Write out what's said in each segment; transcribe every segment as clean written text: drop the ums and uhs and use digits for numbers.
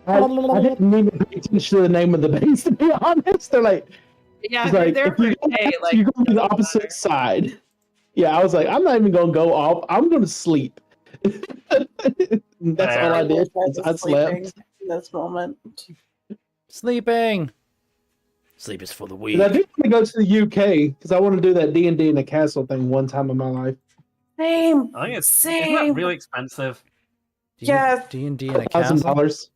I didn't even pay attention to the name of the base, to be honest. They're like, Yeah, it's if you're like, there if for you a day, like you're going to the doesn't opposite matter. side. Yeah, I was like, I'm not even going to go off. I'm going to sleep. That's all I did. wish I was sleeping slept. in this moment. Sleeping. Sleep is for the weak. And I do want to go to the UK because I want to do that D&D in a castle thing one time in my life. Same. I think isn't Same. that really expensive? Yeah. D&D in a castle. $1,000.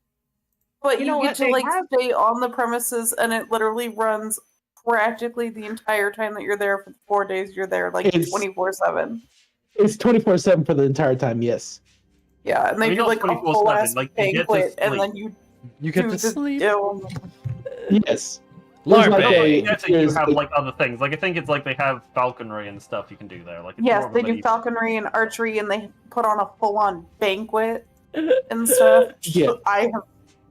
But You you, know get what? to They like have- stay on the premises, and it literally runs practically the entire time that you're there for the 4 days you're there, like It's- 24/7. It's 24/7 for the entire time. Yes. Yeah, and they I mean, do not like a 24/7, full ass like, you get to banquet, and sleep. then you You get do to the sleep. Yes. LARPing. There's like a- Yeah, so you there's have like- like other things. Like I think it's like they have falconry and stuff you can do there. Like it's yes, more of a they do medieval- falconry and archery, and they put on a full on banquet and stuff. Yeah. I have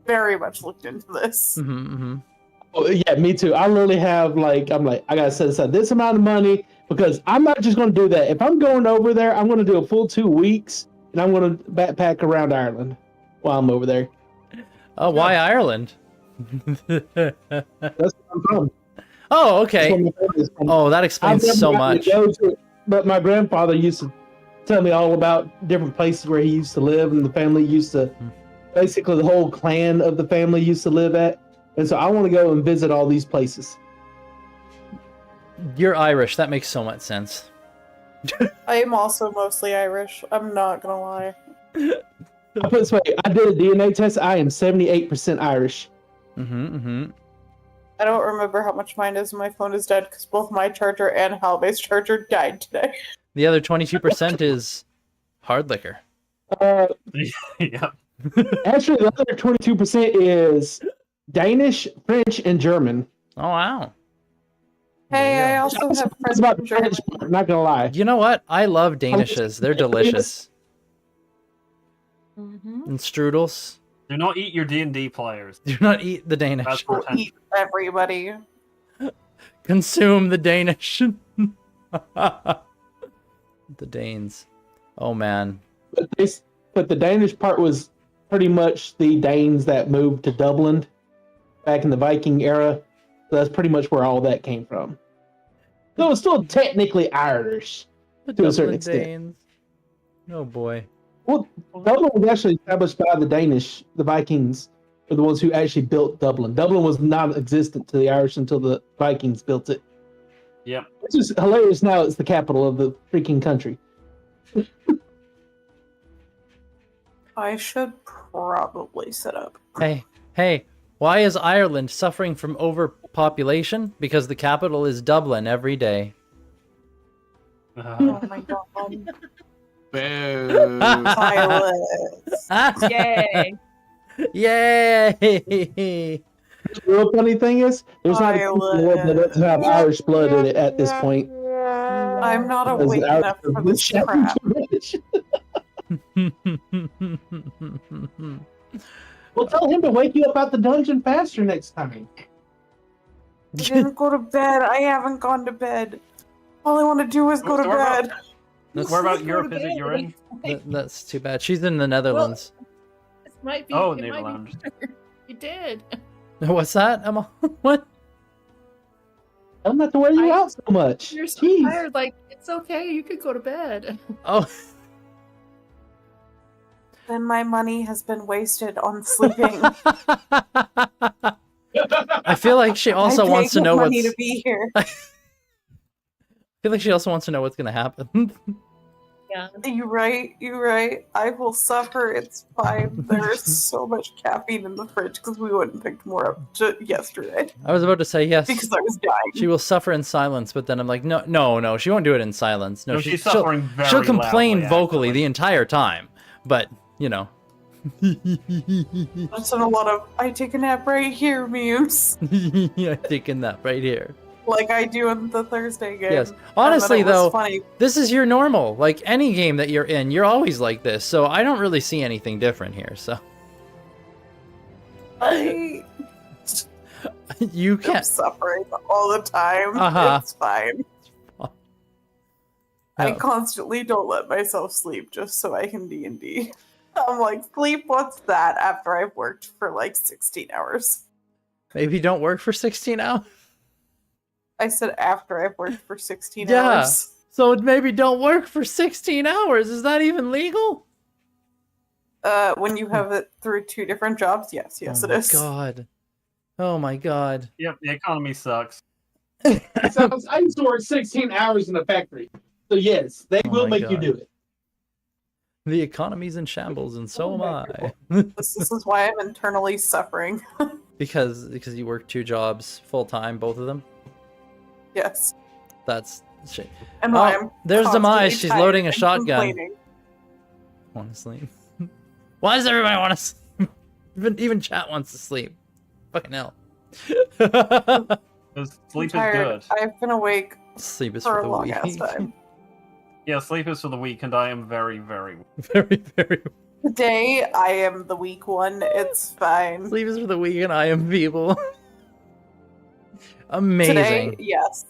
very much looked into this. Oh, yeah, me too. I literally have I'm like, I gotta set aside this amount of money because I'm not just gonna do that. If I'm going over there, I'm gonna do a full 2 weeks and I'm gonna backpack around Ireland while I'm over there. Oh, why Ireland? That's where I'm from. Oh, That's okay. where my family's from. Oh, that I've explains never so gotten much. to go to it, but my grandfather used to tell me all about different places where he used to live and the family used to, basically the whole clan of the family used to live at. And so I want to go and visit all these places. You're Irish. That makes so much sense. I am also mostly Irish. I'm not gonna lie. I put it this way, I did a DNA test. I am 78% Irish. I don't remember how much mine is. My phone is dead because both my charger and Halbay's charger died today. The other 22% is hard liquor. Uh, yeah. Actually, the other 22% is Danish, French, and German. Oh, wow. Hey, I also have It's friends about from Germany. French, I'm not gonna lie. You know what? I love Danishes. They're delicious. Mhm. And strudels. Do not eat your D&D players. Do not eat the Danish. That's We'll potential. eat everybody. Consume the Danish. The Danes. Oh, man. But the Danish part was pretty much the Danes that moved to Dublin back in the Viking era. So that's pretty much where all that came from. So it's still technically Irish The to a certain Dublin extent. Danes. Oh, boy. Well, Dublin was actually established by the Danish. The Vikings were the ones who actually built Dublin. Dublin was non-existent to the Irish until the Vikings built it. Yep. Which is hilarious now it's the capital of the freaking country. I should probably set up. Hey, why is Ireland suffering from overpopulation? Because the capital is Dublin every day. Oh my god. Boo. Silence. Yay! Yay! The real funny thing is, there's not a people in the world that doesn't have Irish blood in it at this point. I'm not Because awake the Irish enough are for this shouting crap. too much. Well, tell him to wake you up out the dungeon faster next time. I didn't go to bed. I haven't gone to bed. All I want to do is go to So where bed. Where about Europe is it you're in? That's too bad. She's in the Netherlands. This might be. Oh, it might be Nederland. better. You did. What's that, Emma? What? I'm not to wear you out so much. You're so Jeez. tired. Like it's okay. You could go to bed. Oh, Then my money has been wasted on sleeping. I feel like she also I wants to paid know money what's. to be here. I feel like she also wants to know what's gonna happen. Yeah. You're right. You're right. I will suffer. It's fine. There's so much caffeine in the fridge because we went and picked more up yesterday I was about to say yes. because I was dying. She will suffer in silence, but then I'm like, no, she won't do it in silence. No, No, she's suffering very she'll complain loudly, vocally actually. the entire time, but you know. That's a lot of I take a nap right here memes, I'm taking that right here. like I do in the Thursday game. Yes. And then Honestly, it was though, funny. this is your normal. Like any game that you're in, you're always like this. So I don't really see anything different here. So I you am can't. suffering all the time. Uh-huh. It's fine. I No. constantly don't let myself sleep just so I can D&D. I'm like, sleep, what's that? After I've worked for like 16 hours. Maybe don't work for 16 hours. I said after I've worked for 16 Yeah. hours. So maybe don't work for 16 hours. Is that even legal? When you have it through 2 different jobs, yes, Oh it my is. God. Oh my God. Yep, the economy sucks. So I used to work 16 hours in a factory. So yes, they Oh will my make you God. do it. The economy's in shambles, and so am I. This is why I'm internally suffering. because you work 2 jobs full time, both of them. Yes. That's shit. And Oh, why I'm there's constantly Demise. She's tired loading a and shotgun. complaining. Want to sleep? Why does everybody want to sleep? Even chat wants to sleep. Fucking hell. 'Cause sleep is Tired. good. I've been awake Sleep is for for a the long weak. ass time. Yeah, sleep is for the weak, and I am very, very weak. Very, very. Today, I am the weak one. It's fine. Sleep is for the weak, and I am feeble. Amazing. Today, yes.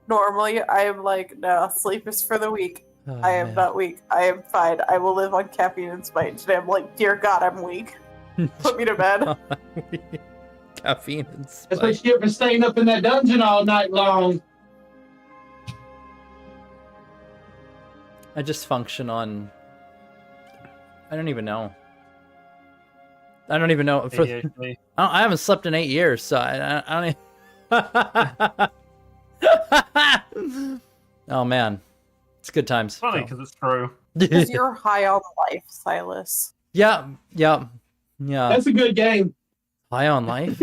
Normally, I am like, no, sleep is for the weak. Oh, I am man. not weak. I am fine. I will live on caffeine and spite. Today, I'm like, dear God, I'm weak. Put me to bed. Caffeine and That's spike. what you get for staying up in that dungeon all night long. I just function on. I don't even know. I don't even know. For, ADHD. I haven't slept in 8 years, so I don't even... Oh man, it's good times. It's funny because it's true. Because you're high on life, Silas. Yeah. That's a good game. High on life.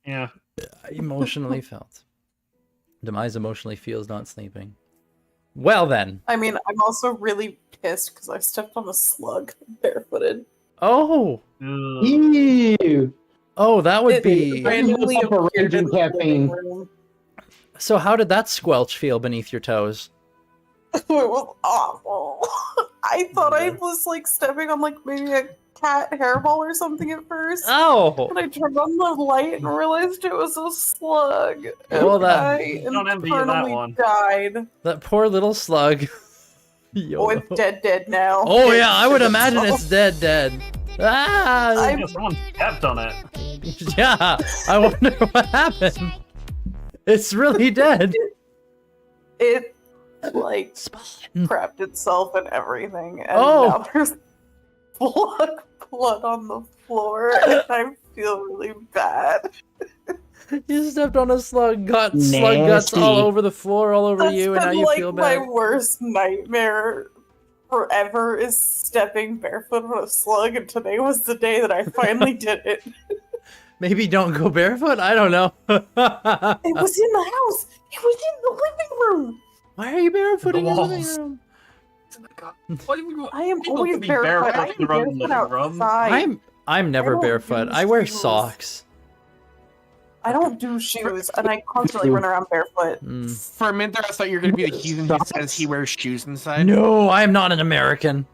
Yeah. Emotionally felt. Demise emotionally feels not sleeping. Well then. I mean, I'm also really pissed because I stepped on a slug barefooted. Oh. Ugh. Ew. Oh, that would It be. randomly Up a appeared in raging the living caffeine. room. So how did that squelch feel beneath your toes? It was awful. I thought I was like stepping on like maybe a cat hairball or something at first. Oh. And I turned on the light and realized it was a slug. And Well, that- I Don't envy you that internally one. died. That poor little slug. Yo. Oh, it's dead now. Oh yeah, I would imagine it's dead. Ah. I'm- Yeah, someone stepped on it. Yeah. I wonder what happened. It's really dead. It like Spawn. crapped itself and everything, and Oh. now there's blood on the floor, and I feel really bad. You stepped on a slug, got slug guts Nasty. all over the floor, all over That's you, and now been you like feel my bad. worst nightmare forever is stepping barefoot on a slug, and today was the day that I finally did it. Maybe don't go barefoot? I don't know. It was in the house. It was in the living room. Why are you barefooting in the living walls. room? I am People always could be barefoot. barefoot I in am their own barefoot living room. outside. I'm never don't barefoot. do I wear shoes. socks. I don't do shoes, and I constantly run around barefoot. Mm. For a minute there, I thought you were going to be the heathen who says he wears shoes inside. No, I am not an American.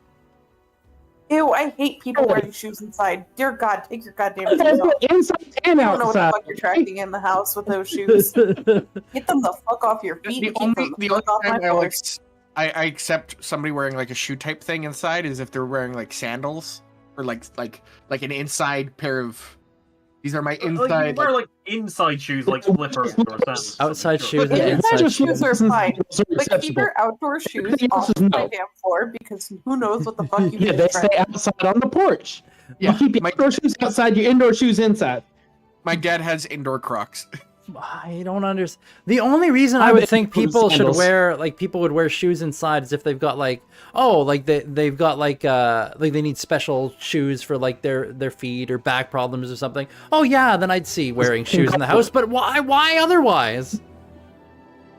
Ew, I hate people wearing shoes inside. Dear God, take your goddamn shoes off. Inside and I don't know what the outside. fuck you're tracking in the house with those shoes. Get them the fuck off your feet. The and only, keep them the the only fuck off my time floors. I accept somebody wearing like a shoe type thing inside is if they're wearing like sandals or like an inside pair of. These are my Like, you inside. wear like inside shoes, like slippers or sandals. Outside Sure. shoes and Yeah, inside inside shoes. shoes are fine. But keep acceptable. your outdoor shoes Everything else off is my no. damn floor because who knows what the fuck you Yeah, can they try. stay outside on the porch. Yeah, You keep your my- outdoor shoes outside, your indoor shoes inside. My dad has indoor Crocs. I don't understand. The only reason I I would would think include people should sandals. wear people would wear shoes inside is if they've got like they've got like they need special shoes for like their feet or back problems or something. Oh yeah, then I'd see wearing shoes in the house. But why otherwise?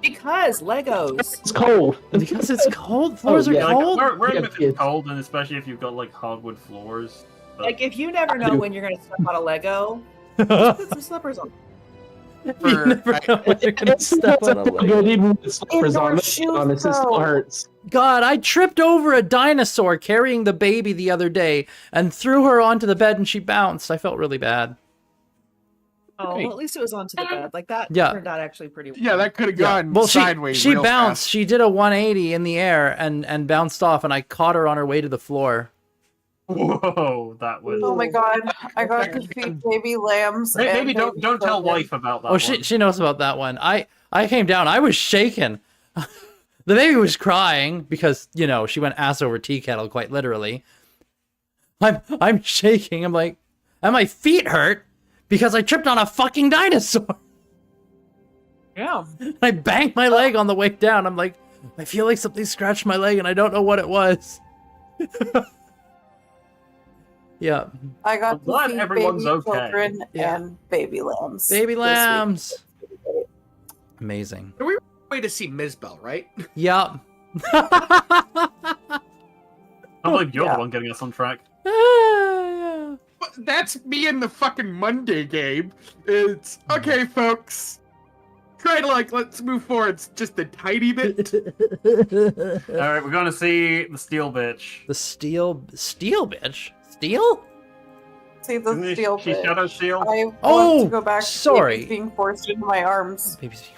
Because Legos. It's cold. Because it's cold. Floors yeah. are Like, cold. wearing Yeah, if it's kids. cold, and especially if you've got like hardwood floors. But Like, if you never know when you're going to step on a Lego, You put some slippers on. never know when you're gonna It's step on a good leg. even with slippers Indoor on. shoes, Honest, it still though. hurts. God, I tripped over a dinosaur carrying the baby the other day and threw her onto the bed and she bounced. I felt really bad. Oh, well, at least it was onto the bed. Like, that Yeah. turned out actually pretty well. Yeah, that could have gone Well, sideways. she real bounced. fast. She did a 180 in the air and bounced off, and I caught her on her way to the floor. Whoa, that was. Oh my god, I got to feed baby lambs. Hey, and maybe don't baby tell children. wife about that. Oh, she knows about that one. I came down. I was shaken. The baby was crying because, you know, she went ass over tea kettle, quite literally. I'm shaking. I'm like, and my feet hurt because I tripped on a fucking dinosaur. Yeah. I banged my leg on the way down. I'm like, I feel like something scratched my leg and I don't know what it was. Yeah. I got I'm glad to feed everyone's baby okay. children Yeah. and baby lambs. Baby this lambs. week. Amazing. So we were way to see Mizbel, right? Yeah. I believe you're Yeah. the one getting us on track. Yeah. But that's me in the fucking Monday game. It's okay, folks. Try to let's move forward just a tiny bit. All right, we're going to see the steel bitch. The steel bitch? Steel? See the Isn't steel she bit. Shadow Steel? I want Oh, to go back sorry. to being forced into my arms. Baby's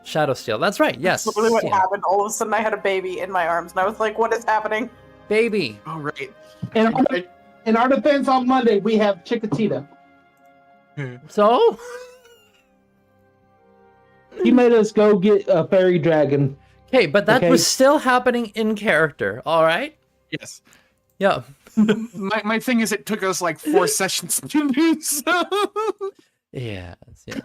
Shadow Steel. That's right. Yes. That's literally what Steel. happened. All of a sudden, I had a baby in my arms, and I was like, "What is happening?" Baby. All right. In our defense, on Monday we have Chiquitita. So? He made us go get a fairy dragon. Okay, but that Okay. was still happening in character. All right. Yes. Yeah. My thing is, it took us like 4 sessions to do so. Yes. Yes.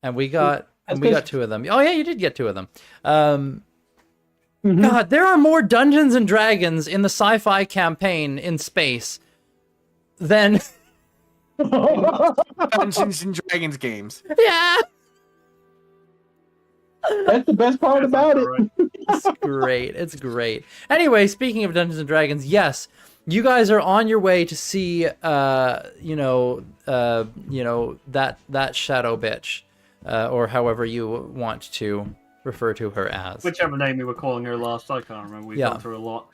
And we got That's 2 of them. Oh yeah, you did get 2 of them. Mhm. God, there are more Dungeons and Dragons in the sci-fi campaign in space than Dungeons and Dragons games. yeah. That's the best part about it. Right. It's great. It's great. Anyway, speaking of Dungeons and Dragons, yes, you guys are on your way to see, that shadow bitch, or however you want to refer to her as. Whichever name we were calling her last, I can't remember. We've Yeah. gone through a lot.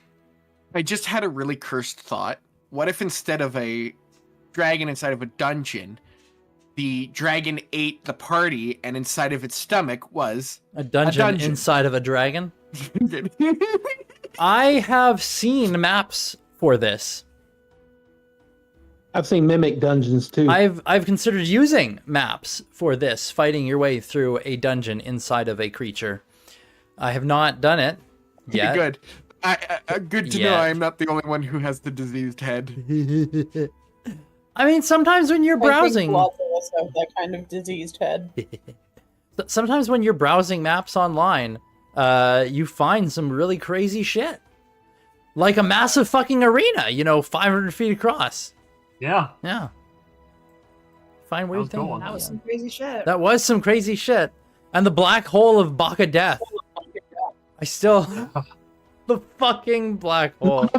I just had a really cursed thought. What if instead of a dragon inside of a dungeon, the dragon ate the party, and inside of its stomach was A dungeon dungeon. inside of a dragon. I have seen maps for this. I've seen Mimic Dungeons too. I've considered using maps for this, fighting your way through a dungeon inside of a creature. I have not done it yet. Good. Good to know Yeah. I'm not the only one who has the diseased head. I mean, sometimes when you're browsing, lots of us have that kind of diseased head. sometimes when you're browsing maps online, you find some really crazy shit. Like a massive fucking arena, 500 feet across. Yeah. Yeah. Find weird That was things. cool. That was some crazy shit. That was some crazy shit. And the black hole of Baka Death. I still... the fucking black hole.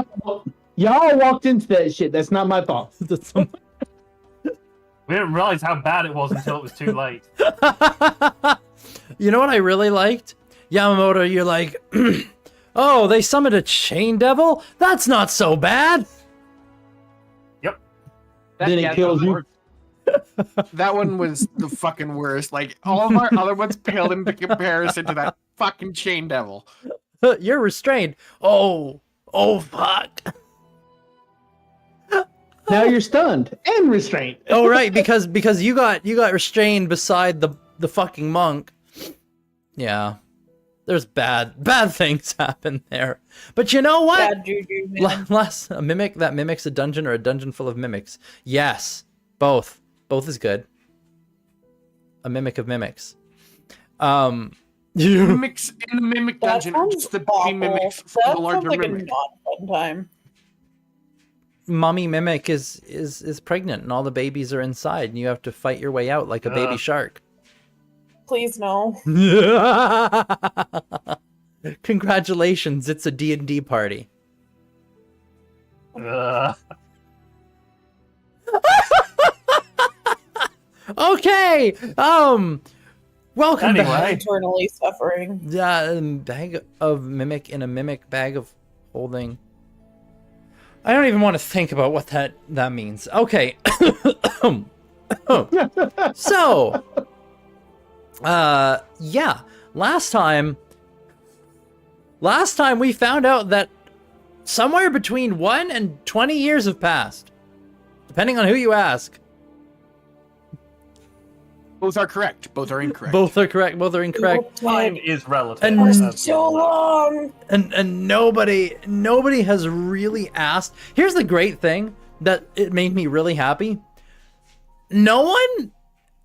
Y'all walked into that shit. That's not my fault. That's We didn't realize how bad it was until it was too late. You know what I really liked? Yamamoto, you're like, oh, they summoned a chain devil? That's not so bad. Yep. Then it kills you. That one was the fucking worst. Like, all of our other ones paled in comparison to that fucking chain devil. You're restrained. Oh, fuck. Now you're stunned and restrained. Oh, right, because you got restrained beside the fucking monk. Yeah. There's bad things happen there. But you know what? Bad juju, man. Last a mimic that mimics a dungeon or a dungeon full of mimics. Yes. Both is good. A mimic of mimics. Mimics in the mimic That dungeon are sounds just the awful. baby mimics from That the larger sounds like a mimic. not fun time. Mommy mimic is pregnant and all the babies are inside and you have to fight your way out like a baby shark. Please no. Congratulations, it's a D&D party. Okay. Welcome Anyway. back. Eternally suffering. Bag of mimic in a mimic bag of holding. I don't even want to think about what that means. Okay. So, yeah. Last time we found out that somewhere between 1 and 20 years have passed, depending on who you ask. Both are correct. Both are incorrect. Both are correct. Both are incorrect. Time is relative. And- That's So long. And nobody has really asked. Here's the great thing that it made me really happy. No one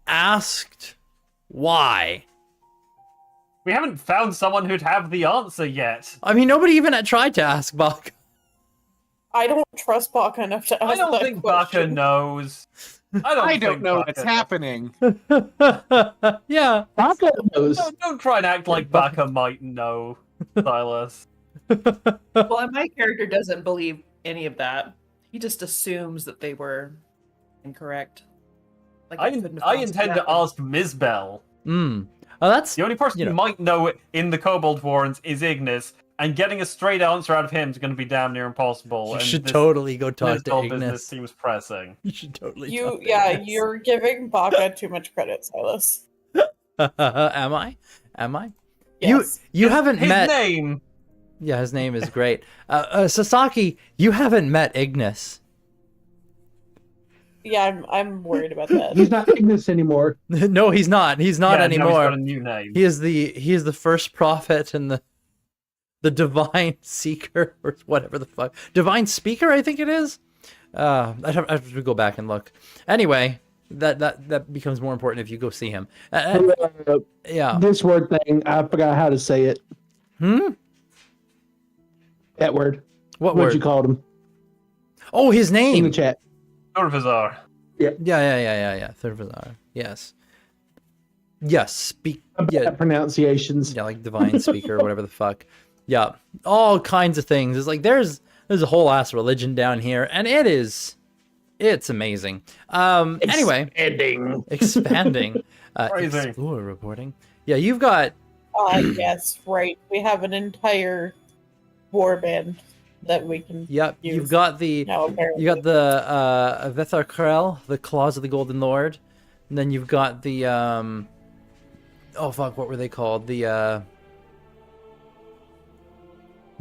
asked why. We haven't found someone who'd have the answer yet. I mean, nobody even had tried to ask Bach. I don't trust Baka enough to ask I don't that think Baka question. knows. I don't know Baka what's knows. happening. Yeah. Baka knows. Don't try and act like Baka might know, Silas. Well, my character doesn't believe any of that. He just assumes that they were incorrect. Like I it couldn't have intend possibly to happened. ask Mizbel. Oh, that's The only person You who know. might know it in the Kobold Warrens is Ignis, and getting a straight answer out of him is going to be damn near impossible. you and should this totally go talk to Mizbel business Ignis. seems pressing. You should totally. You, talk to yeah, Ignis. you're giving Baka too much credit, Silas. Am I? Am I? Yes. You haven't His met. name. Yeah, his name is great. Sasaki, you haven't met Ignis. Yeah, I'm worried about that. He's not Ignis anymore. No, he's not. He's not Yeah, now he's anymore. got a new name. He is the first prophet and the divine seeker or whatever the fuck. Divine speaker, I think it is. I have to go back and look. Anyway, that becomes more important if you go see him. Yeah. This word thing, I forgot how to say it. That word. What What'd word? you call him? Oh, his In the name. chat. Thurvizar. Yeah. Thurvizar. Yes. Yes. Speak. Yeah. Pronunciations. Yeah, like divine speaker or whatever the fuck. Yeah, all kinds of things. It's like there's a whole ass religion down here, and it's amazing. Anyway, expanding. Crazy. Explorer reporting. Yeah, you've got Yes, right. We have an entire warband that we can you've use got the now, apparently. you got the Vethar Krell, the claws of the Golden Lord, and then you've got the oh fuck, what were they called? The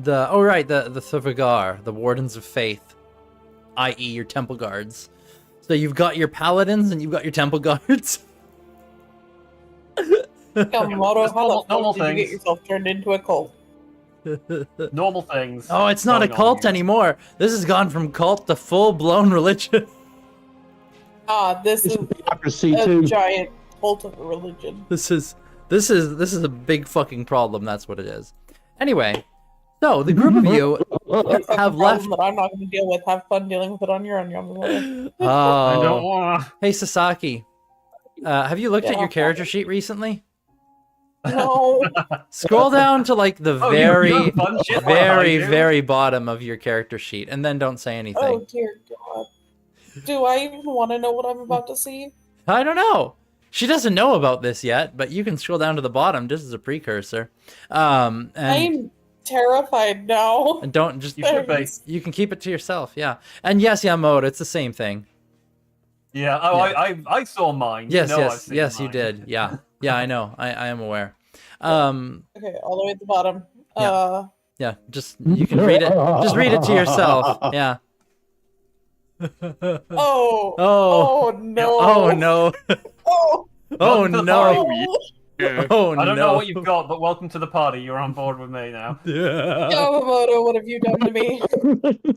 Thurvagar, the Wardens of Faith, i.e. your temple guards. So you've got your paladins and you've got your temple guards. Yamamoto, how the normal fuck did you get things. yourself turned into a cult? Normal things. Oh, it's not a going on cult here. anymore. This has gone from cult to full-blown religion. This It's is hypocrisy a too. giant cult of a religion. This is a big fucking problem. That's what it is. Anyway, so the group of you It's a have problem left. that I'm not going to deal with. Have fun dealing with it on your own, Yamamoto. I don't Oh, wanna. hey Sasaki, have you looked at Yeah. your character sheet recently? No. Scroll down to like the Oh, very, you're fun shit like I very, do. very bottom of your character sheet, and then don't say anything. Oh dear God. Do I even want to know what I'm about to see? I don't know. She doesn't know about this yet, but you can scroll down to the bottom just as a precursor. And I'm terrified now. don't just You should be. you can keep it to yourself, yeah. And yes, Yamamoto, it's the same thing. Yeah. Oh, Yeah. I saw mine. Yes, You know I've yes, seen yes, you mine. did. Yeah, yeah, I know. I am aware. Okay, all the way at the bottom. Yeah. Yeah, just you can read it. Just read it to yourself. Yeah. Oh. Oh. no. Oh no. Oh. Oh Welcome to the no. party. Oh no. I don't know what you've got, but welcome to the party. You're on board with me now. Yamamoto, what have you done to me?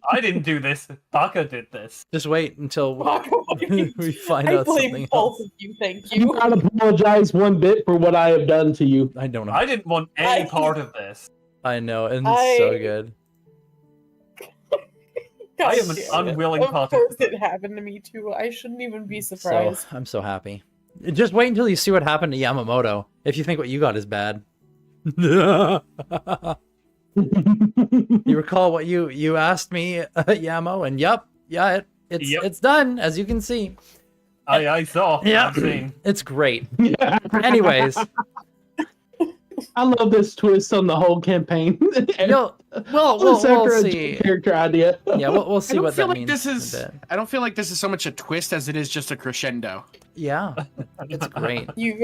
I didn't do this. Baka did this. Just wait until Baka, what have you we find I out blame something both else. of you, thank Do you. not apologize one bit for what I have done to you. I don't know. I didn't want any I- part of this. I know, and it's so I- good. I am an God damn it. unwilling Of course participant. it happened to me too. I shouldn't even be So surprised. I'm so happy. Just wait until you see what happened to Yamamoto. If you think what you got is bad. You recall what you asked me, Yamo, and it's done, as you can see. I saw. Yeah. I've seen. It's great. Anyways, I love this twist on the whole campaign. we'll After a see. character idea. Yeah, we'll I see don't what feel that like means. this in a is. bit. I don't feel like this is so much a twist as it is just a crescendo. Yeah, it's great. You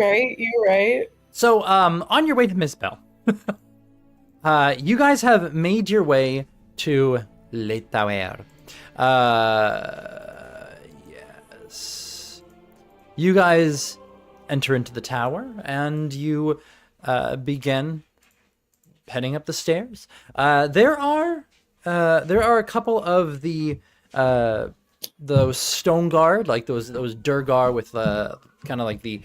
right? So, on your way to Miss Bell, you guys have made your way to Le Tower. Yes. You guys enter into the tower, and you begin heading up the stairs. There are a couple of those stone guard, like those Durgar with kind of like the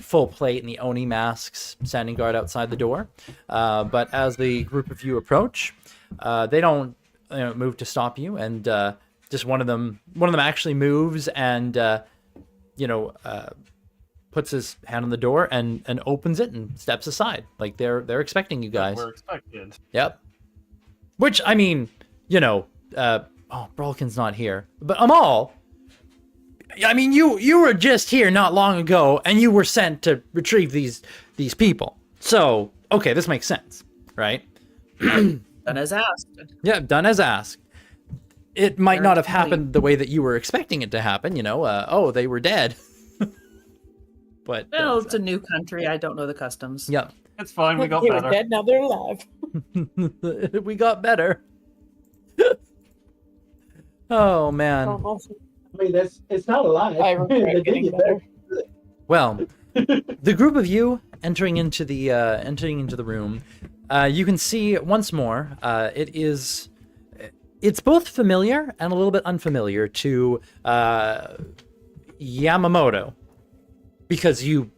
full plate and the Oni masks standing guard outside the door. But as the group of you approach, they don't move to stop you, and just one of them actually moves and puts his hand on the door and opens it and steps aside, like they're expecting you guys. We're expected. Yep. Which, I mean, Brolkin's not here, but Amal, I mean, you were just here not long ago, and you were sent to retrieve these people. So, okay, this makes sense, right? Done as asked. Yeah, done as asked. It might not have happened the way that you were expecting it to happen, they were dead. But well, it's a new country. I don't know the customs. Yeah. It's fine, we got They better. were dead, now they're alive. We got better. Oh, man. Almost. I mean, it's not alive. I regret They getting get better. Well, the group of you entering into the room, you can see once more. It's both familiar and a little bit unfamiliar to Yamamoto, because you're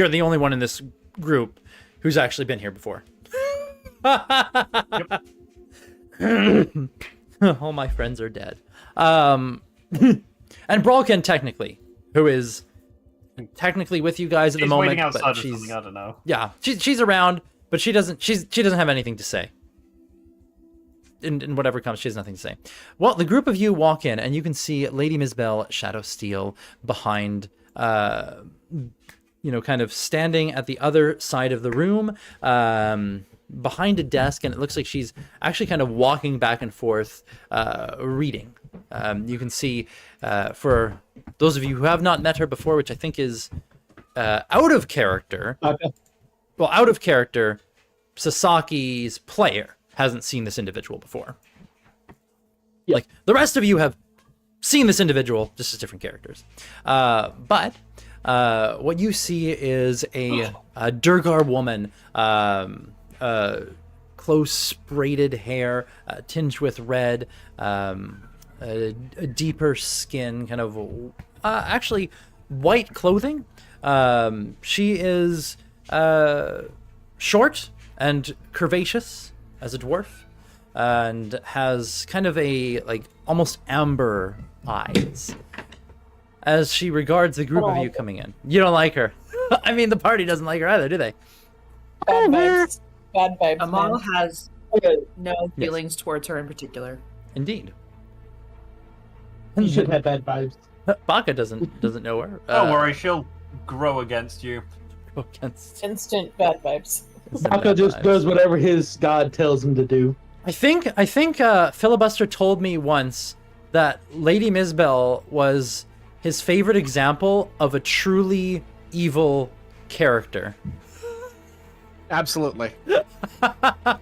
the only one in this group who's actually been here before. All my friends are dead. And Brolkin, technically, who is technically with you guys at the She's moment, waiting outside but or she's something, I don't know. yeah, she's around, but she doesn't have anything to say. In whatever comes, she has nothing to say. Well, the group of you walk in, and you can see Lady Misbel Shadowsteel behind, kind of standing at the other side of the room, behind a desk, and it looks like she's actually kind of walking back and forth, reading. You can see, for those of you who have not met her before, which I think is out of character. Okay. Well, out of character, Sasaki's player hasn't seen this individual before. Yeah. Like, the rest of you have seen this individual, just as different characters. But what you see is a Durgar woman, close braided hair, tinged with red, a deeper skin, kind of actually white clothing. She is short and curvaceous as a dwarf, and has kind of a almost amber eyes as she regards the group of you coming in. You don't like her. I mean, the party doesn't like her either, do they? Bad vibes. Bad vibes. Amal man. has no feelings towards her in particular. Indeed. You should have bad vibes. Baka doesn't know her. Don't worry, she'll grow against you. Against Instant bad vibes. Baka just does whatever his god tells him to do. I think Filibuster told me once that Lady Misbel was his favorite example of a truly evil character. Absolutely. I'm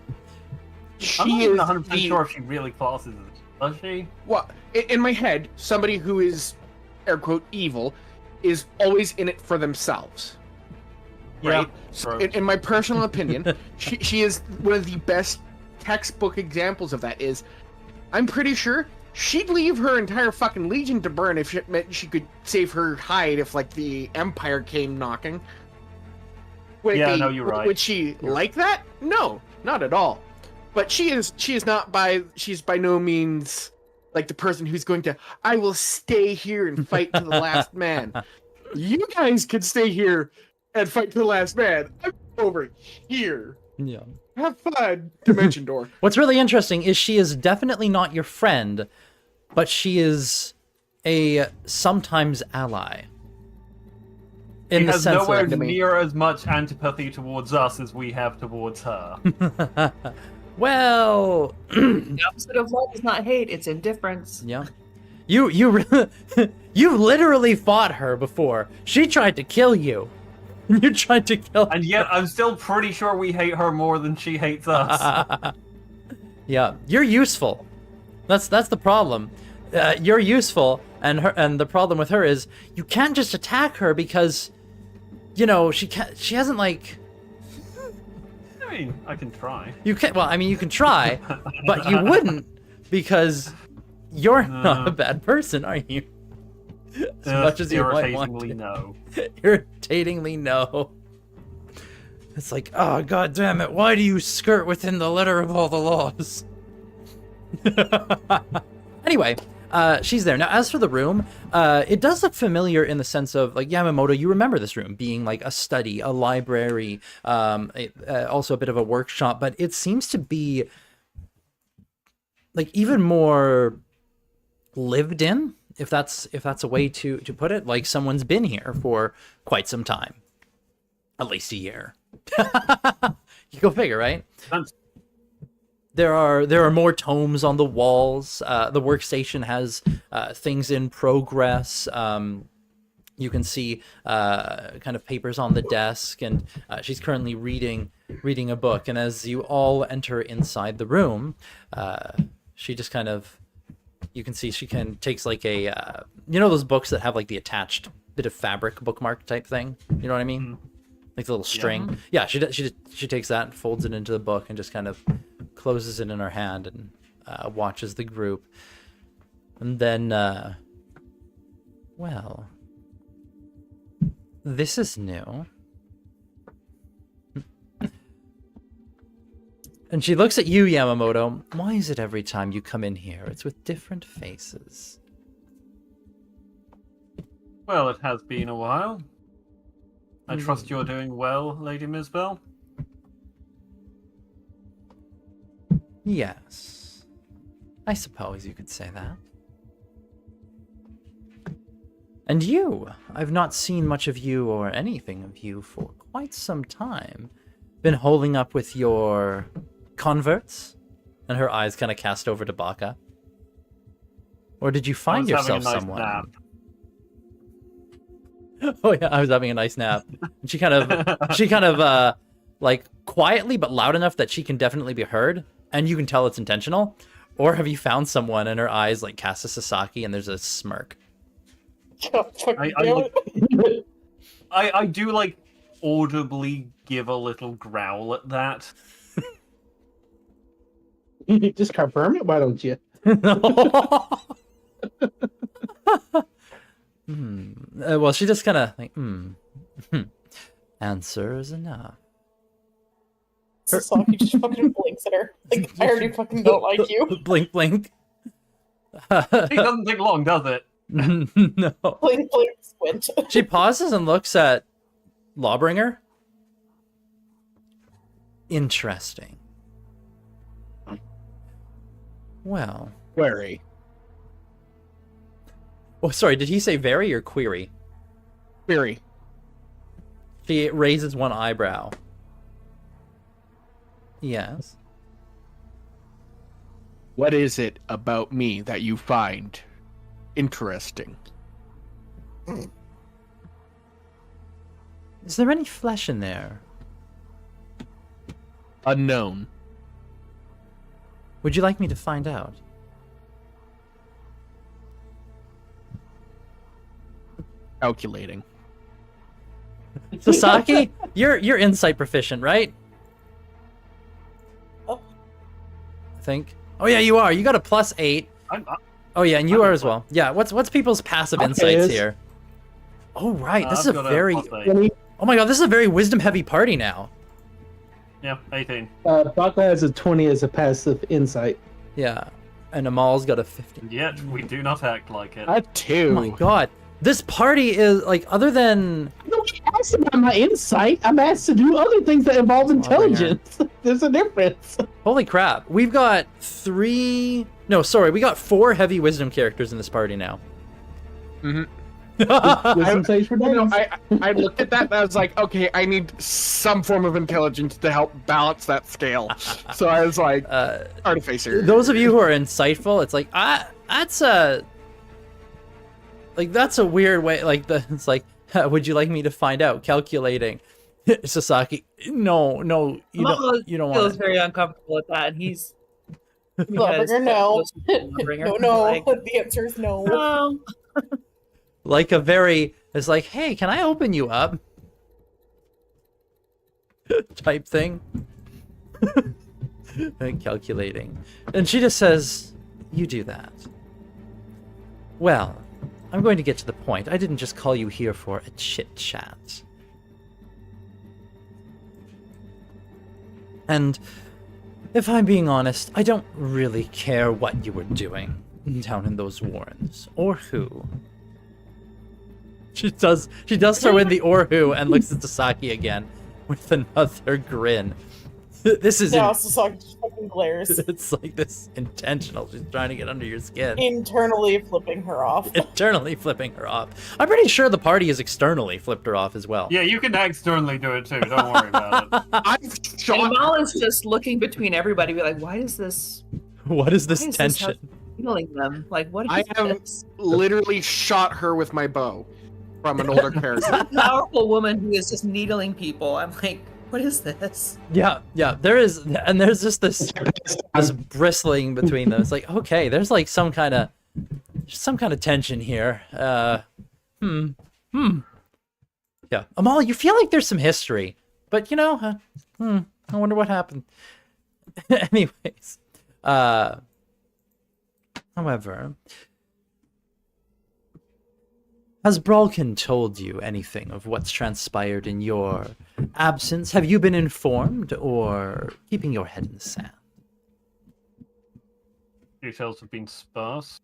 She not even is 100% the- sure if she really classes it. Does she? Well, in my head, somebody who is, air quote, evil, is always in it for themselves. Right? So, true. in my personal opinion, she is one of the best textbook examples of that. I'm pretty sure she'd leave her entire fucking legion to burn if it meant she could save her hide if, the Empire came knocking. No, you're right. Would she like that? No, not at all. But she's by no means like the person who's going to, I will stay here and fight to the last man. You guys can stay here and fight to the last man. I'm over here. Yeah. Have fun, Dimension Door. What's really interesting is she is definitely not your friend, but she is a sometimes ally. She In the has sense nowhere that, near as much antipathy towards us as we have towards her. well, The opposite of love is not hate; it's indifference. yeah. You you literally fought her before. She tried to kill you. You tried to kill And yet, I'm still pretty sure we hate her more than she hates us. Yeah, you're useful. That's the problem. You're useful, and the problem with her is you can't just attack her because, you know, she hasn't like. I mean, I can try. You can. Well, I mean, you can try, but you wouldn't because you're not a bad person, are you? As much as you might want to. No. Irritatingly, no. It's like, oh, god damn it, why do you skirt within the letter of all the laws? Anyway, she's there. Now, as for the room, it does look familiar in the sense of, like, Yamamoto, you remember this room being like a study, a library, also a bit of a workshop, but it seems to be like even more lived in, if that's a way to put it. Like someone's been here for quite some time. At least a year. You go figure, right? There are more tomes on the walls. The workstation has things in progress. You can see kind of papers on the desk, and she's currently reading a book. And as you all enter inside the room, she just kind of, you can see she takes like a you know those books that have like the attached bit of fabric bookmark type thing. You know what I mean? Mm-hmm. Like the little string. Yeah, she takes that and folds it into the book and just kind of closes it in her hand and watches the group. And then, well, this is new. And she looks at you, Yamamoto. Why is it every time you come in here, it's with different faces? Well, it has been a while. I trust you're doing well, Lady Misbel. Yes. I suppose you could say that. And you? I've not seen much of you or anything of you for quite some time. Been holding up with your converts? And her eyes kind of cast over to Baka. Or did you find yourself someone? Nap. Oh yeah, I was having a nice nap. And she kind of like quietly but loud enough that she can definitely be heard, and you can tell it's intentional. Or have you found someone and her eyes like cast to Sasaki and there's a smirk? I do like audibly give a little growl at that. Just confirm it, why don't you? Well, she just kind of like, answer is enough. Sasaki just fucking blinks at her. Like, I already fucking don't like you. Blink, blink. It doesn't take long, does it? No. Blink, blink, squint. She pauses and looks at Lawbringer. Interesting. Well. Query. Oh, sorry, did he say very or query? Query. She raises one eyebrow. Yes. What is it about me that you find interesting? Is there any flesh in there? Unknown. Would you like me to find out? Calculating. Sasaki, you're insight proficient, right? Oh. I think. Oh yeah, you are. You got a +8. Oh yeah, and you are as well. Yeah. What's people's passive insights here? Oh right, this is a very. Oh my god, this is a very wisdom-heavy party now. Yeah, 18. Baka has a 20 as a passive insight. Yeah, and Amal's got a 50. Yet we do not act like it. A 2. Oh my god, this party is like, other than. Nobody asked about my insight. I'm asked to do other things that involve intelligence. There's a difference. Holy crap, we've got 3. No, sorry, we got 4 heavy wisdom characters in this party now. Mm-hmm. Wisdom saves for days. I looked at that and I was like, okay, I need some form of intelligence to help balance that scale. So I was like, Artificer. Those of you who are insightful, it's like, that's a weird way. Like it's like, would you like me to find out? Calculating. Sasaki, no, you don't want. Feels very uncomfortable with that, and he's Because Lawbringer, no. those people Lawbringer No, would be no. like, The answer is no. "No." Like a very, it's like, hey, can I open you up? Type thing. And calculating. And she just says, you do that. Well, I'm going to get to the point. I didn't just call you here for a chit-chat. And if I'm being honest, I don't really care what you were doing down in those warrens, or who. She does throw in the or who and looks at Sasaki again with another grin. This is Yeah, Sasaki just fucking glares. it's like this intentional. She's trying to get under your skin. Internally flipping her off. Internally flipping her off. I'm pretty sure the party has externally flipped her off as well. Yeah, you can externally do it too. Don't worry about it. I've And shot. Mal is just looking between everybody, be like, "Why is this What is this Why is this tension? healing them? Like, what is I have this?" literally shot her with my bow from an older character. A powerful woman who is just needling people. I'm like, what is this? Yeah. There's just this bristling between them. It's like, okay, there's like some kind of tension here. Yeah, Amal, you feel like there's some history, but you know, I wonder what happened. Anyways, however, has Bralkin told you anything of what's transpired in your absence? Have you been informed, or keeping your head in the sand? Details have been sparse.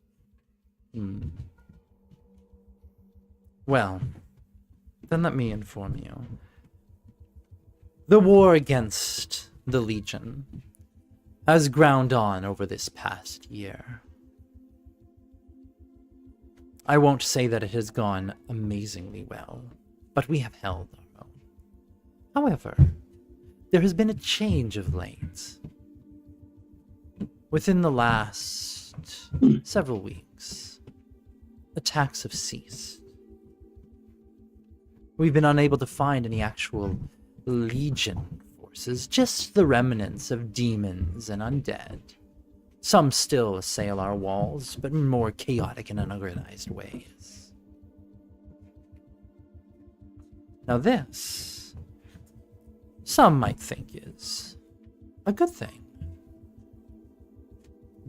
Well, then let me inform you. The war against the Legion has ground on over this past year. I won't say that it has gone amazingly well, but we have held our own. However, there has been a change of late. Within the last several weeks, attacks have ceased. We've been unable to find any actual Legion forces, just the remnants of demons and undead. Some still assail our walls, but in more chaotic and unorganized ways. Now this, some might think is a good thing.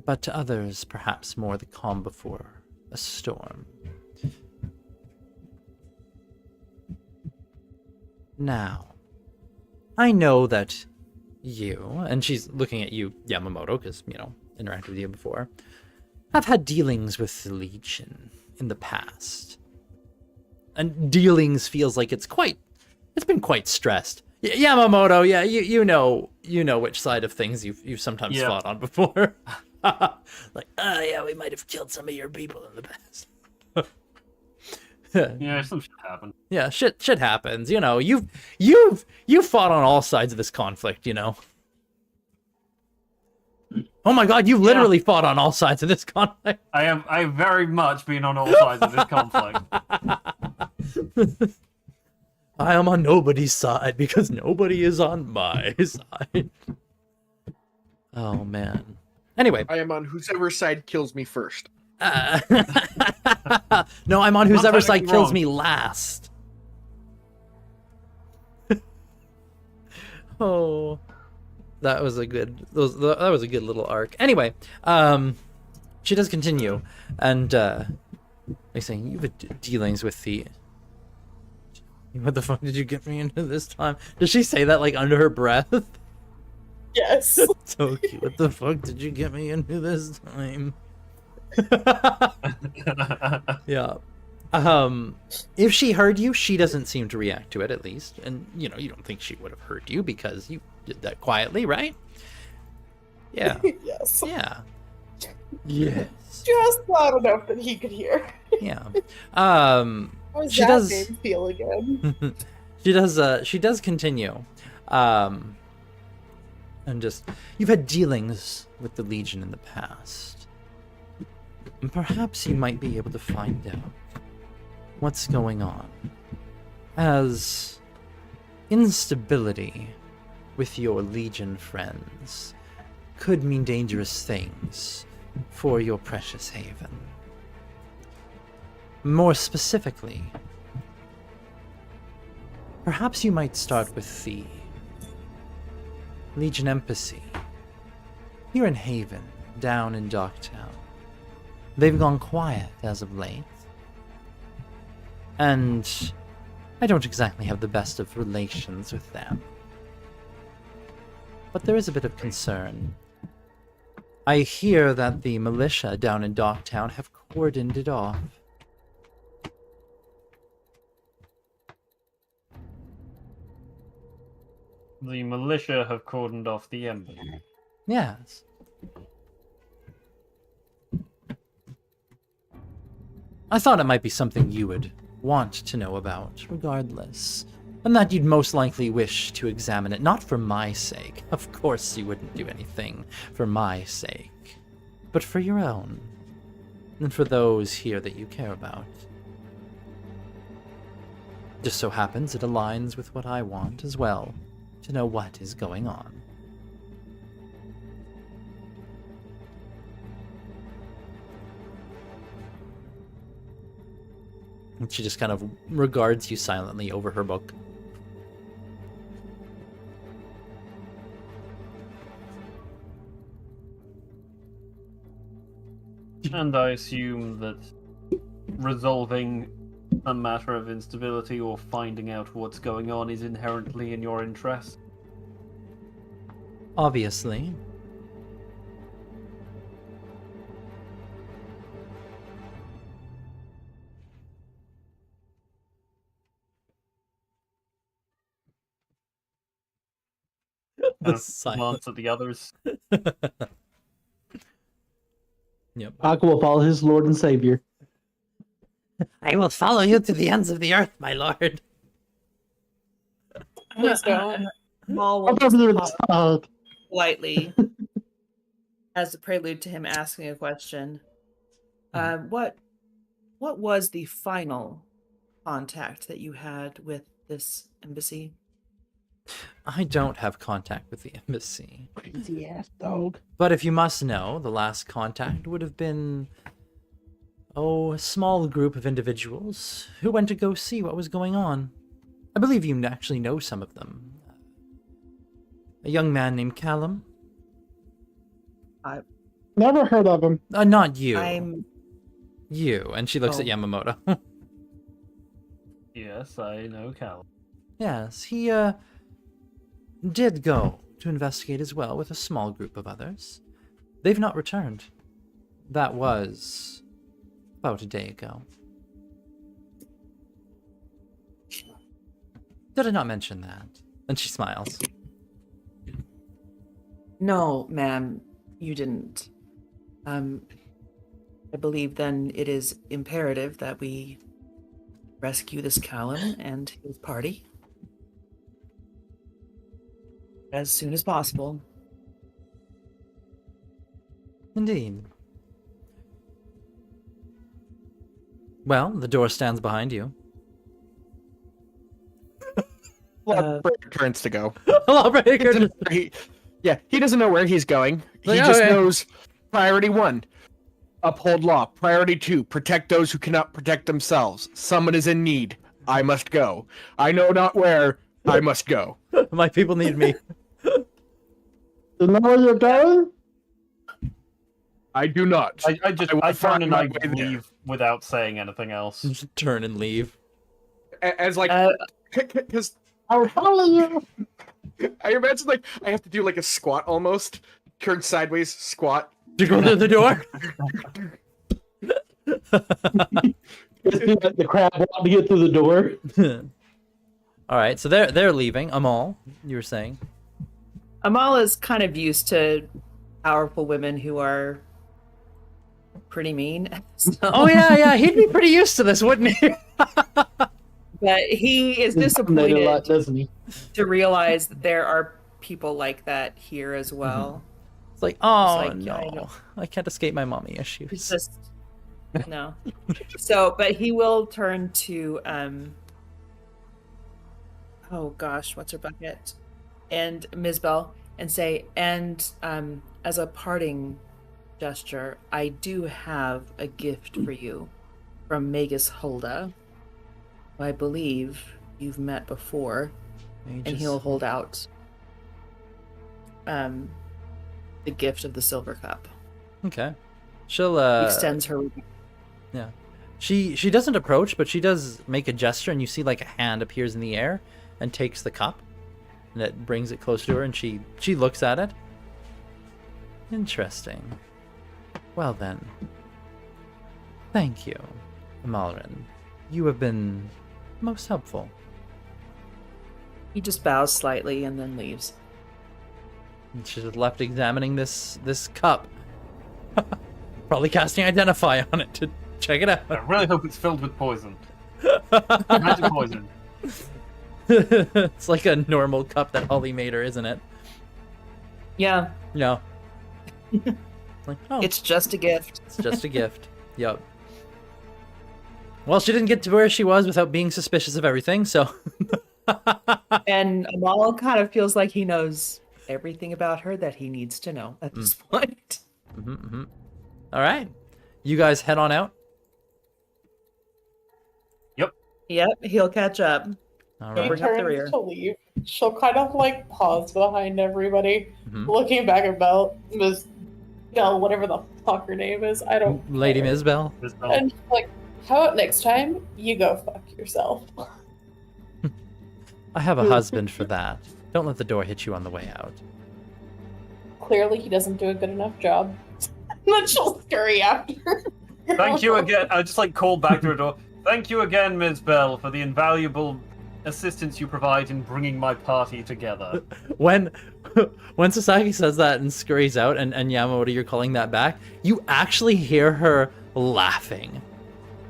But to others, perhaps more the calm before a storm. Now, I know that you, and she's looking at you, Yamamoto, because, you know, interacted with you before, have had dealings with the Legion in the past. And dealings feels like it's been quite stressed. Yamamoto, yeah, you know which side of things you've sometimes fought on before. Like, yeah, we might have killed some of your people in the past. Yeah, some shit happened. Yeah, shit happens. You know, you've fought on all sides of this conflict. You know. Oh my God, you literally fought on all sides of this conflict. I have very much been on all sides of this conflict. I am on nobody's side because nobody is on my side. Oh man. Anyway. I am on whoever side kills me first. No, I'm on whoever side technically kills wrong. me last. Oh, that was a good little arc. Anyway, she does continue, and like saying, you've had dealings with the. What the fuck did you get me into this time? Does she say that like under her breath? Yes. So cute. What the fuck did you get me into this time? Yeah. If she heard you, she doesn't seem to react to it, at least. And, you know, you don't think she would have heard you because you did that quietly, right? Yeah. Yes. Yeah. Yes. Just loud enough that he could hear. Yeah. How does She that does- name feel again? She does continue. And just, you've had dealings with the Legion in the past. And perhaps you might be able to find out what's going on. As instability with your Legion friends could mean dangerous things for your precious haven. More specifically, perhaps you might start with the Legion Embassy here in Haven, down in Darktown. They've gone quiet as of late, and I don't exactly have the best of relations with them. But there is a bit of concern. I hear that the militia down in Darktown have cordoned it off. The militia have cordoned off the embassy. Yes. I thought it might be something you would want to know about, regardless. And that you'd most likely wish to examine it, not for my sake. Of course you wouldn't do anything for my sake. But for your own. And for those here that you care about. Just so happens it aligns with what I want as well. To know what is going on. And she just kind of regards you silently over her book. And I assume that resolving a matter of instability or finding out what's going on is inherently in your interest. Obviously. The Glance at the others. Yep. Aqua will follow his Lord and Savior. I will follow you to the ends of the earth, my lord. Please don't. Maul I'll will go over there just with the hug. politely, as a prelude to him asking a question. What was the final contact that you had with this embassy? I don't have contact with the embassy. Crazy ass dog. But if you must know, the last contact would have been, a small group of individuals who went to go see what was going on. I believe you actually know some of them. A young man named Callum. Never heard of him. Not you. I'm You. And she looks at Oh. Yamamoto. Yes, I know Cal. Yes, he, did go to investigate as well with a small group of others. They've not returned. That was about a day ago. Did I not mention that? And she smiles. No, ma'am, you didn't. I believe then it is imperative that we rescue this Callum and his party as soon as possible. Indeed. Well, the door stands behind you. Breaker turns to go. Hello, Breaker! He doesn't know where he's going. He Like, just okay. knows priority 1, uphold law. Priority 2, protect those who cannot protect themselves. Someone is in need. I must go. I know not where. I must go. My people need me. You know where you're going? I do not. I will turn find and my I way there. leave without saying anything else. Just turn and leave. As like, Uh, because I'll follow you. I imagine like I have to do like a squat almost, turn sideways, squat. You go through the door? Just do like the crab walk to get through the door. Alright, so they're leaving. Amal, you were saying. Amal is kind of used to powerful women who are pretty mean. So, Oh yeah, he'd be pretty used to this, wouldn't he? but he is He's dominated a lot, disappointed doesn't he? to realize that there are people like that here as well. It's like, oh like, I no, know. I can't escape my mommy It's issues. just no. So, but he will turn to oh gosh, what's her bucket? And Ms. Bell and say, and as a parting gesture, I do have a gift for you from Magus Hulda, who I believe you've met before, and he'll hold out the gift of the silver cup. Okay. She'll He extends her. Yeah. She doesn't approach, but she does make a gesture, and you see like a hand appears in the air and takes the cup, and it brings it close to her, and she looks at it. Interesting. Well then. Thank you, Amalrin. You have been most helpful. He just bows slightly and then leaves. And she's left examining this cup. Probably casting Identify on it to check it out. I really hope it's filled with poison. Magic poison. It's like a normal cup that Holly made her, isn't it? Yeah, No. Like, oh, it's just a gift. it's just a gift. Yup. Well, she didn't get to where she was without being suspicious of everything, so... And Amal kind of feels like he knows everything about her that he needs to know at this point. All right. You guys head on out. Yep, he'll catch up. All She right. Bring up the rear. turns to leave. She'll kind of like pause behind everybody, Mhm. looking back at Miss Bell, whatever the fuck her name is. I don't. Lady care. Misbel. And she's like, how about next time you go fuck yourself? I have a husband for that. Don't let the door hit you on the way out. Clearly, he doesn't do a good enough job. And then she'll scurry after. Thank you again. I just like called back to her door. Thank you again, Ms. Bell, for the invaluable assistance you provide in bringing my party together. When Sasaki says that and scurries out, and Yamamoto, you're calling that back, you actually hear her laughing.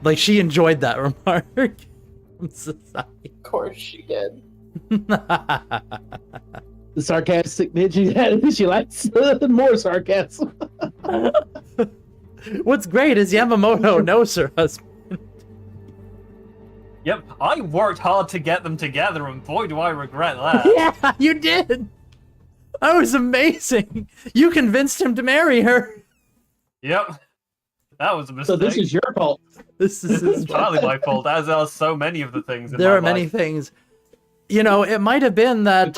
Like, she enjoyed that remark from Sasaki. Of course she did. The sarcastic bitch, she likes more sarcasm. What's great is Yamamoto knows her husband. Yep, I worked hard to get them together, and boy, do I regret that. Yeah, you did. That was amazing. You convinced him to marry her. Yep, that was a mistake. So this is your fault. This This is is entirely my fault, as are so many of the things in there my are many life. things. You know, it might have been that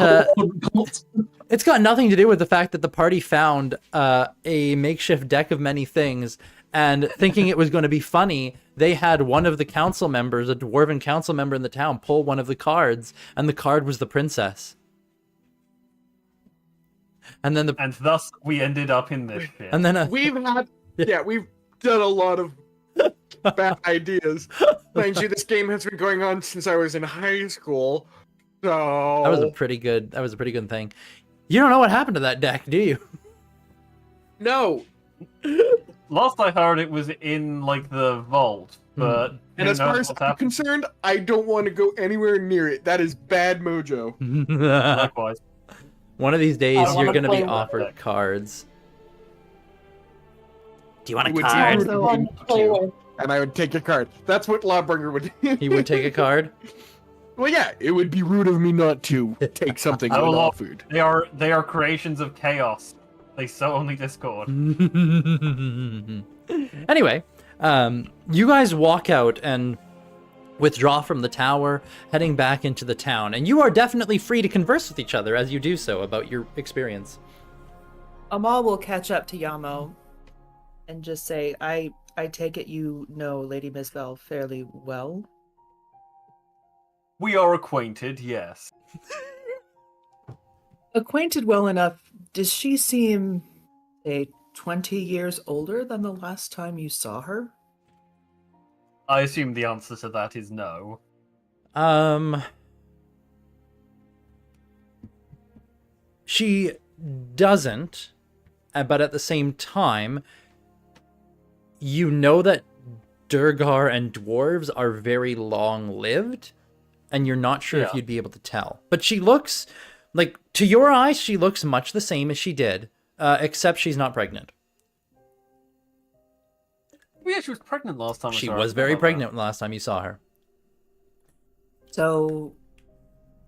it's got nothing to do with the fact that the party found a makeshift deck of many things, and thinking it was going to be funny, they had one of the council members, a dwarven council member in the town, pull one of the cards, and the card was the princess. And then And thus, we ended up in this shit. and then We've done a lot of bad ideas. Mind you, this game has been going on since I was in high school. So that was a pretty good thing. You don't know what happened to that deck, do you? no. Last I heard, it was in, like, the vault, but... And who as far knows as what's I'm happened. concerned, I don't want to go anywhere near it. That is bad mojo. Likewise. One of these days, I you're wanna going to play be with offered it. cards. Do you want It a would card? be So fun to play with. And I would take a card. That's what Lawbringer would do. He would take a card. Well, yeah, it would be rude of me not to take something I will offered. They are creations of chaos. They sow only discord. Anyway, you guys walk out and withdraw from the tower, heading back into the town, and you are definitely free to converse with each other as you do so about your experience. Amal will catch up to Yamo and just say, I take it you know Lady Misbel fairly well. We are acquainted, yes. Acquainted well enough, does she seem, say, 20 years older than the last time you saw her? I assume the answer to that is no. She doesn't, but at the same time, you know that Durgar and dwarves are very long-lived, and you're not sure if Yeah. you'd be able to tell. But she looks, like, to your eyes, she looks much the same as she did, except she's not pregnant. Oh, yeah, she was pregnant last time. I She saw her. was I very forgot pregnant the last time you saw her. So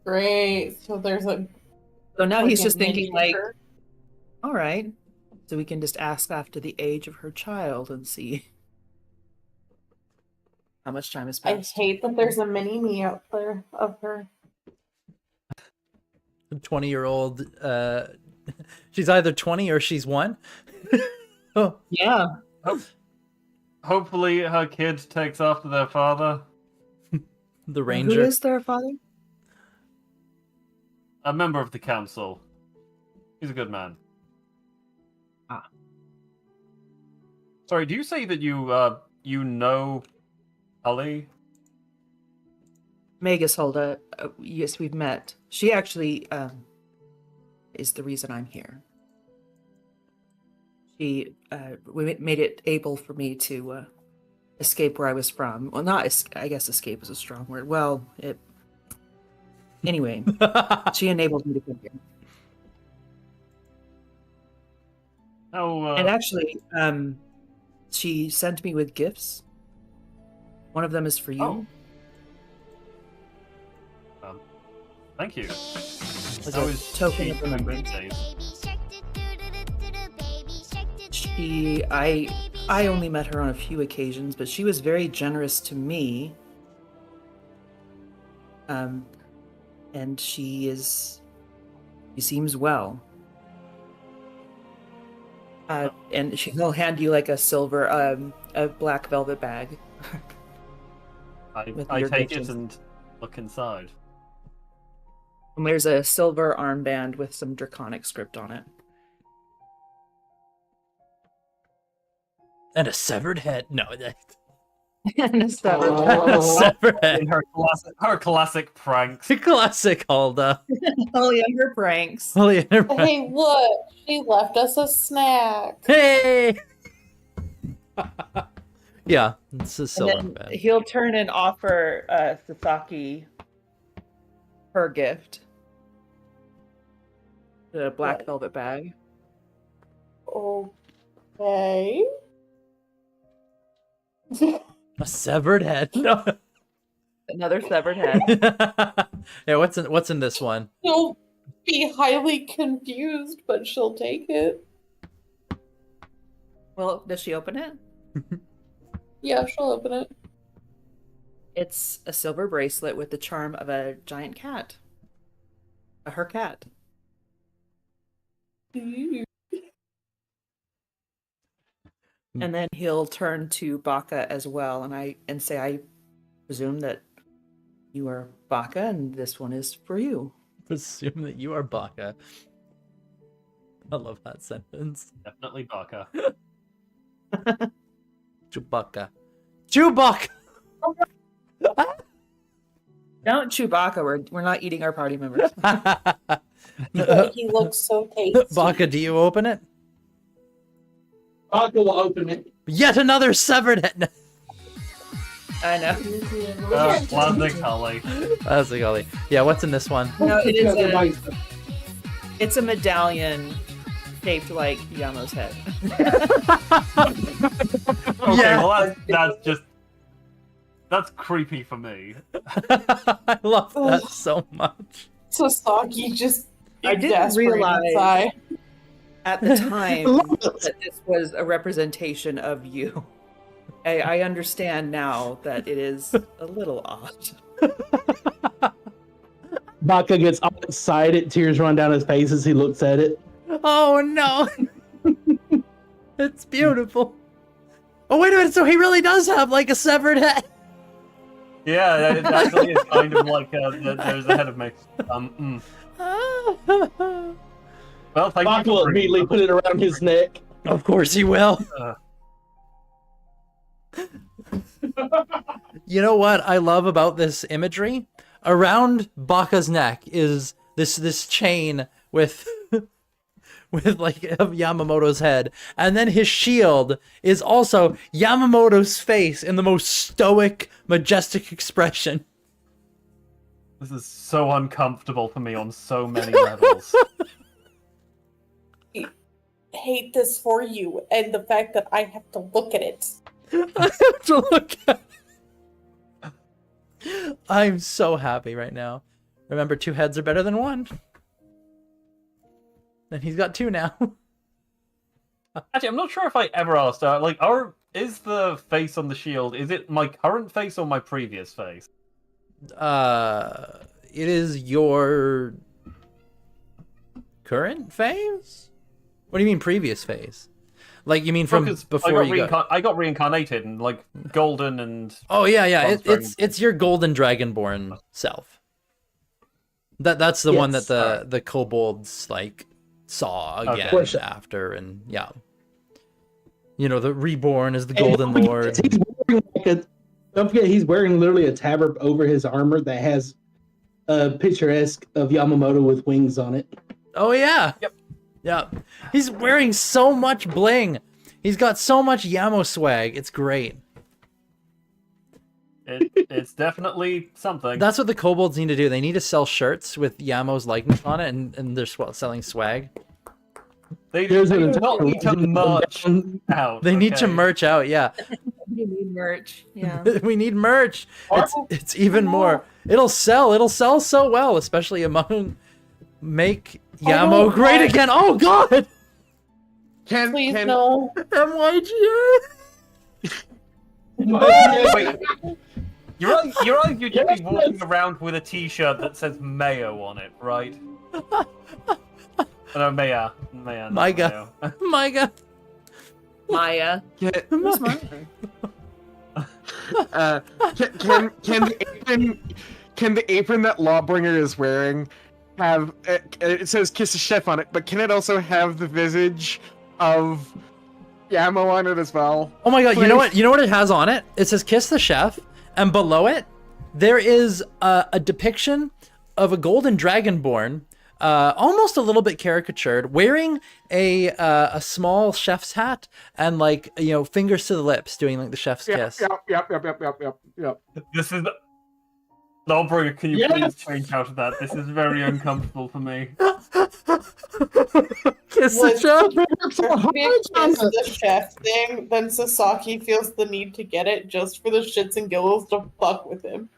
Great. So there's a. now he's just freaking thinking, mini like, her. all right. So we can just ask after the age of her child and see how much time has I passed. hate that there's a mini me out there of her. 20-year-old. She's either 20 or she's 1. Oh, Yeah. Hopefully her kid takes after their father. the Who ranger. is their father? A member of the council. He's a good man. Ah. Sorry, do you say that you know Ali? Magus Holda. Yes, we've met. She actually is the reason I'm here. She made it able for me to escape where I was from. Well, I guess escape is a strong word. Well, anyway, she enabled me to come here. How And actually, she sent me with gifts. One of them is for you. thank you. As How a is token she of doing remembrance. these days? I only met her on a few occasions, but she was very generous to me. And she seems well. And she'll hand you like a silver, a black velvet bag. With I your take gifts. it and look inside. And there's a silver armband with some draconic script on it. And a severed head. No, And a severed a severed head. In her classic pranks. Classic Hulda. Oh yeah, her pranks. Holy Hey, look, she left us a snack. Hey! Yeah, it's a And silver then bed. he'll turn and offer Sasaki her gift. The black What? velvet bag. Okay. A severed head. No. Another severed head. Yeah, what's in this one? She'll be highly confused, but she'll take it. Well, does she open it? Yeah, she'll open it. It's a silver bracelet with the charm of a giant cat. Her cat. Ooh. And then he'll turn to Baka as well, and say, I presume that you are Baka, and this one is for you. Presume that you are Baka. I love that sentence. Definitely Baka. Chewbacca. Chewbacca! Don't Chewbacca, we're not eating our party members. But he looks so tasty. Baka, do you open it? I'll go open it. Yet another severed head. I know. Classic Ali. That's a golly. Yeah, what's in this one? No, it's a medallion shaped like Yamo's head. Okay, Yeah. well that's creepy for me. I love that so much. Sasaki just I didn't exasperated realize sigh. At the time that this was a representation of you. I understand now that it is a little odd. Baka gets all excited, tears run down his face as he looks at it. Oh no! It's beautiful. Oh wait a minute, so he really does have like a severed head. Yeah, it actually is kind of like there's ahead of me. Well, thank Baka you will for bringing immediately it up. put it around his neck. Of course he will. You know what I love about this imagery? Around Baka's neck is this chain with with like of Yamamoto's head, and then his shield is also Yamamoto's face in the most stoic, majestic expression. This is so uncomfortable for me on so many levels. Hate this for you and the fact that I have to look at it. I have to look at. I'm so happy right now. Remember, 2 heads are better than 1. And he's got 2 now. Actually, I'm not sure if I ever asked. Is the face on the shield? Is it my current face or my previous face? It is your current phase? What do you mean previous phase? Like you mean from before I got reincarnated and like golden and. Oh yeah. Bronze It's your golden dragonborn self. That's the one that the kobolds like saw again after, and yeah. You know, the reborn is the Golden Lord. He's wearing don't forget, he's wearing literally a tabard over his armor that has a picturesque of Yamamoto with wings on it. Oh yeah. Yep. Yeah. He's wearing so much bling. He's got so much Yamo swag. It's great. It's definitely something. That's what the kobolds need to do. They need to sell shirts with Yamo's likeness on it, and they're selling swag. They do not need to merch out. They need to merch out, yeah. We need merch. Yeah. We need merch. It's even more. It'll sell so well, especially among Make Yamo great again. Oh god! Please no. MYGA! Wait. You're arguing you'd be walking around with a t-shirt that says Mayo on it, right? No, Maya. Maiga. Maiga. Maya. Can the apron that Lawbringer is wearing have it says "Kiss the Chef" on it, but can it also have the visage of Yamo on it as well? Oh my god! Please? You know what it has on it? It says "Kiss the Chef," and below it there is a depiction of a golden dragonborn. Almost a little bit caricatured, wearing a small chef's hat and like fingers to the lips, doing like the chef's kiss. Yep. This is Lawbringer. Can you please change out of that? This is very uncomfortable for me. Kiss the chef. If the chef thing, then Sasaki feels the need to get it just for the shits and giggles to fuck with him.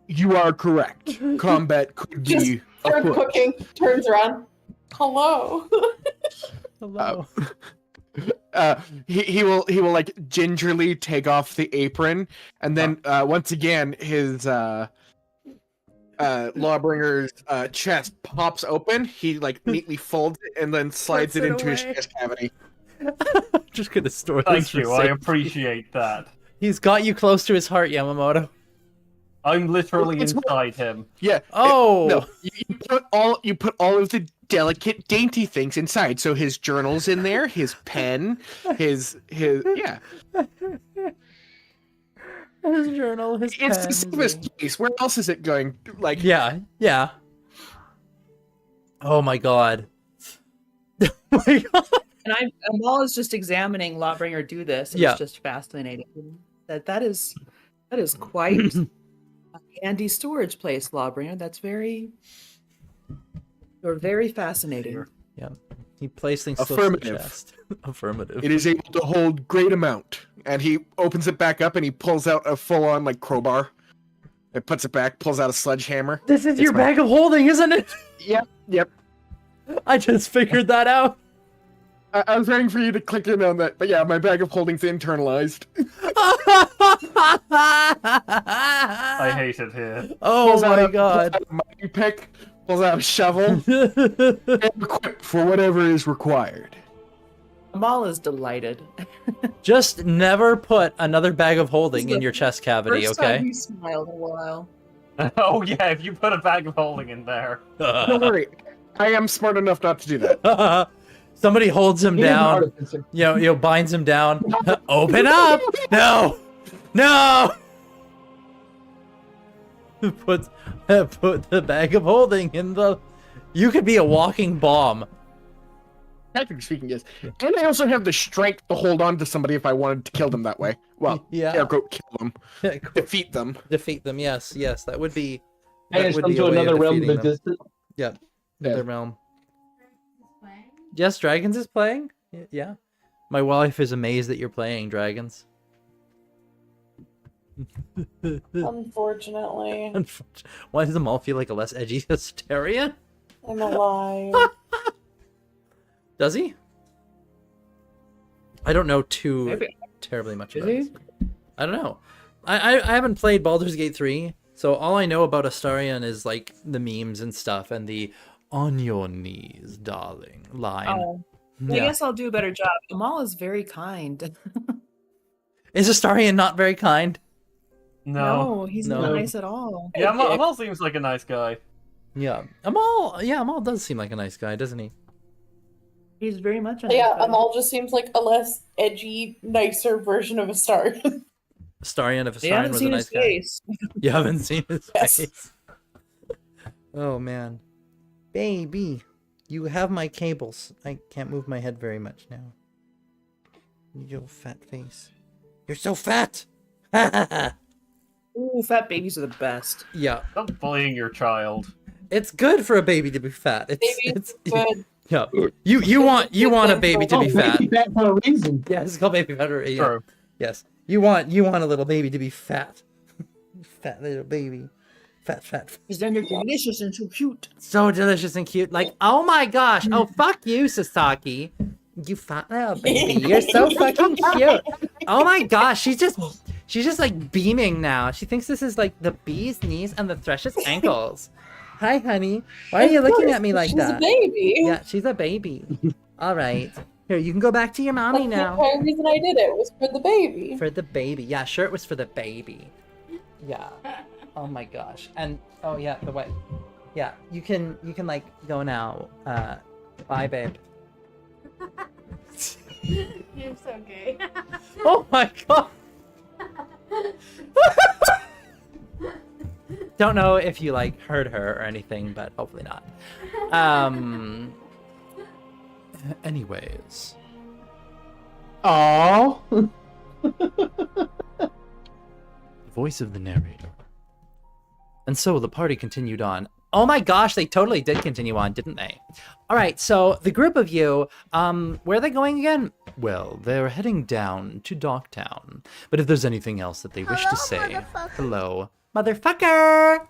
You are correct. Combat could be Start afoot. cooking, turns around. Hello. Hello. He will like gingerly take off the apron, and then once again his Lawbringer's chest pops open. He like neatly folds it and then slides it into his chest cavity. Just gonna store this. Thank you. for I safety. appreciate that. He's got you close to his heart, Yamamoto. I'm literally inside him. Yeah. Oh. No. You put all of the delicate, dainty things inside. So his journal's in there, his pen, his yeah. His journal, his pen. It's the safest place. Where else is it going? Like Yeah. Oh my god. Oh my god. And Amal is just examining Lawbringer do this. Yeah. It's just fascinating. That is quite a handy storage place, Lawbringer. You're very fascinating. Yeah. He placed things close to the Affirmative. chest. Affirmative. it is able to hold great amount. And he opens it back up and he pulls out a full-on like crowbar. And puts it back, pulls out a sledgehammer. This is It's your my- bag of holding, isn't it? Yep. I just figured that out. I was waiting for you to click in on that, but yeah, my bag of holding's internalized. I hate it here. Oh Pulls my out god. a mighty pick, pulls out a shovel, and equipped for whatever is required. Amal is delighted. Just never put another bag of holding in your chest cavity, First okay? time he smiled in a while. Oh yeah, if you put a bag of holding in there. Don't worry, I am smart enough not to do that. Somebody holds him He is an down. artificer. Binds him down. Open up! No! Put the bag of holding in the. You could be a walking bomb. Technically speaking, yes. And I also have the strength to hold on to somebody if I wanted to kill them that way. Well, Yeah. go kill them, defeat them. Defeat them. Yes. That would be. Banish them to a way of another realm of defeating them. existence. Yep. Yeah. Another realm. Yes, Dragons is playing. Yeah. My wife is amazed that you're playing Dragons. Unfortunately, Why does them all feel like a less edgy Hysterian? I'm alive. Does he? I don't know too Maybe. terribly much Is about he? it. I don't know. I haven't played Baldur's Gate 3, so all I know about Astarion is like the memes and stuff and the "on your knees, darling" line. Oh, I Yeah. guess I'll do a better job. Amal is very kind. Is Astarion not very kind? No. He's No. not nice at all. Yeah, Amal seems like a nice guy. Yeah. Amal does seem like a nice guy, doesn't he? He's very much a nice Yeah, guy. Amal just seems like a less edgy, nicer version of a star. Astarion, if You Astarion haven't was a seen nice his guy. face. You haven't seen his Yes. face. Oh man. Baby, you have my cables. I can't move my head very much now. You little fat face. You're so fat! Ooh, fat babies are the best. Yeah. Stop bullying your child. It's good for a baby to be fat. Baby's It's good. yeah. You want a baby to be fat. Baby fat for a reason. Yeah, it's called baby fat. Yeah. True. Yes. You want a little baby to be fat. Fat little baby. Fat. Because then they're delicious and so cute. So delicious and cute. Like, oh my gosh. Oh, fuck you, Sasaki. You fat little baby. You're so fucking cute. Oh my gosh. She's just like beaming now. She thinks this is like the bee's knees and the thrush's ankles. Hi, honey. Why are you looking at me like She's that? a baby. Yeah, she's a baby. All right. Here, you can go back to your mommy That's the now. entire reason I did it was for the baby. For the baby. Yeah, sure, it was for the baby. Yeah. Oh my gosh. And oh yeah, the way. Yeah, you can like go now. Bye, babe. You're so gay. Oh my god. Don't know if you like heard her or anything, but hopefully not. Anyways. Aww. Voice of the narrator. And so the party continued on. Oh my gosh, they totally did continue on, didn't they? All right, so the group of you, where are they going again? Well, they're heading down to Dogtown. But if there's anything else that they wish to say, hello, motherfucker.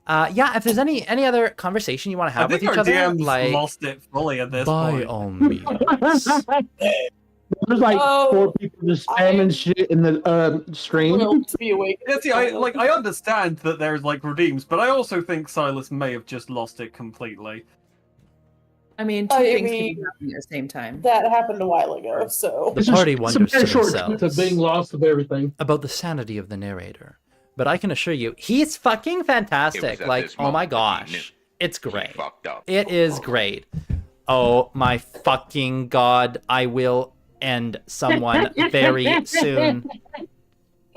Yeah, if there's any other conversation you want to I have with think each our other, DM's like lost it fully at this by point. all means. There's like Oh, 4 people just spamming shit in the stream. Thrilled to be awake. Yeah, see, I understand that there's like redeems, but I also think Silas may have just lost it completely. I mean, two I things mean- can be happening at the same time. That happened a while ago, so. The It's just party some wonders to very short themselves clips of being lost of everything. about the sanity of the narrator. But I can assure you, he's fucking fantastic. at Like, this oh my moment that he knew gosh. It's He great. fucked up. It is great. Oh my fucking god, I will end someone very soon.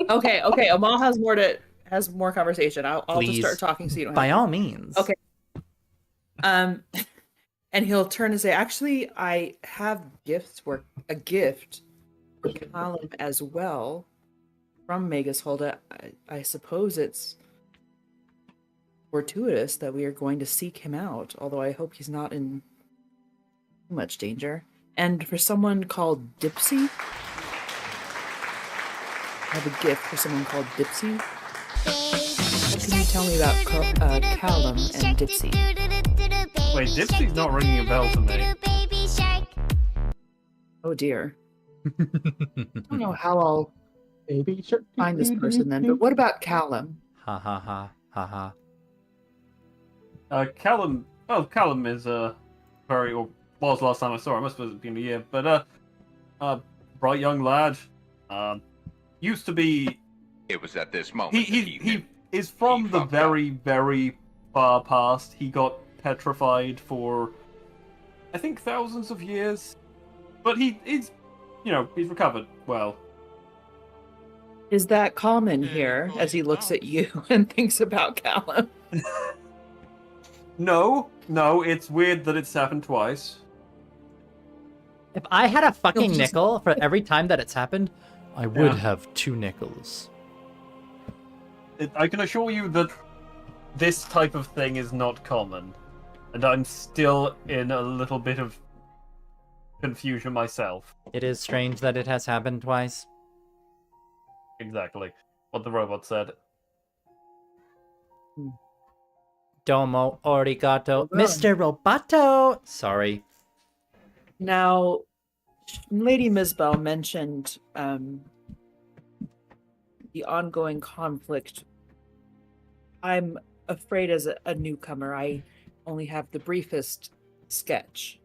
Okay. Amal has more conversation. I'll just Please. start talking so you don't By have all means. Okay. And he'll turn and say, "Actually, I have a gift for Callum as well from Magus Holda. I suppose it's fortuitous that we are going to seek him out, although I hope he's not in too much danger. And for someone called Dipsy, I have a gift for someone called Dipsy. What can you tell me about Callum and Dipsy?" Wait, Dipsy's not ringing a bell to me. Oh dear. I don't know how I'll Baby shark. find this person then, but what about Callum? Ha ha ha ha ha. Callum is very, or was last time I saw him. I suppose it's been a year, but bright young lad. Used to be. It was at this moment that He knew. is from He the fucked very, very far past. He got petrified for, I think, thousands of years, but he's recovered well. Is that common here as he looks at you and thinks about Callum? No, it's weird that it's happened twice. If I had a fucking just- nickel for every time that it's happened, I would Yeah. have 2 nickels. I can assure you that this type of thing is not common, and I'm still in a little bit of confusion myself. It is strange that it has happened twice. Exactly what the robot said. Domo arigato. Well done. Mr. Roboto! Sorry. Now, Lady Misbel mentioned the ongoing conflict. I'm afraid as a newcomer, I only have the briefest sketch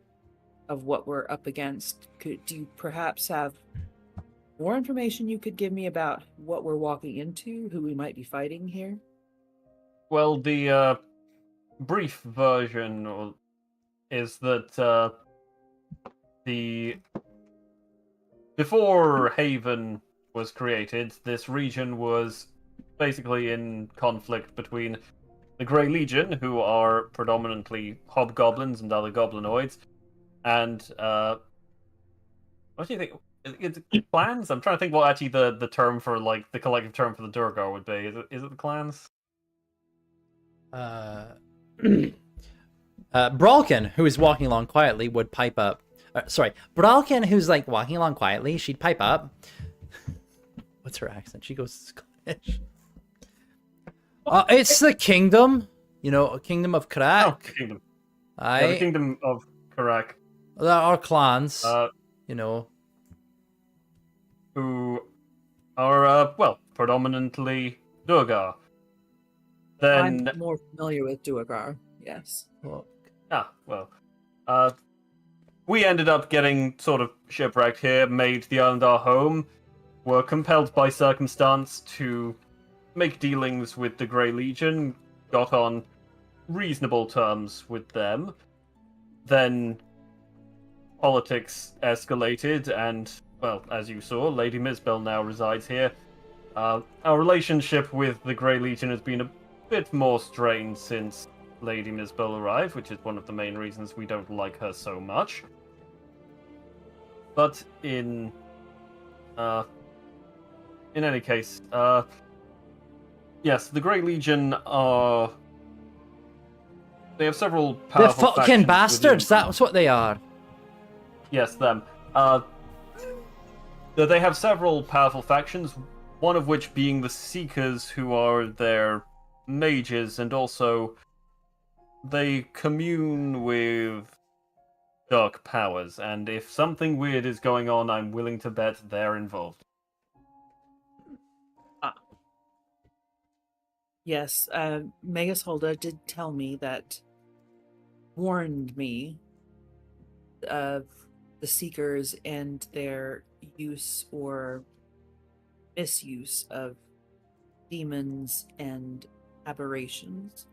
of what we're up against. Do you perhaps have more information you could give me about what we're walking into, who we might be fighting here? Well, the brief version is that the before Haven was created, this region was basically in conflict between the Grey Legion, who are predominantly hobgoblins and other goblinoids, and what do you think? It's clans? I'm trying to think what actually the term for like the collective term for the Durgar would be. Is it the clans? Bralkin, who is walking along quietly, would pipe up. Bralkin, who's like walking along quietly, she'd pipe up. What's her accent? She goes Scottish. It's the kingdom, a kingdom of Karak. Oh, kingdom. Yeah, the kingdom of Karak. There are clans, who are predominantly Durgar. Then I'm more familiar with Duergar, yes. We ended up getting sort of shipwrecked here, made the island our home, were compelled by circumstance to make dealings with the Grey Legion, got on reasonable terms with them. Then politics escalated, and, well, as you saw, Lady Misbel now resides here. Our relationship with the Grey Legion has been a bit more strained since Lady Misbel arrived, which is one of the main reasons we don't like her so much. But in any case, yes, the Grey Legion are... They have several powerful They're fucking bastards, that's what they are. Yes, them. They have several powerful factions, one of which being the Seekers, who are their mages, and also they commune with dark powers, and if something weird is going on, I'm willing to bet they're involved. Yes, Magus Holda did tell me that, warned me of the Seekers and their use or misuse of demons and aberrations.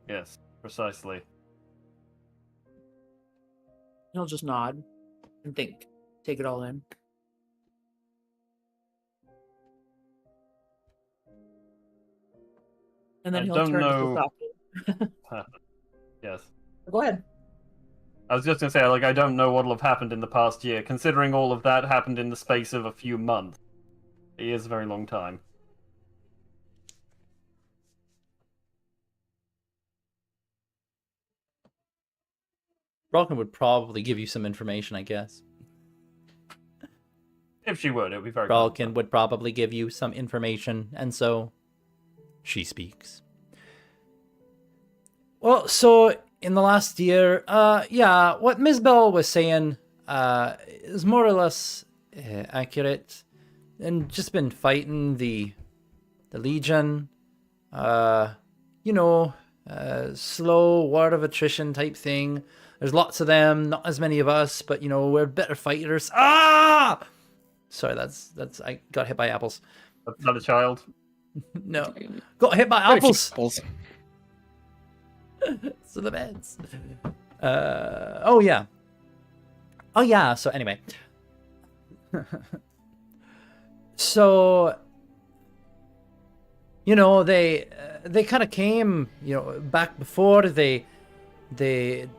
Yes, precisely. He'll just nod and think, take it all in. And then I he'll don't turn know... to Sasaki. Yes. Go ahead. I was just going to say, I don't know what'll have happened in the past year, considering all of that happened in the space of a few months. It is a very long time. Bralkin would probably give you some information, I guess. If she would, it would be very Bralkin would probably give you some information, and so she speaks. Well, so in the last year, what Ms. Bell was saying is more or less accurate, and just been fighting the Legion. Slow war of attrition type thing. There's lots of them, not as many of us, but we're better fighters. Ah! Sorry, that's I got hit by apples. That's not a child. No, got hit by apples. So the beds. Oh yeah. So anyway, so they kind of came, back before they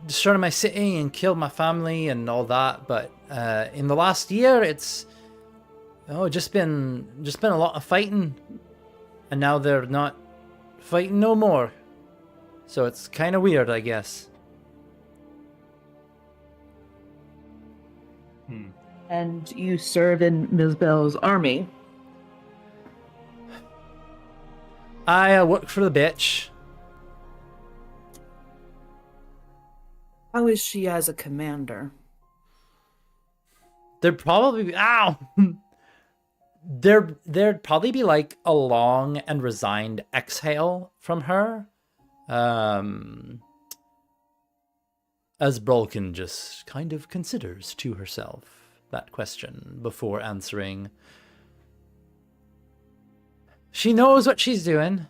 destroyed my city and killed my family and all that. But in the last year, it's just been a lot of fighting, and now they're not fighting no more. So it's kind of weird, I guess. And you serve in Ms. Bell's army. I work for the bitch. How is she as a commander? There'd probably be, there'd probably be like a long and resigned exhale from her. As Brolkin just kind of considers to herself that question before answering. She knows what she's doing.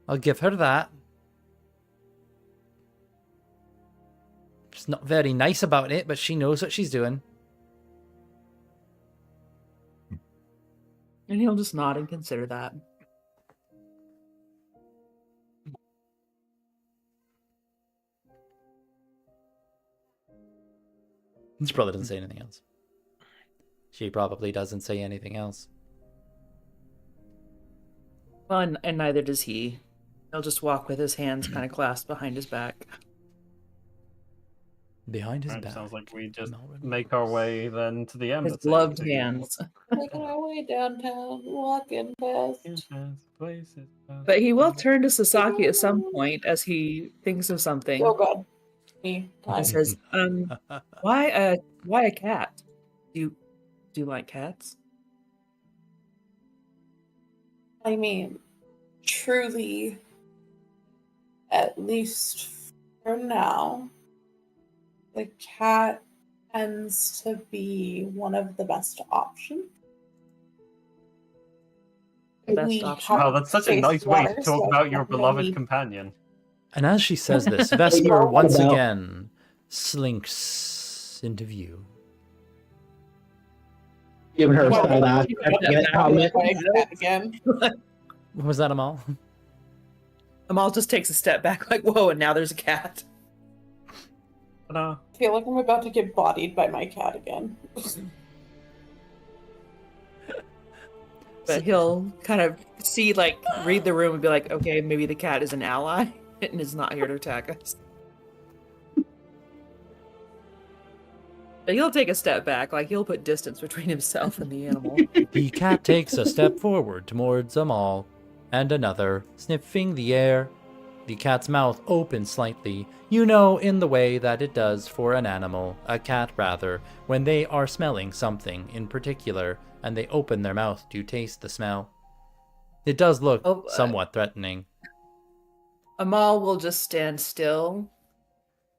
I'll give her that. She's not very nice about it, but she knows what she's doing. And he'll just nod and consider that. She probably doesn't say anything else. She probably doesn't say anything else. Well, and neither does he. He'll just walk with his hands kind of clasped behind his back. Behind his Right, back. sounds like we just Melvin make our way then to the embassy. His gloved hands. Making our way downtown, walking past. But he will turn to Sasaki at some point as he thinks of something Oh god. Me. and Time. says, why a cat? Do you like cats? I mean, truly, at least for now, the cat tends to be one of the best options. Best We option? Wow, that's such a taste nice way to water, talk so about your no beloved need. companion. And as she says this, Vesper What once about- again slinks into view. Giving her a What? side eye. That comment. Cat again. What was that, Amal? Amal just takes a step back, like, whoa, and now there's a cat. But, I feel like I'm about to get bodied by my cat again. But he'll kind of see, like, read the room and be like, okay, maybe the cat is an ally and is not here to attack us. But he'll take a step back, like he'll put distance between himself and the animal. The cat takes a step forward towards Amal, and another, sniffing the air. The cat's mouth opens slightly, you know, in the way that it does for an animal, a cat rather, when they are smelling something in particular, and they open their mouth to taste the smell. It does look somewhat threatening. Amal will just stand still,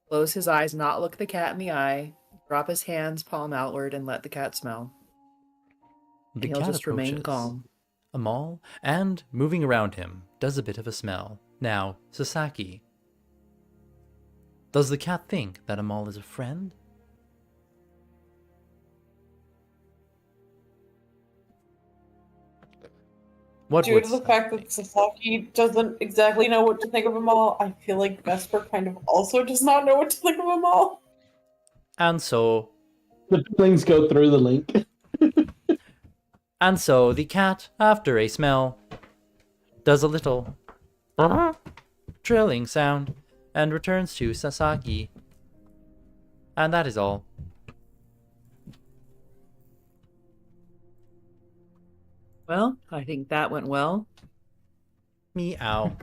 close his eyes, not look the cat in the eye, drop his hands palm outward, and let the cat smell. The He'll cat just remain approaches calm. Amal, and moving around him, does a bit of a smell. Now, Sasaki. Does the cat think that Amal is a friend? What Due would to the fact that Sasaki doesn't exactly know what to think of them all, I feel like Vesper kind of also does not know what to think of them all. And so, The feelings go through the link. the cat, after a smell, does a little trilling sound and returns to Sasaki. And that is all. Well, I think that went well. Meow.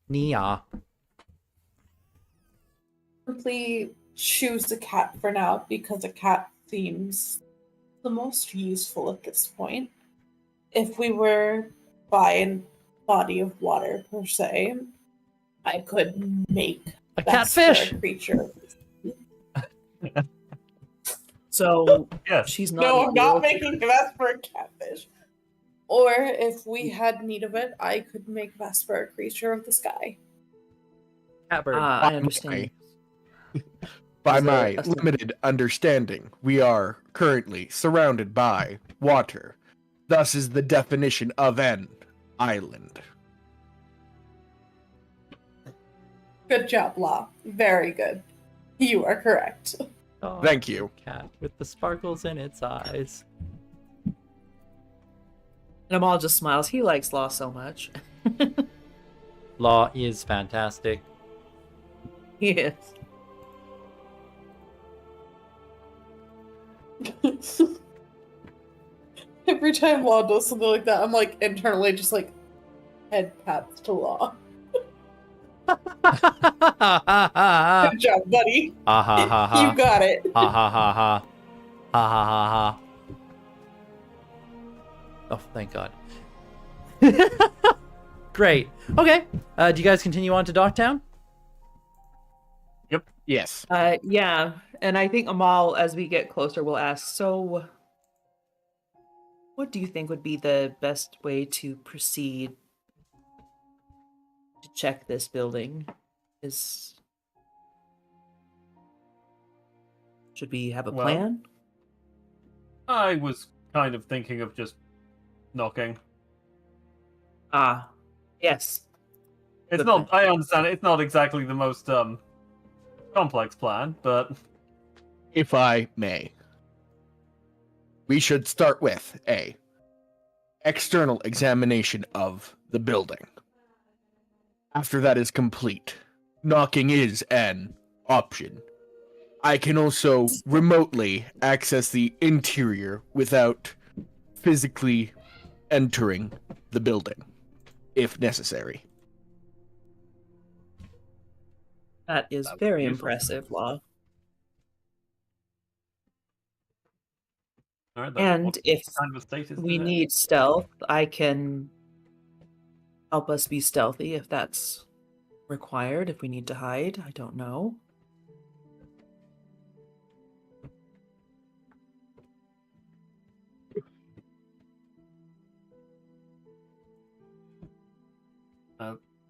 Nia. Simply choose a cat for now because a cat seems the most useful at this point. If we were by a body of water per se, I could make A Vesper catfish! a creature. So Yes. she's not. No, a I'm not real- making Vesper a catfish. Or if we had need of it, I could make Vesper a creature of the sky. Catbird. I understand. By Is my it a- limited understanding, we are currently surrounded by water. Thus is the definition of an island. Good job, Law. Very good. You are correct. Oh, Thank you. Cat with the sparkles in its eyes. And Amal just smiles. He likes Law so much. Law is fantastic. He is. Every time Law does something like that, I'm like internally just like head pats to Law. ha Good job, buddy. ha ha. You got it. Ha ha ha ha. Ha ha ha ha. Oh, thank God. Great. Okay. Do you guys continue on to Docktown? Yes. Yeah, and I think Amal, as we get closer, will ask, so what do you think would be the best way to proceed to check this building? Should we have a Well, plan? I was kind of thinking of just knocking. Ah, yes. It's Good not. plan. I understand. It's not exactly the most complex plan, but If I may, we should start with a external examination of the building. After that is complete, knocking is an option. I can also remotely access the interior without physically entering the building, if necessary. That is That would very be useful. impressive, Law. all right, And what if kind of a state is we it in? need stealth, I can help us be stealthy if that's required, if we need to hide. I don't know.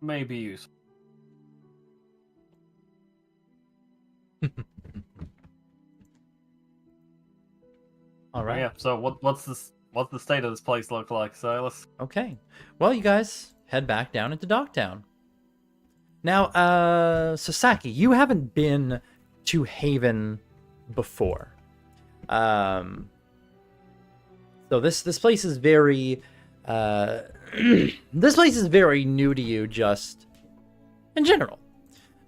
Maybe useful. All right. Yeah. So what's the state of this place look like, Silas? Okay. Well, you guys head back down into Docktown. Now, Sasaki, you haven't been to Haven before. So this place is very this place is very new to you, just in general,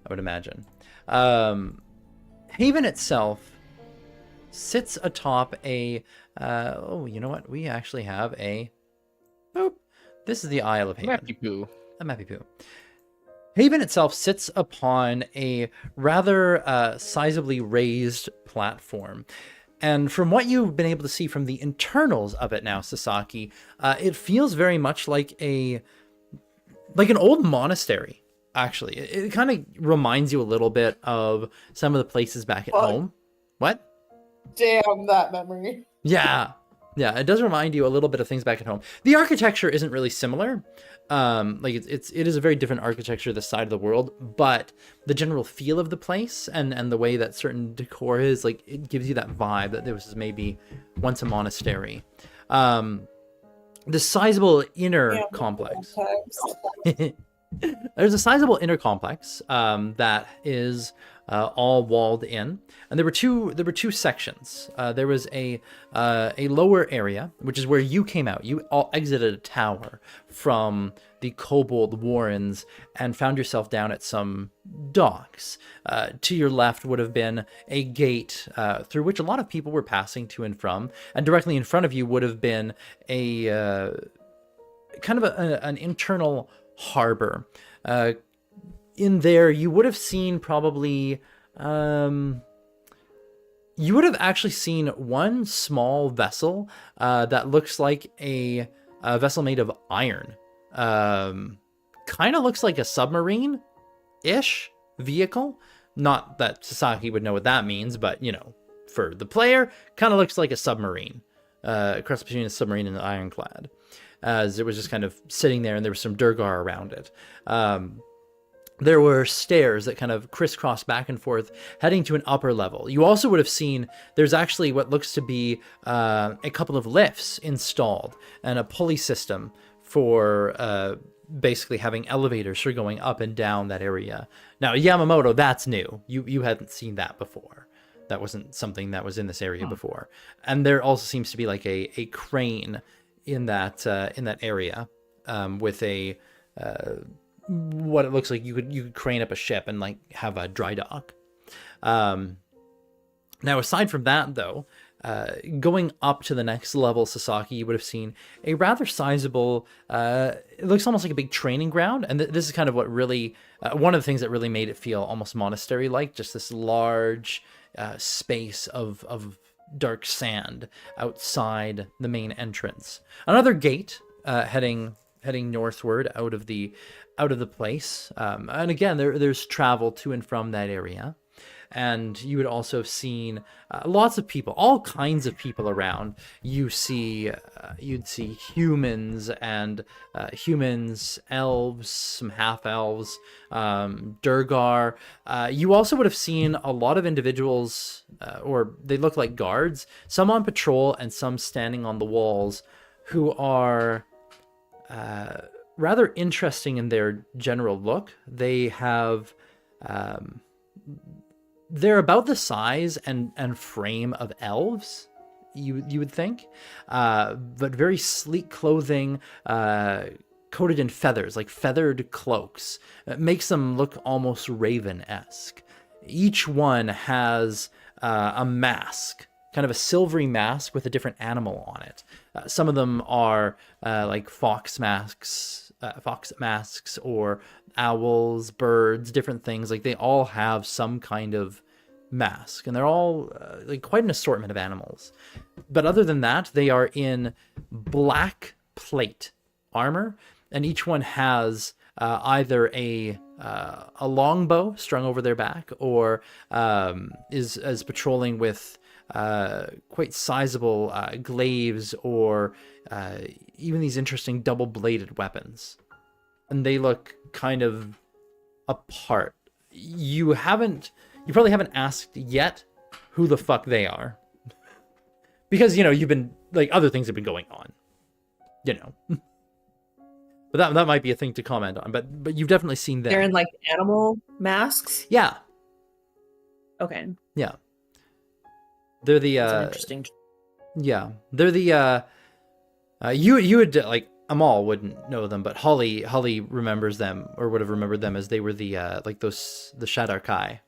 I would imagine. Haven itself sits atop a oh, you know what? We actually have a boop. This is the Isle of Haven. Mappy poo. A mappy poo. Haven itself sits upon a rather sizably raised platform. And from what you've been able to see from the internals of it now, Sasaki, it feels very much like an old monastery, actually. It kind of reminds you a little bit of some of the places back at Fuck. home. What? Damn, that memory. Yeah. Yeah, it does remind you a little bit of things back at home. The architecture isn't really similar. It is a very different architecture this side of the world, but the general feel of the place and the way that certain decor is, like, it gives you that vibe that there was maybe once a monastery. The sizable inner Yeah, complex. sometimes. There's a sizable inner complex that is all walled in, and there were two sections. There was a lower area, which is where you came out. You all exited a tower from the Kobold Warrens and found yourself down at some docks. To your left would have been a gate through which a lot of people were passing to and from, and directly in front of you would have been a kind of an internal harbor. In there, you would have seen probably, you would have actually seen one small vessel that looks like a vessel made of iron. Kind of looks like a submarine-ish vehicle. Not that Sasaki would know what that means, but, you know, for the player, kind of looks like a submarine. A cross between a submarine and an ironclad. As it was just kind of sitting there, and there was some Durgar around it. There were stairs that kind of crisscross back and forth, heading to an upper level. You also would have seen there's actually what looks to be a couple of lifts installed, and a pulley system for basically having elevators for going up and down that area. Now, Yamamoto, that's new. You hadn't seen that before. That wasn't something that was in this area before. And there also seems to be like a crane in that area with a what it looks like you could crane up a ship and like have a dry dock. Now, aside from that, though, going up to the next level, Sasaki, you would have seen a rather sizable, it looks almost like a big training ground. And this is kind of what really, one of the things that really made it feel almost monastery-like, just this large space of dark sand outside the main entrance. Another gate heading northward out of the place. And again, there's travel to and from that area. And you would also have seen lots of people, all kinds of people around. You'd see humans and elves, some half elves, Durgar. You also would have seen a lot of individuals, or they look like guards, some on patrol and some standing on the walls, who are rather interesting in their general look. They have they're about the size and frame of elves, you would think, but very sleek clothing, coated in feathers, like feathered cloaks. It makes them look almost raven-esque. Each one has a mask, kind of a silvery mask with a different animal on it. Some of them are like fox masks or owls, birds, different things. Like they all have some kind of mask, and they're all like quite an assortment of animals. But other than that, they are in black plate armor, and each one has either a longbow strung over their back, or is patrolling with quite sizable glaives, or even these interesting double-bladed weapons. And they look kind of apart. You probably haven't asked yet who the fuck they are. Because, you've been, like, other things have been going on. But that might be a thing to comment on. But you've definitely seen them. They're in, like, animal masks? Yeah. Okay. Yeah. They're the, That's an interesting... Yeah. They're the, you would, like, Amal wouldn't know them, but Holly remembers them, or would have remembered them as they were the, like, the Shadarkai.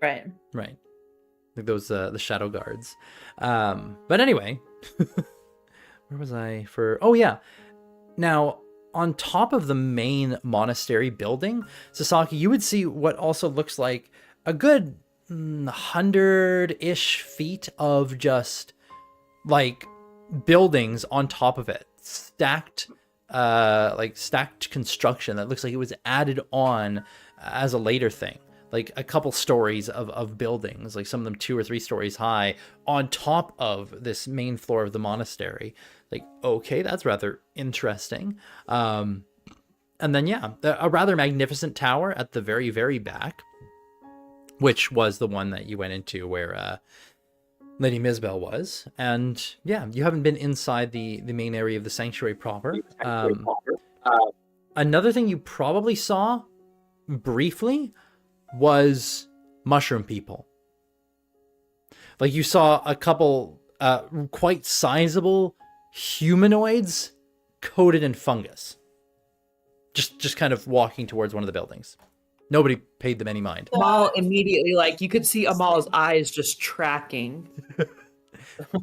Right. Like those, the Shadow Guards. But anyway, where was I for... Oh, yeah. Now, on top of the main monastery building, Sasaki, you would see what also looks like a good 100-ish feet of just, like, buildings on top of it. Stacked construction that looks like it was added on as a later thing. Like a couple stories of buildings, like some of them 2 or 3 stories high, on top of this main floor of the monastery. Like, okay, that's rather interesting. And then, yeah, a rather magnificent tower at the very, very back, which was the one that you went into where Lady Misbel was. And yeah, you haven't been inside the main area of the sanctuary proper. Another thing you probably saw briefly was mushroom people. Like you saw a couple quite sizable humanoids coated in fungus. Just kind of walking towards one of the buildings. Nobody paid them any mind. Amal immediately, like, you could see Amal's eyes just tracking.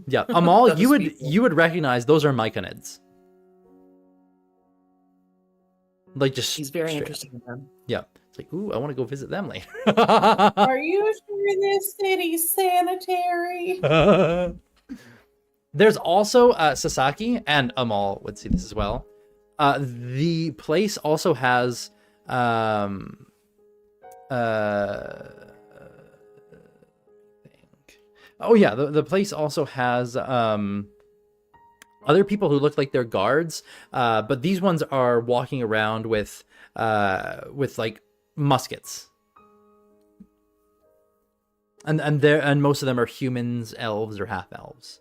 Yeah, Amal, you would recognize those are myconids. Like just He's very straight interested in them. Yeah. It's like, ooh, I want to go visit them later. Are you sure this city's sanitary? There's also Sasaki, and Amal would see this as well. The place also has the place also has other people who look like they're guards, but these ones are walking around with like muskets, and most of them are humans, elves, or half elves.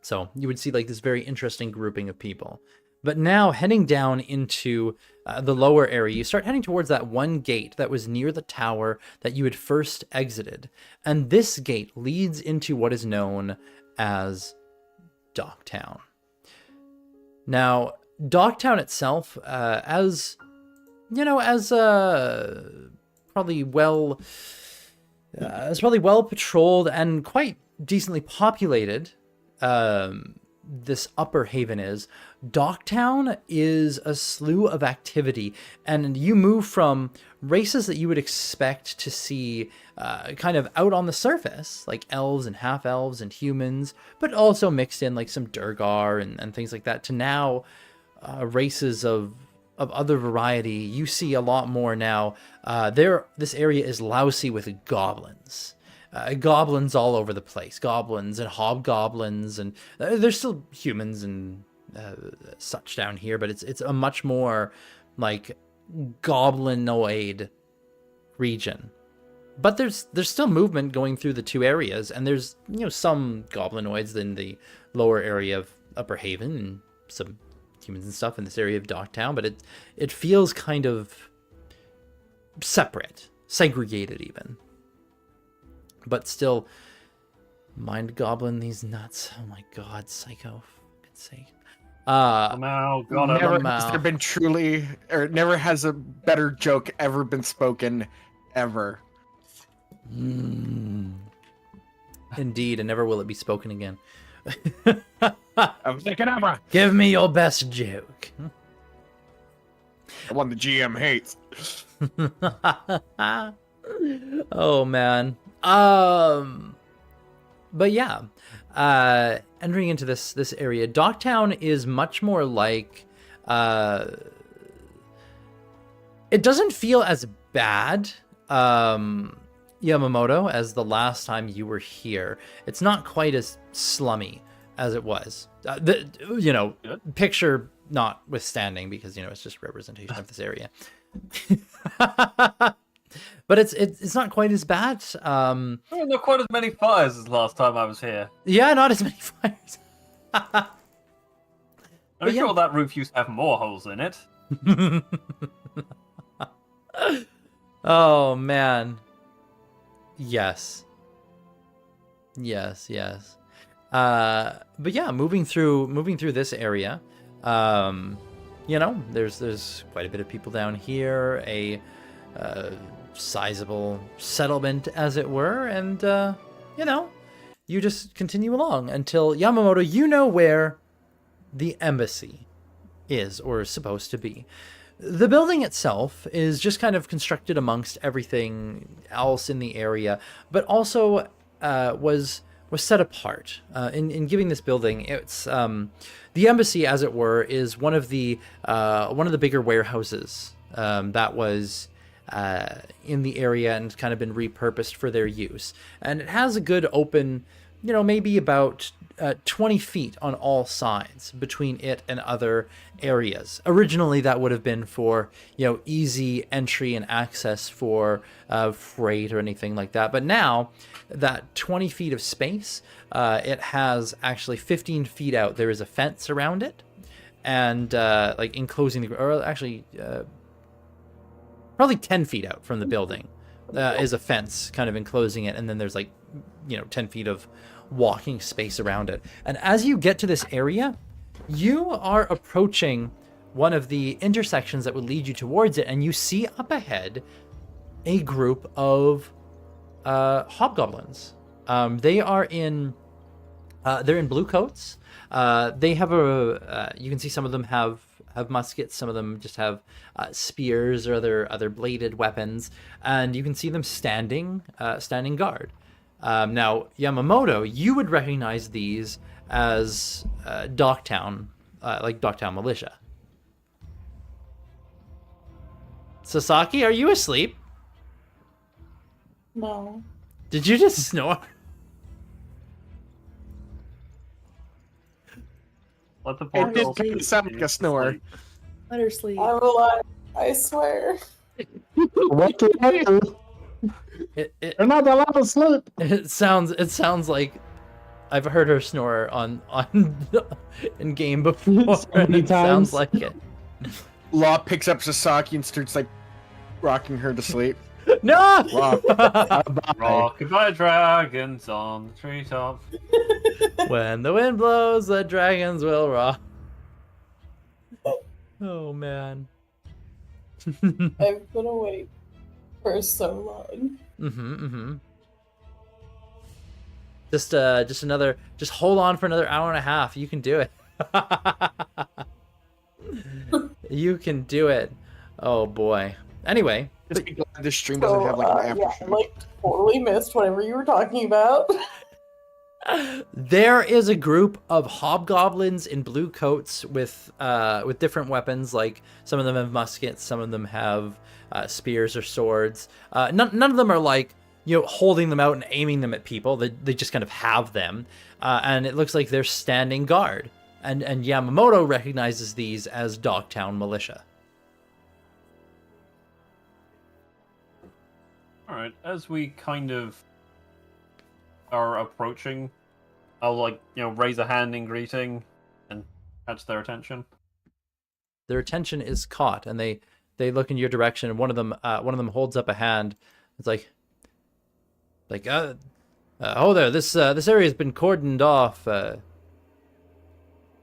So you would see like this very interesting grouping of people. But now heading down into the lower area, you start heading towards that one gate that was near the tower that you had first exited. And this gate leads into what is known as Docktown. Now, Docktown itself, as probably well patrolled and quite decently populated. This Upper Haven is. Docktown is a slew of activity, and you move from races that you would expect to see kind of out on the surface, like elves and half-elves and humans, but also mixed in like some Durgar and things like that, to now races of other variety. You see a lot more now. This area is lousy with goblins. Goblins all over the place. Goblins and hobgoblins, and there's still humans and such down here, but it's a much more like goblinoid region. But there's still movement going through the two areas, and there's some goblinoids in the lower area of Upper Haven and some humans and stuff in this area of Docktown, but it feels kind of separate, segregated even. But still, mind goblin these nuts. Oh my god, psycho. For goodn's sake. Lamau, got it. Never has there been truly, or never has a better joke ever been spoken, ever. Indeed, and never will it be spoken again. I'm thinking ever. Give me your best joke. The one the GM hates. Oh man. But yeah, entering into this area, Docktown is much more like, it doesn't feel as bad, Yamamoto, as the last time you were here. It's not quite as slummy as it was. Picture notwithstanding, because it's just representation of this area. But it's not quite as bad. Not quite as many fires as last time I was here. Yeah, not as many fires. I'm sure that roof used to have more holes in it. Oh man. Yes. But yeah, moving through this area, there's quite a bit of people down here, a sizable settlement, as it were, and you just continue along until Yamamoto, where the embassy is, or is supposed to be. The building itself is just kind of constructed amongst everything else in the area, but also was set apart. In giving this building, it's the embassy, as it were, is one of the bigger warehouses that was in the area and kind of been repurposed for their use. And it has a good open, maybe about 20 feet on all sides between it and other areas. Originally, that would have been for, easy entry and access for freight or anything like that. But now, that 20 feet of space, it has actually 15 feet out. There is a fence around it, and enclosing the, or actually, probably 10 feet out from the building is a fence kind of enclosing it, and then there's 10 feet of walking space around it. And as you get to this area, you are approaching one of the intersections that would lead you towards it, and you see up ahead a group of hobgoblins. They're in blue coats. They have you can see some of them have muskets, some of them just have spears or other bladed weapons, and you can see them standing guard. Now, Yamamoto, you would recognize these as Docktown, Docktown militia. Sasaki, are you asleep? No. Did you just snore? Let the poor It did girl kind of sound like a snore. Let her sleep. I will lie. I swear. What the hell? They're not allowed to sleep. It sounds like I've heard her snore on in game before. So many and it times. sounds like it. Law picks up Sasaki and starts rocking her to sleep. No! Wow. Rocked by dragons on the treetop. When the wind blows, the dragons will rock. Oh man. I've been awake for so long. Just hold on for another hour and a half. You can do it. You can do it. Oh boy. Anyway, Just be glad this stream doesn't have like an after yeah, show. like totally missed whatever you were talking about. there is a group of hobgoblins in blue coats with different weapons. Like some of them have muskets, some of them have spears or swords. None of them are like, you know, holding them out and aiming them at people. They just kind of have them, and it looks like they're standing guard. And Yamamoto recognizes these as Dogtown militia. All right, as we kind of are approaching, I'll like, you know, raise a hand in greeting and catch their attention. Their attention is caught, and they look in your direction. And one of them holds up a hand. It's like, oh there, this area has been cordoned off.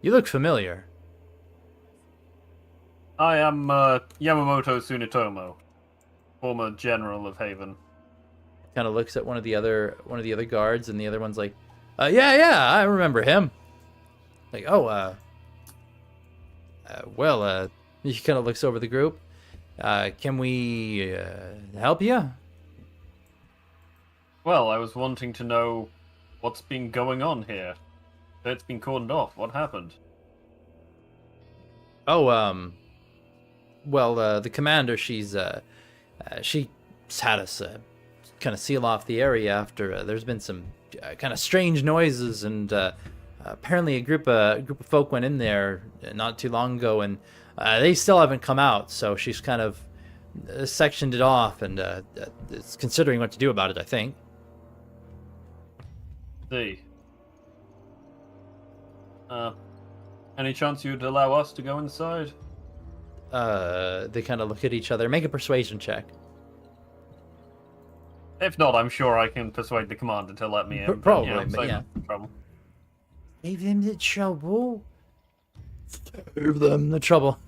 You look familiar. I am Yamamoto Tsunetomo, former general of Haven. Kind of looks at one of the other guards, and the other one's like, yeah, I remember him. Like, oh, well, he kind of looks over the group. Can we help you? Well, I was wanting to know what's been going on here. It's been cordoned off. What happened? Oh, well, the commander, she's had us kind of seal off the area after there's been some kind of strange noises, and apparently a group of folk went in there not too long ago, and they still haven't come out. So she's kind of sectioned it off, and is considering what to do about it, I think. See. Any chance you'd allow us to go inside? They kind of look at each other. Make a persuasion check. If not, I'm sure I can persuade the commander to let me in. Probably, but, but save yeah. the trouble. Save them the trouble. Save them the trouble.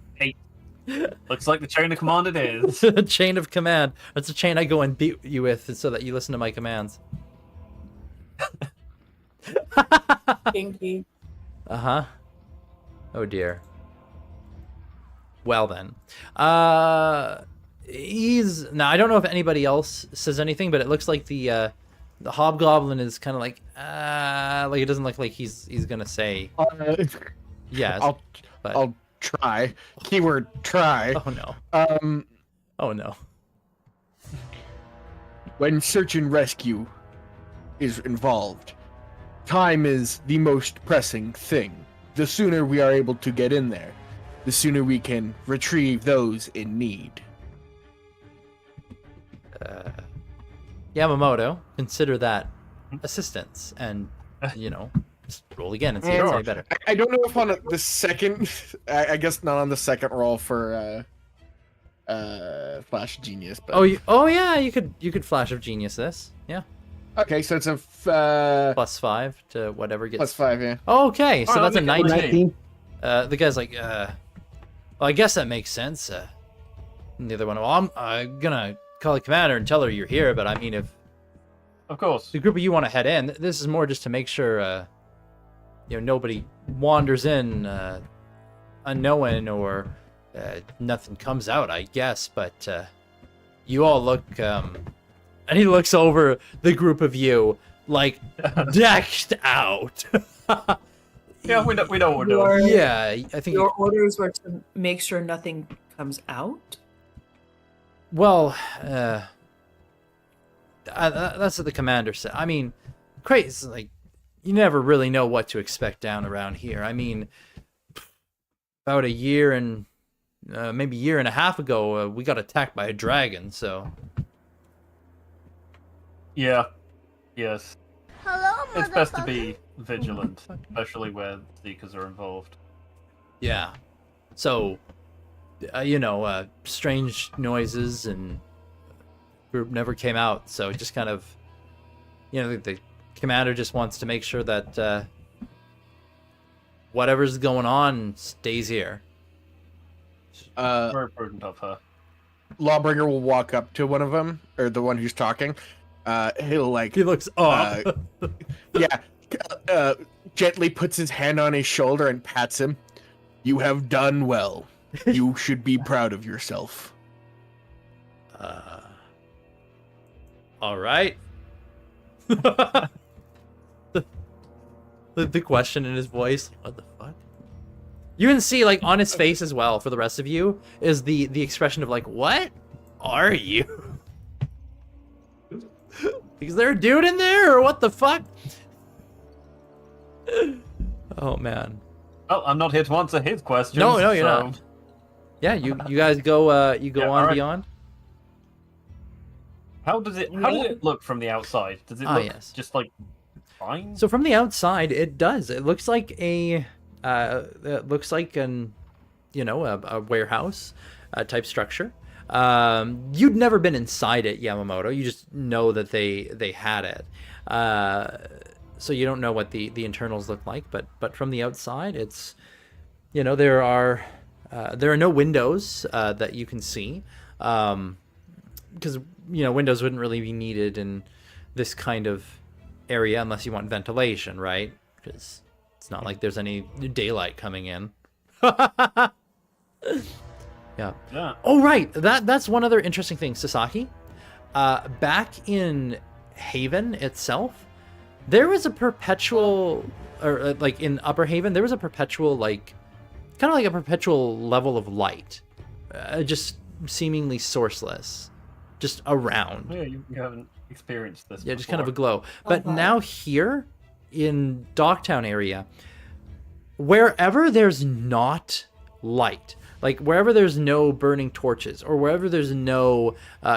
Looks like the chain of command it is. Chain of command. That's a chain I go and beat you with so that you listen to my commands. Kinky. Uh-huh. Oh dear. Well then. Now I don't know if anybody else says anything, but it looks like the hobgoblin is kind of like it doesn't look like he's gonna say yes. I'll try. Keyword try. Oh no. Oh no. When search and rescue is involved, time is the most pressing thing. The sooner we are able to get in there, the sooner we can retrieve those in need. Yamamoto, consider that assistance, and just roll again and see if it's any better. I don't know if on the second, I guess not on the second roll for Flash Genius, but Yeah, you could Flash of Genius this. Yeah. Okay, so it's a +5 to whatever gets. +5, yeah. Okay, so that's a 19. 19. The guy's like, well, I guess that makes sense. And the other one, well, I'm gonna call the commander and tell her you're here, but I mean, if Of course. the group of you want to head in, this is more just to make sure, nobody wanders in unknowing, or nothing comes out, I guess. But you all look, and he looks over the group of you like decked out. Yeah, we know what we're doing. Yeah, I think. Your orders were to make sure nothing comes out? Well, that's what the commander said. I mean, crazy. Like, you never really know what to expect down around here. I mean, about a year and maybe a year and a half ago, we got attacked by a dragon. So. Yeah. Yes. Hello, It's best to motherfucker. be vigilant, especially where seekers are involved. Yeah. So, strange noises, and group never came out. So it just kind of, the commander just wants to make sure that whatever's going on stays here. Very prudent of her. Lawbringer will walk up to one of them, or the one who's talking. He'll like He looks up. Gently puts his hand on his shoulder and pats him. You have done well. You should be proud of yourself. All right. the question in his voice. What the fuck? You can see, like, on his face as well, for the rest of you, is the expression of, like, what are you? Is there a dude in there, or what the fuck? Oh, man. Well, I'm not here to answer his questions. No, you're so... not. Yeah, you guys go, on alright. beyond. How does it look from the outside? Does it look just like fine? So from the outside, it does. It looks like a an, a warehouse type structure. You'd never been inside it, Yamamoto. You just know that they had it. So you don't know what the internals look like, but from the outside, it's, there are no windows that you can see, because windows wouldn't really be needed in this kind of area unless you want ventilation, right? Because it's not like there's any daylight coming in. Yeah. Oh, right. That's one other interesting thing, Sasaki. Back in Haven itself, there was a perpetual, or like in Upper Haven, there was a perpetual, like, kind of like a perpetual level of light, just seemingly sourceless, just around. Yeah, you haven't experienced this. Yeah, just kind of a glow. But now here in Docktown area, wherever there's not light, like wherever there's no burning torches or wherever there's no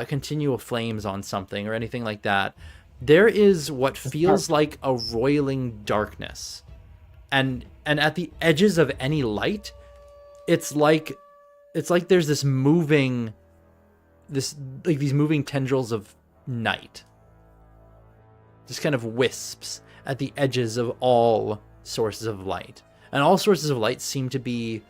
continual flames on something or anything like that, there is what feels like a roiling darkness. And at the edges of any light, it's like there's these moving tendrils of night. Just kind of wisps at the edges of all sources of light. And all sources of light seem to be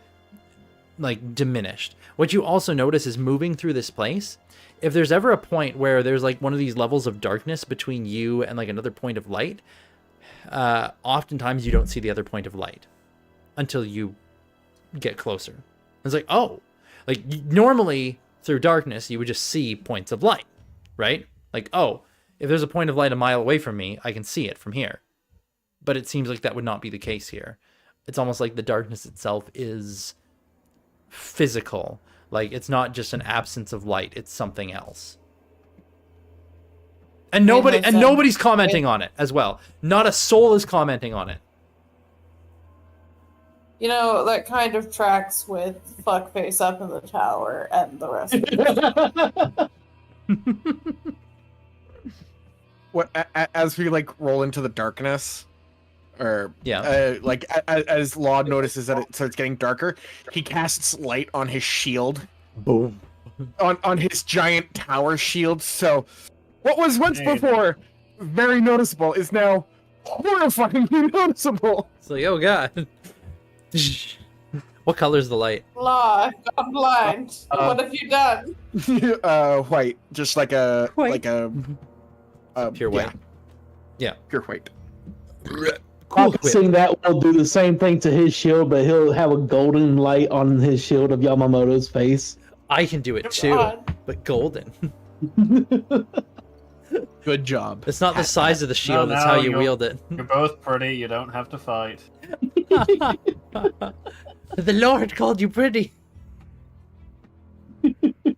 like diminished. What you also notice is moving through this place, if there's ever a point where there's like one of these levels of darkness between you and like another point of light, oftentimes you don't see the other point of light until you get closer. It's like, oh, like normally through darkness you would just see points of light, right? Like, oh, if there's a point of light a mile away from me, I can see it from here. But it seems like that would not be the case here. It's almost like the darkness itself is physical. Like, it's not just an absence of light, it's something else. And nobody's commenting on it as well. Not a soul is commenting on it. That kind of tracks with fuckface up in the tower and the rest of it. What as we like roll into the darkness, or as Law notices that it starts getting darker, he casts light on his shield. Boom. On his giant tower shield. So what was once before very noticeable is now horrifyingly noticeable. It's like, oh god. What color is the light? Law, I'm blind. What have you done? White. Just like a pure white. Yeah. Pure white. Cool. Seeing that will do the same thing to his shield, but he'll have a golden light on his shield of Yamamoto's face. I can do it too, but golden. Good job. It's not the size of the shield, it's how you wield it. You're both pretty, you don't have to fight. The Lord called you pretty.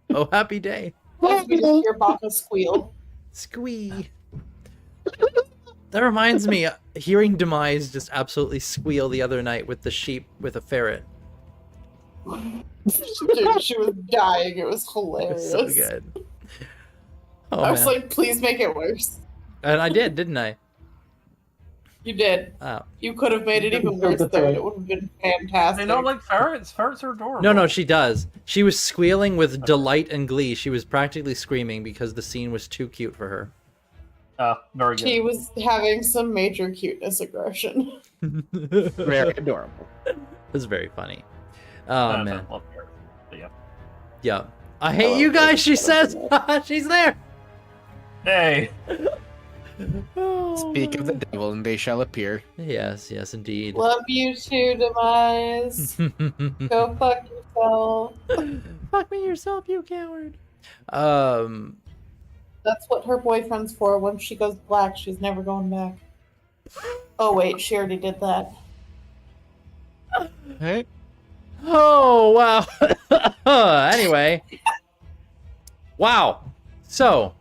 Oh, happy day. Let's hear Baka squeal. Squee. That reminds me, hearing Demise just absolutely squeal the other night with the sheep with a ferret. Dude, she was dying. It was hilarious. So good. Oh, I was man. like, please make it worse. And I did, didn't I? You did. Oh. You could have made it even worse, though. It would have been fantastic. They don't like ferrets. Ferrets are adorable. No, she does. She was squealing with delight and glee. She was practically screaming because the scene was too cute for her. Very good. She was having some major cuteness aggression. Very adorable. It was very funny. Oh, man. Love ferrets. But yeah. Yeah. I hate you guys, she says. She's there. Hey, Speak of the devil, and they shall appear. Yes, yes, indeed. Love you too, Demise. Go fuck yourself. Fuck me yourself, you coward. That's what her boyfriend's for. Once she goes black, she's never going back. Oh wait, she already did that. Hey, Oh, wow. Anyway. Wow. So.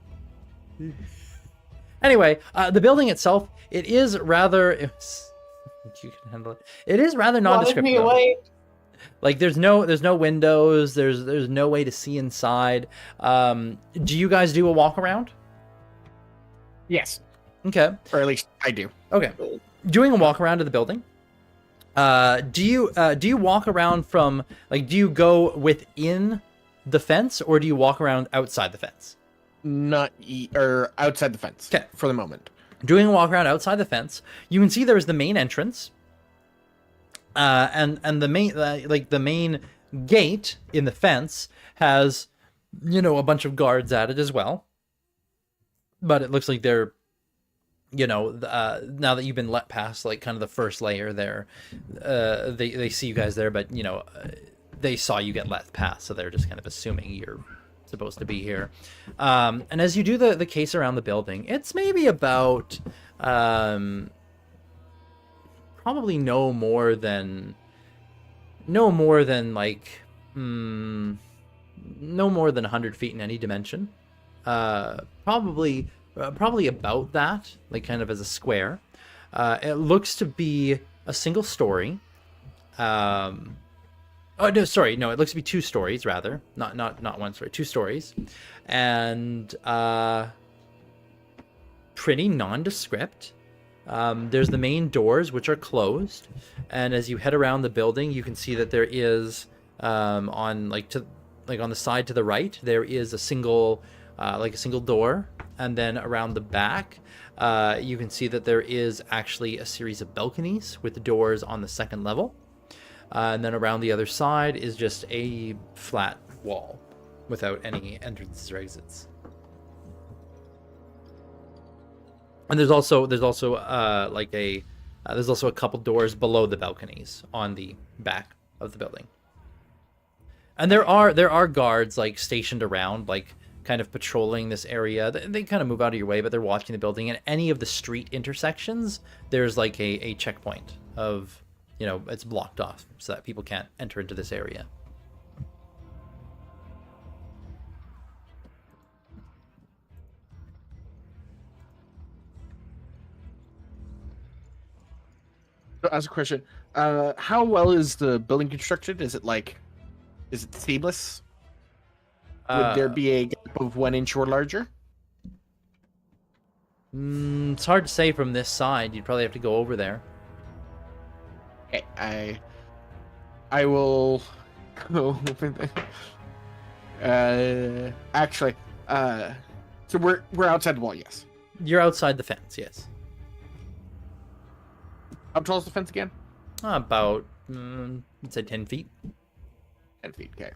Anyway, the building itself, it is rather... You can handle it. It is rather Wanted me nondescript. though. away. Like there's no windows, there's no way to see inside. Do you guys do a walk around? yes, Okay. or at least I do. Okay. Doing a walk around of the building. Do you walk around from do you go within the fence or do you walk around outside the fence? Not or outside the fence. 'Kay. For the moment. Doing a walk around outside the fence, you can see there's the main entrance. And the main the main gate in the fence has a bunch of guards at it as well. But it looks like they're now that you've been let past kind of the first layer there, they see you guys there, but they saw you get let past, so they're just kind of assuming you're supposed to be here. And as you do the case around the building, it's maybe about probably no more than no more than 100 feet in any dimension. Probably about that, kind of as a square. It looks to be a single story. Oh no, sorry, no, it looks to be 2 stories rather, not one story, 2 stories, and pretty nondescript. There's the main doors, which are closed, and as you head around the building, you can see that there is on on the side to the right, there is a single door, and then around the back, you can see that there is actually a series of balconies with the doors on the 2nd level, and then around the other side is just a flat wall without any entrances or exits. And there's also a couple doors below the balconies on the back of the building. And there are guards stationed around, kind of patrolling this area. They kind of move out of your way, but they're watching the building. And any of the street intersections, there's a checkpoint of, it's blocked off so that people can't enter into this area. So, as a question, how well is the building constructed? Is it seamless? Would there be a gap of 1 inch or larger? It's hard to say from this side. You'd probably have to go over there. Okay, I will go over there. Actually, so we're outside the wall, yes. You're outside the fence, yes. How tall is the fence again? About, let's say 10 feet. 10 feet, okay.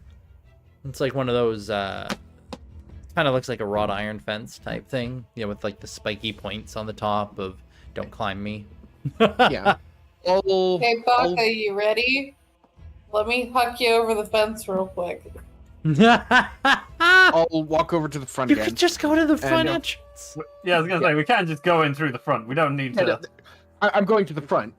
It's one of those, kind of looks like a wrought iron fence type thing, with the spiky points on the top of "Don't climb me." Yeah. Okay, Baka, you ready? Let me huck you over the fence real quick. I'll walk over to the front You again. could just go to the front no. entrance. yeah, I was gonna say we can't just go in through the front. We don't need to. I'm going to the front.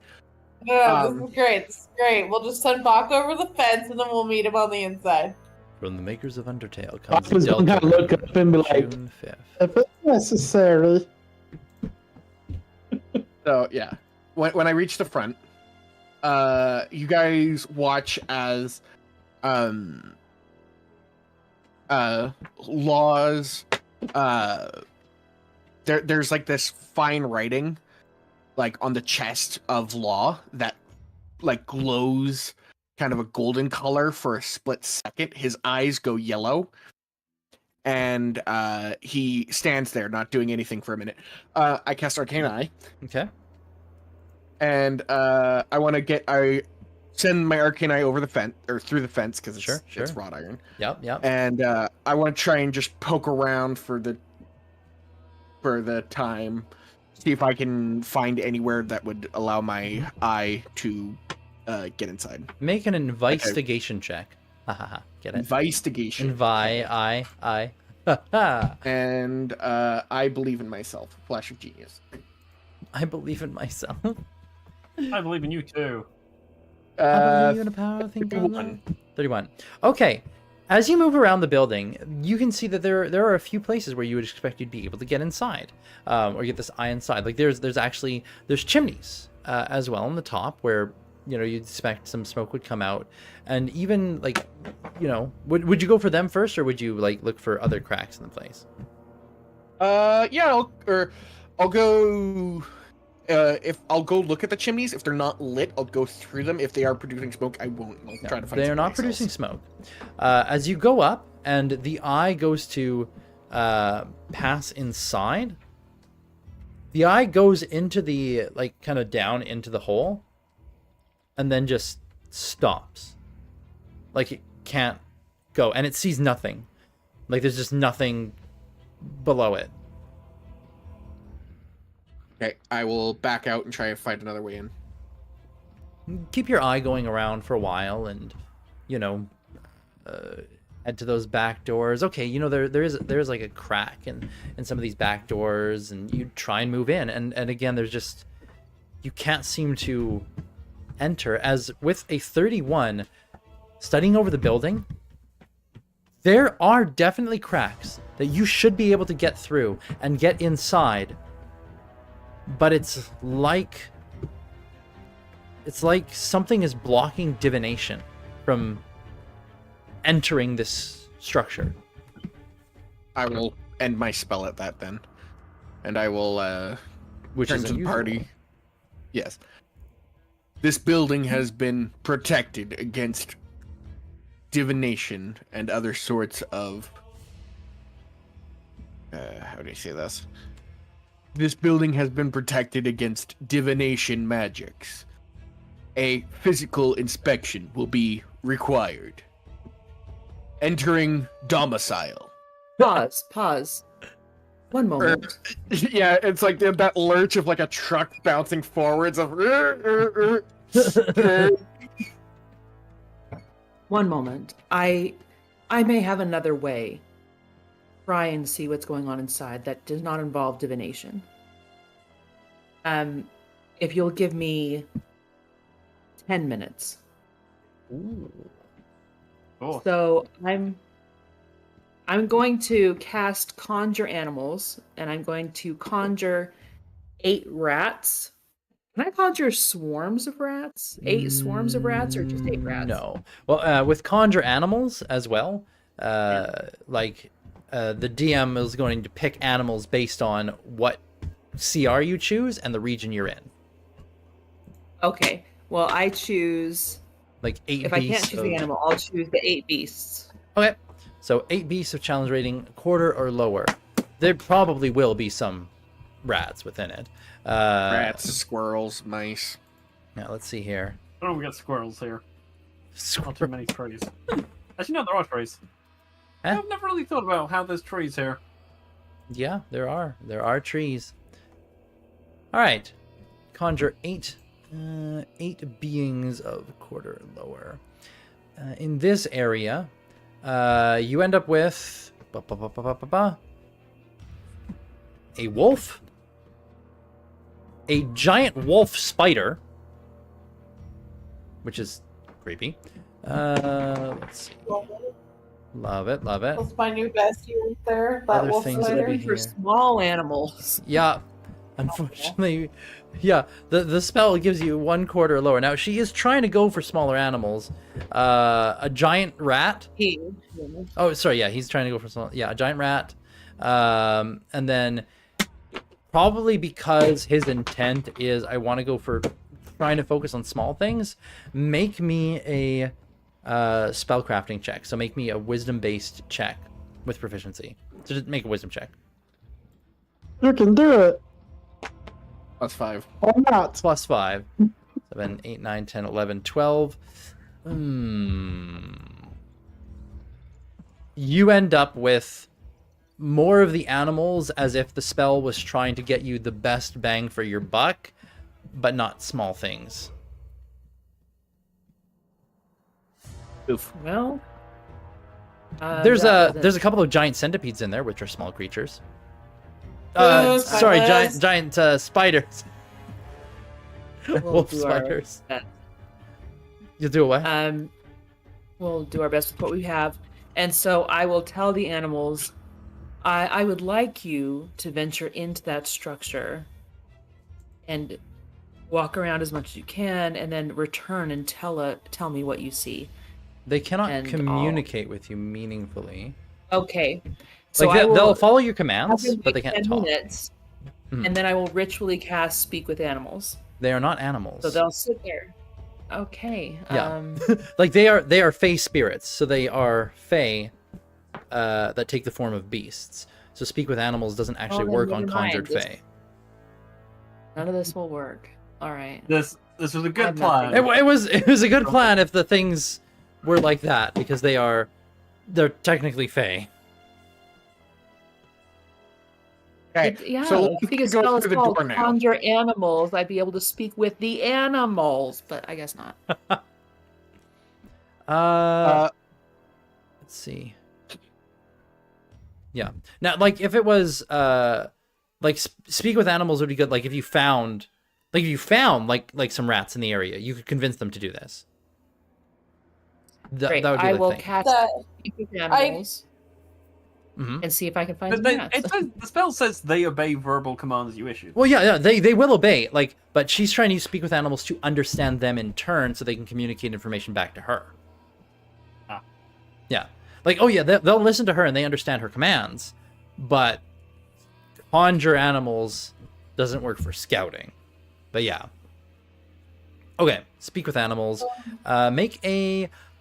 No, this is great. This is great. We'll just send Baka over the fence and then we'll meet him on the inside. From the makers of Undertale I comes was gonna Delta, look up and be like, June 5th. if it's necessary. So yeah, when I reach the front, you guys watch as Laws there's this fine writing on the chest of Law that glows kind of a golden color for a split second. His eyes go yellow, and he stands there not doing anything for a minute. I cast Arcana Eye, Okay. and I want to get send my Arcana over the fence or through the fence because Sure. it's wrought iron. Yep. And I want to try and just poke around for the time, see if I can find anywhere that would allow my eye to get inside. Make an investigation check. Get it? Investigation. I. And I believe in myself. Flash of genius. I believe in myself. I believe in you too. I believe in a power thing. 31. 31. Okay. As you move around the building, you can see that there are a few places where you would expect you'd be able to get inside, or get this eye inside. Like there's chimneys as well on the top where you'd expect some smoke would come out, and even like would you go for them first, or would you like look for other cracks in the place? Yeah, I'll go. If I'll go look at the chimneys, if they're not lit, I'll go through them. If they are producing smoke, I won't. I'll try to find. They are not producing smoke. As you go up, and the eye goes to pass inside, the eye goes into the kind of down into the hole, and then just stops. Like it can't go, and it sees nothing. Like there's just nothing below it. Okay, I will back out and try to find another way in. Keep your eye going around for a while, and head to those back doors. Okay, there's like a crack in some of these back doors, and you try and move in, and again you can't seem to enter. As with a 31, studying over the building, there are definitely cracks that you should be able to get through and get inside. But it's like something is blocking divination from entering this structure. I will end my spell at that then, and I will Which turn is to the unusual. party. Yes, this building has been protected against divination and other sorts of how do you say this? This building has been protected against divination magics. A physical inspection will be required. Entering domicile. Pause. One moment. Yeah, it's like that lurch of like a truck bouncing forwards of. One moment. I may have another way. Try and see what's going on inside that does not involve divination. If you'll give me 10 minutes. Ooh. Oh, So I'm going to cast Conjure Animals, and I'm going to conjure 8 rats. Can I conjure swarms of rats? 8 swarms of rats, or just 8 rats? No. Well, with Conjure Animals as well, the DM is going to pick animals based on what CR you choose and the region you're in. Okay. Well, I choose. Like 8 If I beasts. can't choose the animal, I'll choose the 8 beasts. Okay. So 8 beasts of challenge rating, quarter or lower. There probably will be some rats within it. Rats, squirrels, mice. Now let's see here. oh, we got squirrels here. Not too Squirrel. many trees. Actually, no, there are trees. Huh? I've never really thought about how there's trees here. Yeah, there are trees. All right, conjure 8 beings of quarter or lower. In this area, you end up with a wolf, a giant wolf spider, which is creepy. Let's see. Love it. That's my new bestie right there. That Other wolf things that spider. we- For here. small animals. Yeah, unfortunately, yeah. The spell gives you 1 quarter lower. Now she is trying to go for smaller animals. A giant rat. Oh, sorry. Yeah, he's trying to go for small. Yeah, a giant rat. And then probably because his intent is I want to go for trying to focus on small things. Make me a spellcrafting check. So make me a wisdom-based check with proficiency. So just make a wisdom check. You can do it. +5. Or not. +5. So 7, 8, 9, 10, 11, 12. You end up with more of the animals as if the spell was trying to get you the best bang for your buck, but not small things. Oof. Well, There's that a couple of giant centipedes in there, which are small creatures. Ooh, Sorry, spiders. giant spiders. We'll Wolf do our spiders. best. You'll do what? We'll do our best with what we have. And so I will tell the animals, I would like you to venture into that structure and walk around as much as you can, and then return and tell me what you see. They cannot and communicate with you meaningfully. Okay. So Like I will they'll follow your have commands, them but they wait can't 10 talk. minutes, Mhm. and then I will ritually cast Speak with Animals. They are not animals. So they'll sit there. Okay. Yeah. Like they are fey spirits, so they are fey that take the form of beasts. So speak with animals doesn't actually then work on never mind. conjured This- fey. None of this will work. All right. This was a good I'm not plan. It was a good plan if the things were like that, because they're technically fey. Okay, Yeah, so if the go spell is through the called door now. Conjure Animals, I'd be able to speak with the animals, but I guess not. Let's see. Yeah. Now, like, if it was, like, speak with animals would be good. Like, if you found, like some rats in the area, you could convince them to do this. Great. That would be I the will thing. cast That Speak with Animals Mhm. and see if I can find But some they- rats. the spell says they obey verbal commands you issue. Well, yeah, they will obey. Like, but she's trying to speak with animals to understand them in turn, so they can communicate information back to her. Ah. Yeah. Like, oh yeah, they'll listen to her and they understand her commands, but conjure animals doesn't work for scouting. But yeah. Okay, speak with animals.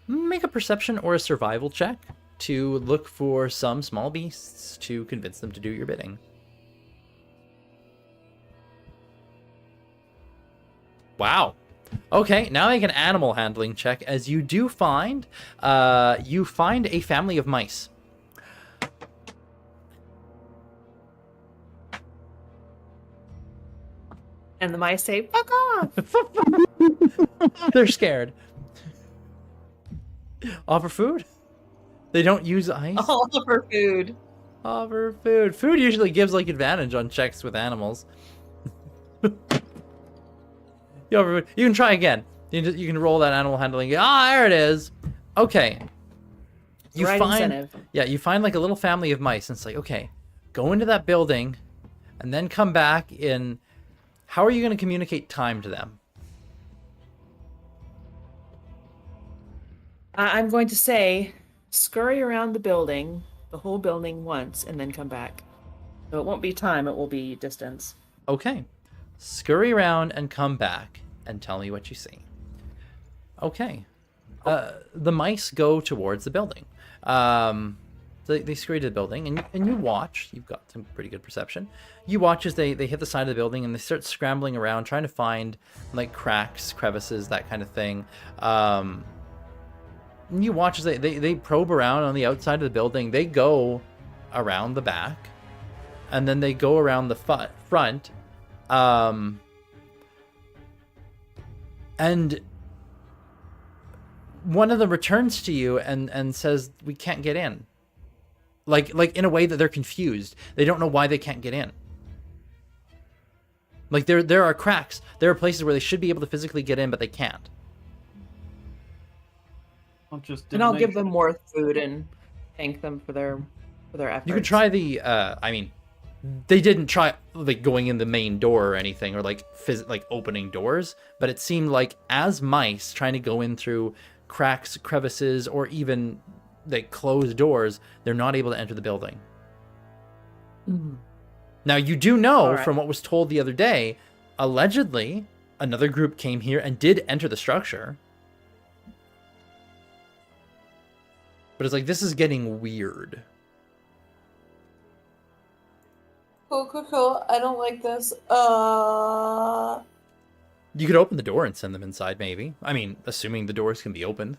Make a perception or a survival check to look for some small beasts to convince them to do your bidding. Wow. Okay, now make an animal handling check, as you do find, a family of mice. And the mice say, fuck off! They're scared. Offer food? They don't use ice? All of her food. Offer food. Food usually gives, like, advantage on checks with animals. You offer food. You can try again. You can roll that animal handling. Ah, there it is. Okay. You Right find, incentive. yeah, you find like a little family of mice, and it's like, okay, go into that building, and then come back in. How are you going to communicate time to them? I'm going to say, scurry around the building, the whole building once, and then come back. So it won't be time, it will be distance. Okay. Scurry around and come back and tell me what you see. Okay. The mice go towards the building. They scurry to the building, and you watch. You've got some pretty good perception. You watch as they hit the side of the building, and they start scrambling around, trying to find, like, cracks, crevices, that kind of thing. You watch as they probe around on the outside of the building. They go around the back, and then they go around the front. And one of them returns to you and says, "We can't get in." Like in a way that they're confused. They don't know why they can't get in. Like there are cracks. There are places where they should be able to physically get in, but they can't. And I'll give them more food and thank them for their efforts. You could try the. I mean, they didn't try like going in the main door or anything, or like opening doors. But it seemed like as mice trying to go in through cracks, crevices, or even like closed doors, they're not able to enter the building. Mm. Now you do know All right. from what was told the other day, allegedly another group came here and did enter the structure. But it's like, this is getting weird. Cool. I don't like this. You could open the door and send them inside, maybe. I mean, assuming the doors can be opened.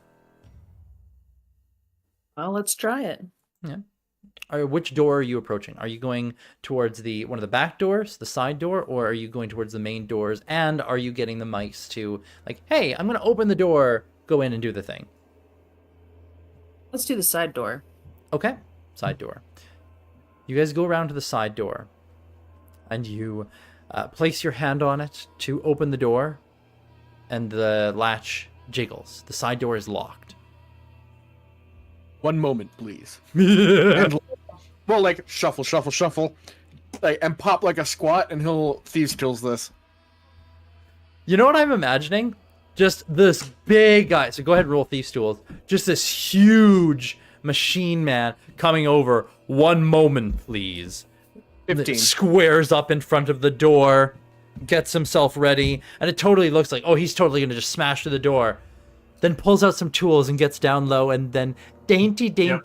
Well, let's try it. Yeah. Which door are you approaching? Are you going towards one of the back doors, the side door, or are you going towards the main doors? And are you getting the mice to, like, hey, I'm going to open the door, go in and do the thing? Let's do the side door. Okay, side door. You guys go around to the side door, and you place your hand on it to open the door, and the latch jiggles. The side door is locked. One moment, please. And, well, like, shuffle, like, and pop like a squat, and he'll thieves tools this. You know what I'm imagining? Just this big guy. So go ahead and roll Thieves' Tools. Just this huge machine man coming over. One moment, please. 15. Squares up in front of the door, gets himself ready, and it totally looks like, oh, he's totally going to just smash through the door. Then pulls out some tools and gets down low, and then dainty, tinker.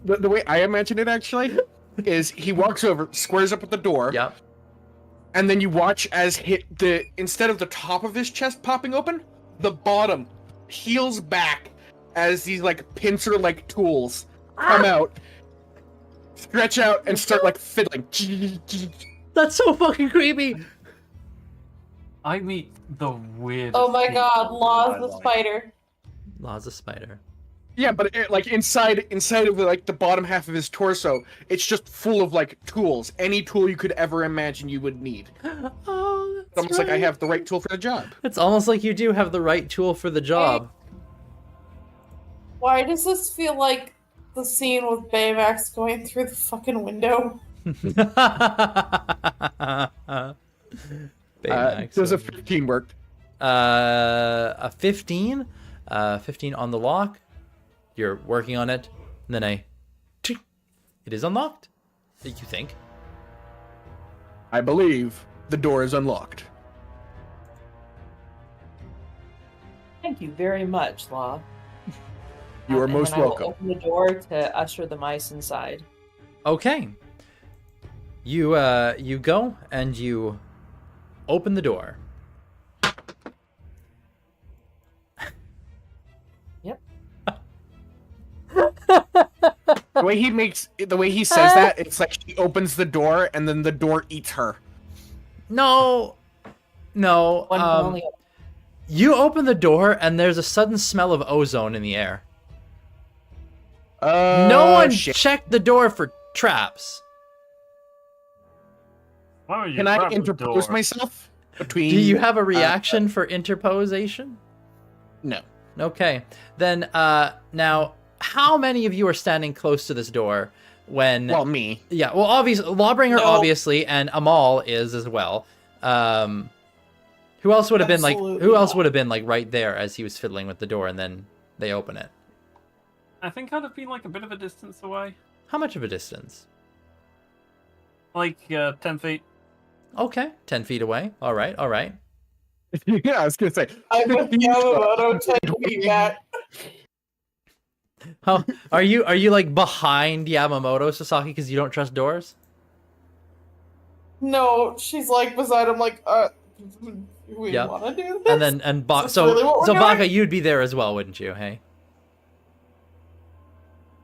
The way I imagine it, actually, is he walks over, squares up at the door, Yep. and then you watch as instead of the top of his chest popping open, the bottom heels back as these, like, pincer-like tools come out, stretch out, and start, like, fiddling. That's so fucking creepy. I meet the weirdest. Oh my people god, Law's in my the life. spider. Law's a spider. Yeah, but like inside of like the bottom half of his torso, it's just full of like tools. Any tool you could ever imagine you would need. Oh, It's almost like I have the right tool for the job. It's almost like you do have the right tool for the job. Why does this feel like the scene with Baymax going through the fucking window? Baymax. Does a 15 work? A 15? 15 on the lock. You're working on it. And then it is unlocked. You think? I believe the door is unlocked. Thank you very much, Law. You are And most then I will welcome. open the door to usher the mice inside. Okay. You go and you open the door. Yep. The way he says that, it's like she opens the door and then the door eats her. No. One can only You open the door and there's a sudden smell of ozone in the air. No one shit. checked the door for traps. Why would you Can I grab the interpose door? myself between? Do you have a reaction for interposition? No. Okay. Then now how many of you are standing close to this door when Well, me. Yeah, well obviously Lawbringer No. obviously and Amal is as well. Who else would have been like Absolutely who else not. would have been like right there as he was fiddling with the door and then they open it? I think I'd have been like a bit of a distance away. How much of a distance? Like 10 feet. Okay, 10 feet away. All right, all right. Yeah, I was gonna say. I put Yamamoto 10 feet back. How are you like behind Yamamoto Sasaki because you don't trust doors? No, she's like beside him, like, we Yep. want to do this? And then Is this really what we're so doing? Baka, you'd be there as well, wouldn't you? Hey,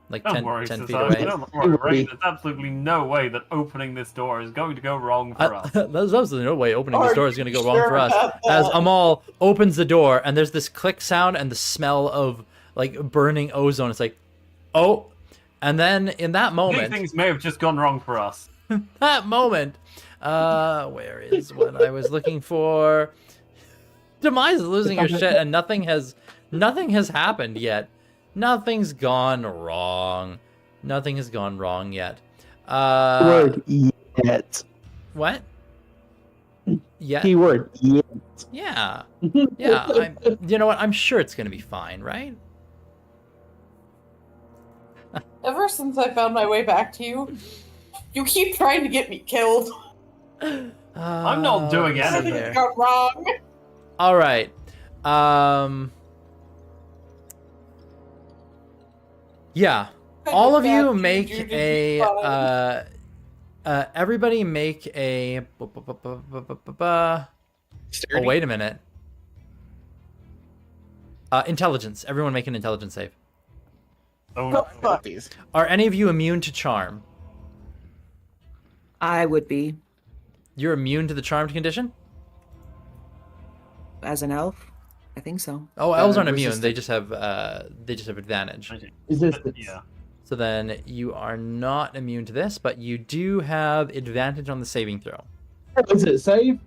like Don't 10, worry, 10 feet Society. away. Don't worry, Ray. There's absolutely no way that opening this door is going to go wrong for us. There's absolutely no way opening this Are door is you going to go wrong sure for us. about As that? Amal opens the door and there's this click sound and the smell of like burning ozone. It's like, oh, and then in that These moment, things may have just gone wrong for us. where is what I was looking for? Demise is losing her shit, and nothing has happened yet. Nothing's gone wrong. Nothing has gone wrong yet. Word yet. What? Yeah. Keyword yet. Yeah. Yeah. You know what? I'm sure it's gonna be fine, right? Ever since I found my way back to you, you keep trying to get me killed. I'm not doing let's see anything. here. Something got wrong. All right. Yeah. All of you make a everybody make a Oh, wait a minute. Intelligence. Everyone make an intelligence save. Oh, Oh, no. fuck these. Are any of you immune to charm? I would be You're immune to the charmed condition? as an elf. I think so. Oh, elves aren't immune. resistant. They just have advantage. Resistance. Yeah. So then you are not immune to this, but you do have advantage on the saving throw. Is it save?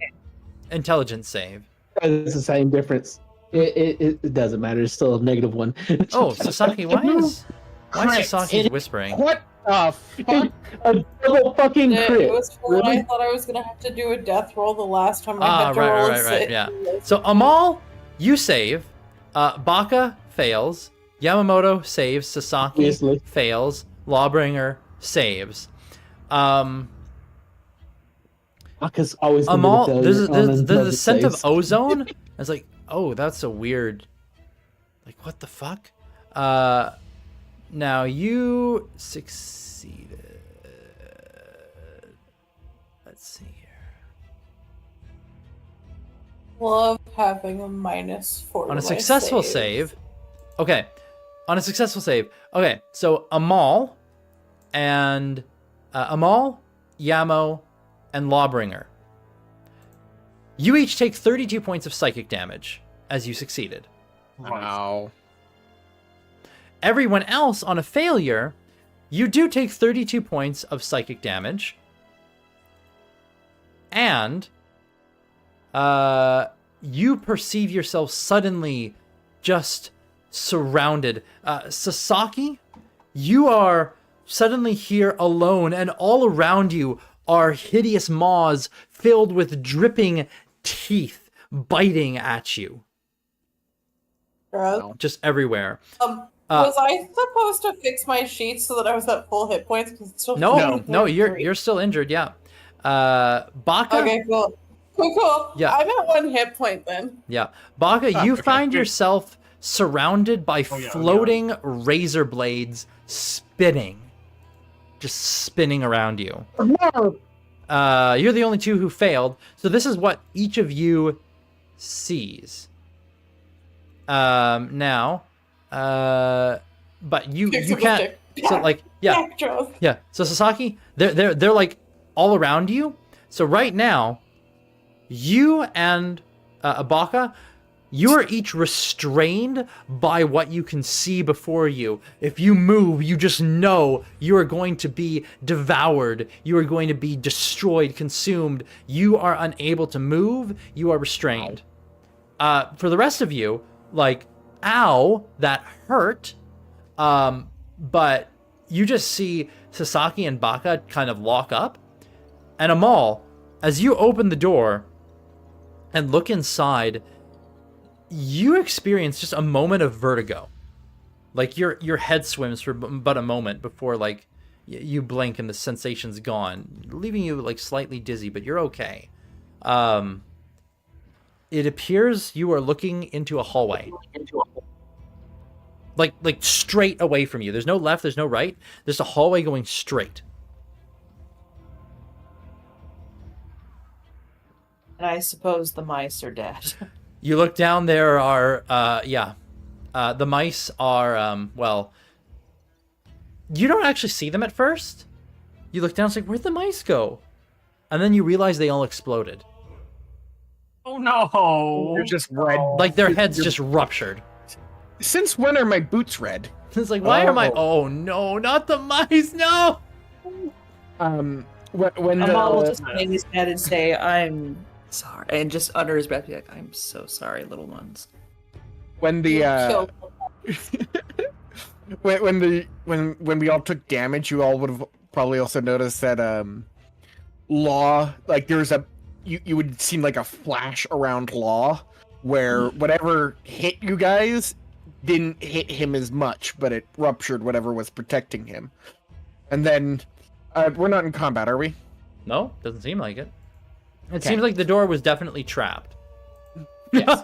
Intelligence save. It's the same difference. It doesn't matter. It's still a -1. Oh, Sasaki, why is Crit. Sasaki whispering? What the fuck? a double fucking It crit. was fun. Really? I thought I was gonna have to do a death roll the last time I Ah, had to right, roll a right, right, save. yeah. So Amal, you save. Baka fails. Yamamoto saves. Sasaki Obviously. fails. Lawbringer saves. Aka's always gonna be Amal, the there's failure on a scent of saves. ozone. I was like, oh, that's a weird. Like, what the fuck? Now you succeeded. Let's see here. Love having a -4 On to a my successful saves. save. Okay. On a successful save. Okay, so Amal and Amal, Yamo, and Lawbringer. You each take 32 points of psychic damage as you succeeded. Wow. Everyone else on a failure, you do take 32 points of psychic damage. And you perceive yourself suddenly just surrounded. Sasaki, you are suddenly here alone, and all around you are hideous maws filled with dripping teeth biting at you, Bruh. just everywhere. Was I supposed to fix my sheets so that I was at full hit points? Because it's still No, 43. you're still injured. Yeah. Baka. Okay, cool. Cool. Yeah. I'm at 1 hit point then. Yeah, Baka, you okay. find yourself surrounded by Oh, yeah. floating razor blades spinning, just spinning around you. You're the only two who failed, so this is what each of you sees. Now, but you Fix you it with can't. stick. So like yeah. Jaws. Yeah. So Sasaki, they're like all around you. So right now, you and Abaka, you are each restrained by what you can see before you. If you move, you just know you are going to be devoured. You are going to be destroyed, consumed. You are unable to move. You are restrained. For the rest of you, like, ow, that hurt. But you just see Sasaki and Baka kind of lock up. And Amal, as you open the door and look inside, you experience just a moment of vertigo. Like your head swims for but a moment before like you blink and the sensation's gone, leaving you like slightly dizzy, but you're okay. It appears you are looking into a hallway. Like straight away from you. There's no left, there's no right. There's a hallway going straight. And I suppose the mice are dead. You look down, there are, the mice are, well, you don't actually see them at first. You look down, it's like, where'd the mice go? And then you realize they all exploded. Oh no! You're just red. Like, their heads just ruptured. Since when are my boots red? It's like, why are my... Oh, no, not the mice, no! When Amal will the just hang his head and say, I'm sorry. And just under his breath be like, I'm so sorry, little ones. when the Kill when we all took damage, you all would have probably also noticed that Law, like there was you would seem like a flash around Law, where whatever hit you guys didn't hit him as much, but it ruptured whatever was protecting him. And then we're not in combat, are we? No, doesn't seem like it. It Okay. seems like the door was definitely trapped. Yes.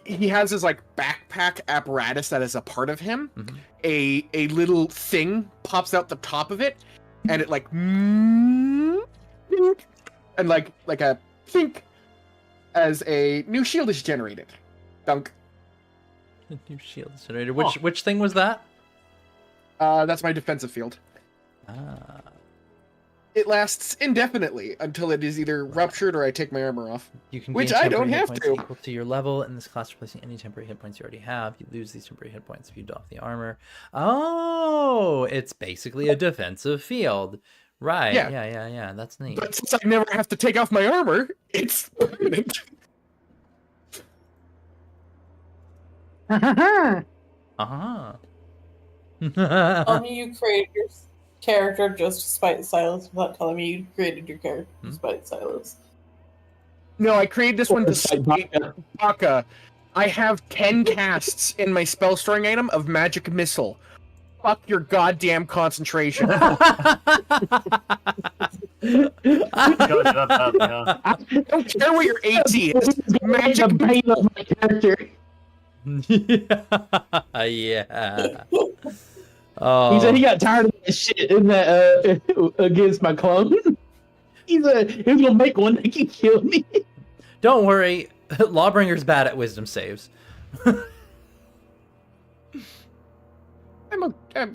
He has his like backpack apparatus that is a part of him. Mhm. A little thing pops out the top of it, and it like and like a think as a new shield is generated. Dunk. New shield generator. Which thing was that? That's my defensive field. Ah. It lasts indefinitely until it is either ruptured or I take my armor off. You can Which gain I don't temporary hit have points to. equal to your level in this class, replacing any temporary hit points you already have. You lose these temporary hit points if you doff the armor. Oh, it's basically a defensive field. Right. Yeah. Yeah. That's neat. But since I never have to take off my armor, it's permanent. Uh-huh. Tell me you created your character just to spite Silas without telling me you created your character to spite Silas. No, I created this one to Spite spite Baka. I have 10 casts in my spell storing item of magic missile. Fuck your goddamn concentration. Gotta do that badly, huh? I don't care what your AC is. The Magic pain of my character. Yeah. He Oh. said he got tired of that shit in that against my clone. He said he was gonna make one that can kill me. Don't worry. Lawbringer's bad at wisdom saves. I'm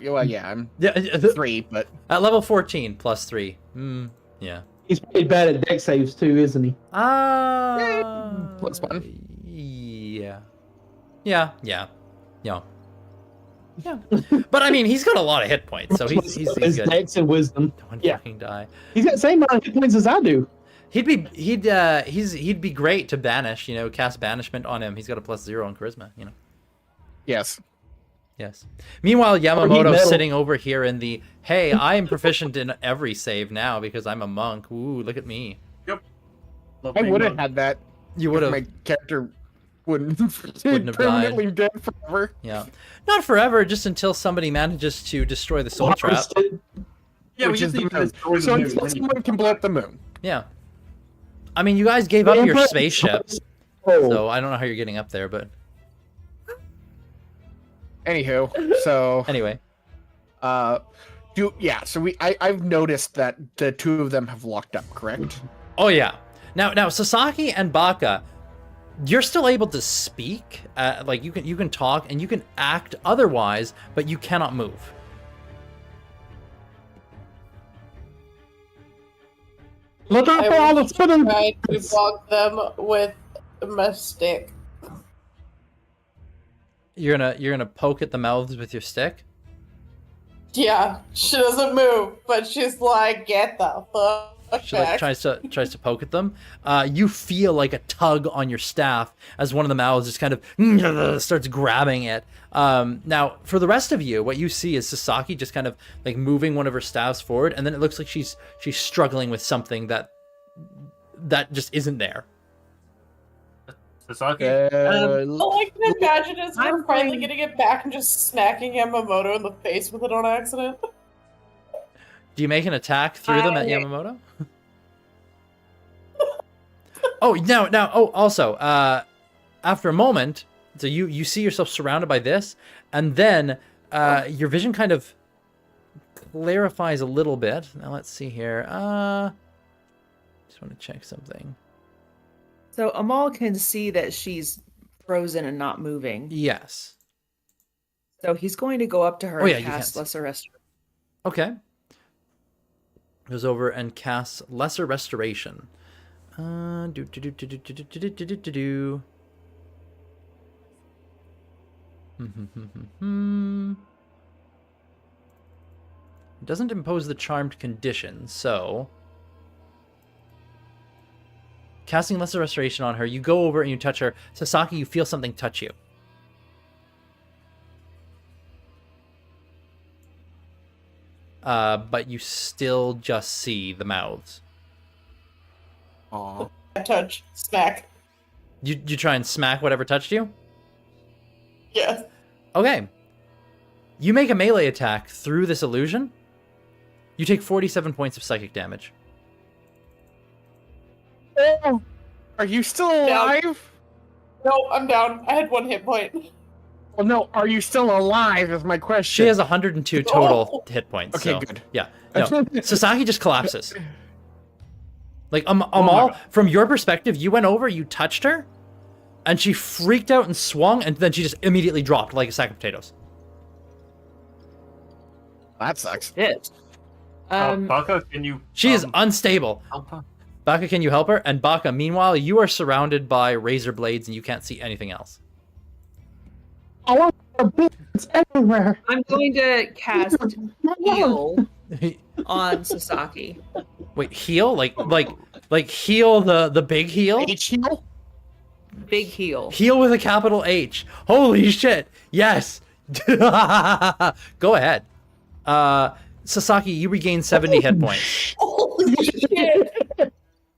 well, yeah, I'm Yeah. 3, but At level 14 plus 3. Yeah. He's pretty bad at deck saves too, isn't he? plus 1. Yeah. But I mean, he's got a lot of hit points, so he's His good. dex and wisdom. One Yeah. fucking die. He's got the same amount of hit points as I do. He'd be great to banish. Cast banishment on him. He's got a +0 on charisma. Yes. Yes. Meanwhile, Yamamoto's metal. sitting over here in the hey, I am proficient in every save now because I'm a monk. Ooh, look at me. Love I being would have monk. had that. You if would have. My character wouldn't have permanently dead forever. Yeah. Not forever, just until somebody manages to destroy the soul trap. Harvested. Yeah, we Which is just need the to moon. destroy the So moon. until someone can blow up the moon. Yeah. I mean, you guys gave up your Emperor- spaceship, Oh. so I don't know how you're getting up there, but Anywho, so anyway. so I've noticed that the two of them have locked up, correct? Oh yeah. Now Sasaki and Baka, you're still able to speak. Like you can talk and you can act otherwise, but you cannot move. Look out for all the spinning. Tried to block them with my stick. You're gonna poke at the mouths with your stick. Yeah, she doesn't move, but she's like, get the fuck She like back. tries to poke at them. You feel like a tug on your staff as one of the mouths just kind of starts grabbing it. Now, for the rest of you, what you see is Sasaki just kind of like moving one of her staffs forward, and then it looks like she's struggling with something that just isn't there. Sasaki? All I can imagine is I'm her finally going- getting it back and just smacking Yamamoto in the face with it on accident. Do you make an attack through them at Yamamoto? Also, after a moment, so you see yourself surrounded by this, and then your vision kind of clarifies a little bit. Now let's see here. Just want to check something. So Amal can see that she's frozen and not moving. Yes. So he's going to go up to her Oh, yeah, and you cast can. Lesser Restoration. Okay. Goes over and casts Lesser Restoration. Do. Doesn't impose the charmed condition, so casting Lesser Restoration on her, you go over and you touch her. Sasaki, you feel something touch you. But you still just see the mouths. Aw. Touch, smack. You try and smack whatever touched you? Yes. Okay. You make a melee attack through this illusion. You take 47 points of psychic damage. Oh, are you still alive? No, I'm down. I had 1 hit point. Well, no, are you still alive is my question. She has 102 total hit points. Okay, so, good. Yeah. No. Sasaki just collapses. Like, Amal, from your perspective, you went over, you touched her, and she freaked out and swung, and then she just immediately dropped like a sack of potatoes. That sucks. Shit. Baka, can you? She is unstable. help her? Baka, can you help her? And Baka, meanwhile, you are surrounded by razor blades and you can't see anything else. Oh, it's everywhere. I'm going to cast heal on Sasaki. Wait, heal? Like heal the big heal? H-heal? Big heal. Heal with a capital H. Holy shit. Yes. Go ahead. Sasaki, you regain 70 hit points. Holy shit!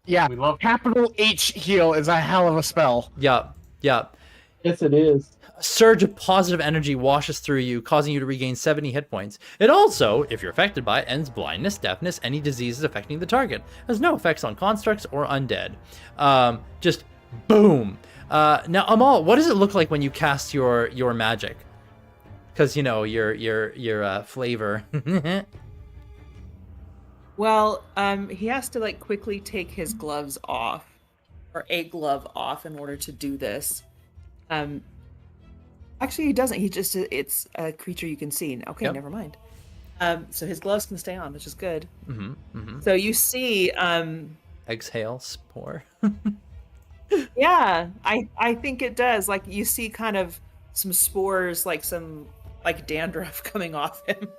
Yeah, We love. capital H heal is a hell of a spell. Yeah. Yes, it is. A surge of positive energy washes through you, causing you to regain 70 hit points. It also, if you're affected by it, ends blindness, deafness, any diseases affecting the target. Has no effects on constructs or undead. Just boom. Now, Amal, what does it look like when you cast your magic? Because, you know, your flavor. Well, he has to like quickly take his gloves off, or a glove off, in order to do this. Actually, he doesn't. It's a creature you can see. Okay, Yep. never mind. So his gloves can stay on, which is good. Mm-hmm. So you see, Exhale, spore. yeah, I think it does. Like you see, kind of some spores, like some like dandruff coming off him.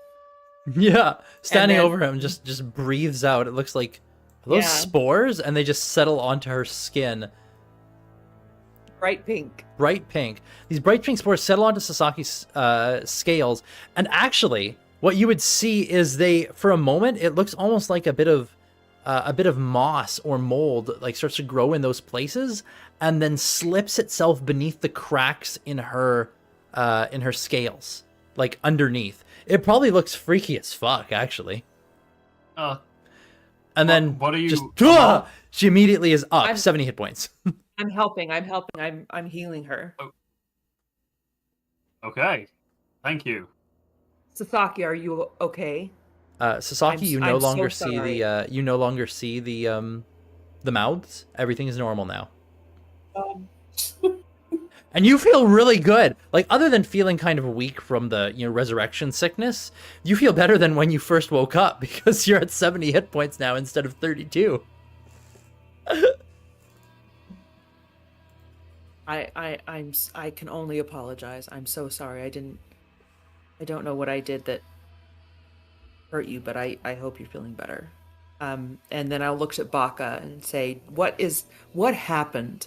Yeah, standing then- over him just breathes out. It looks like are those Yeah. spores, and they just settle onto her skin. Bright pink. Bright pink. These bright pink spores settle onto Sasaki's scales, and actually, what you would see is for a moment, it looks almost like a bit of moss or mold, like starts to grow in those places, and then slips itself beneath the cracks in her scales, like underneath. It probably looks freaky as fuck, actually. Uh, And then what are you? just Amal? she immediately is up I'm- 70 hit points. I'm helping. I'm healing her. Okay, thank you. Sasaki, are you okay? Sasaki, I'm- you no I'm so longer see sorry. the mouths. Everything is normal now. Um, And you feel really good. Like, other than feeling kind of weak from the, resurrection sickness, you feel better than when you first woke up because you're at 70 hit points now instead of 32. I can only apologize. I'm so sorry. I don't know what I did that hurt you, but I hope you're feeling better. And then I'll look at Baka and say, what happened?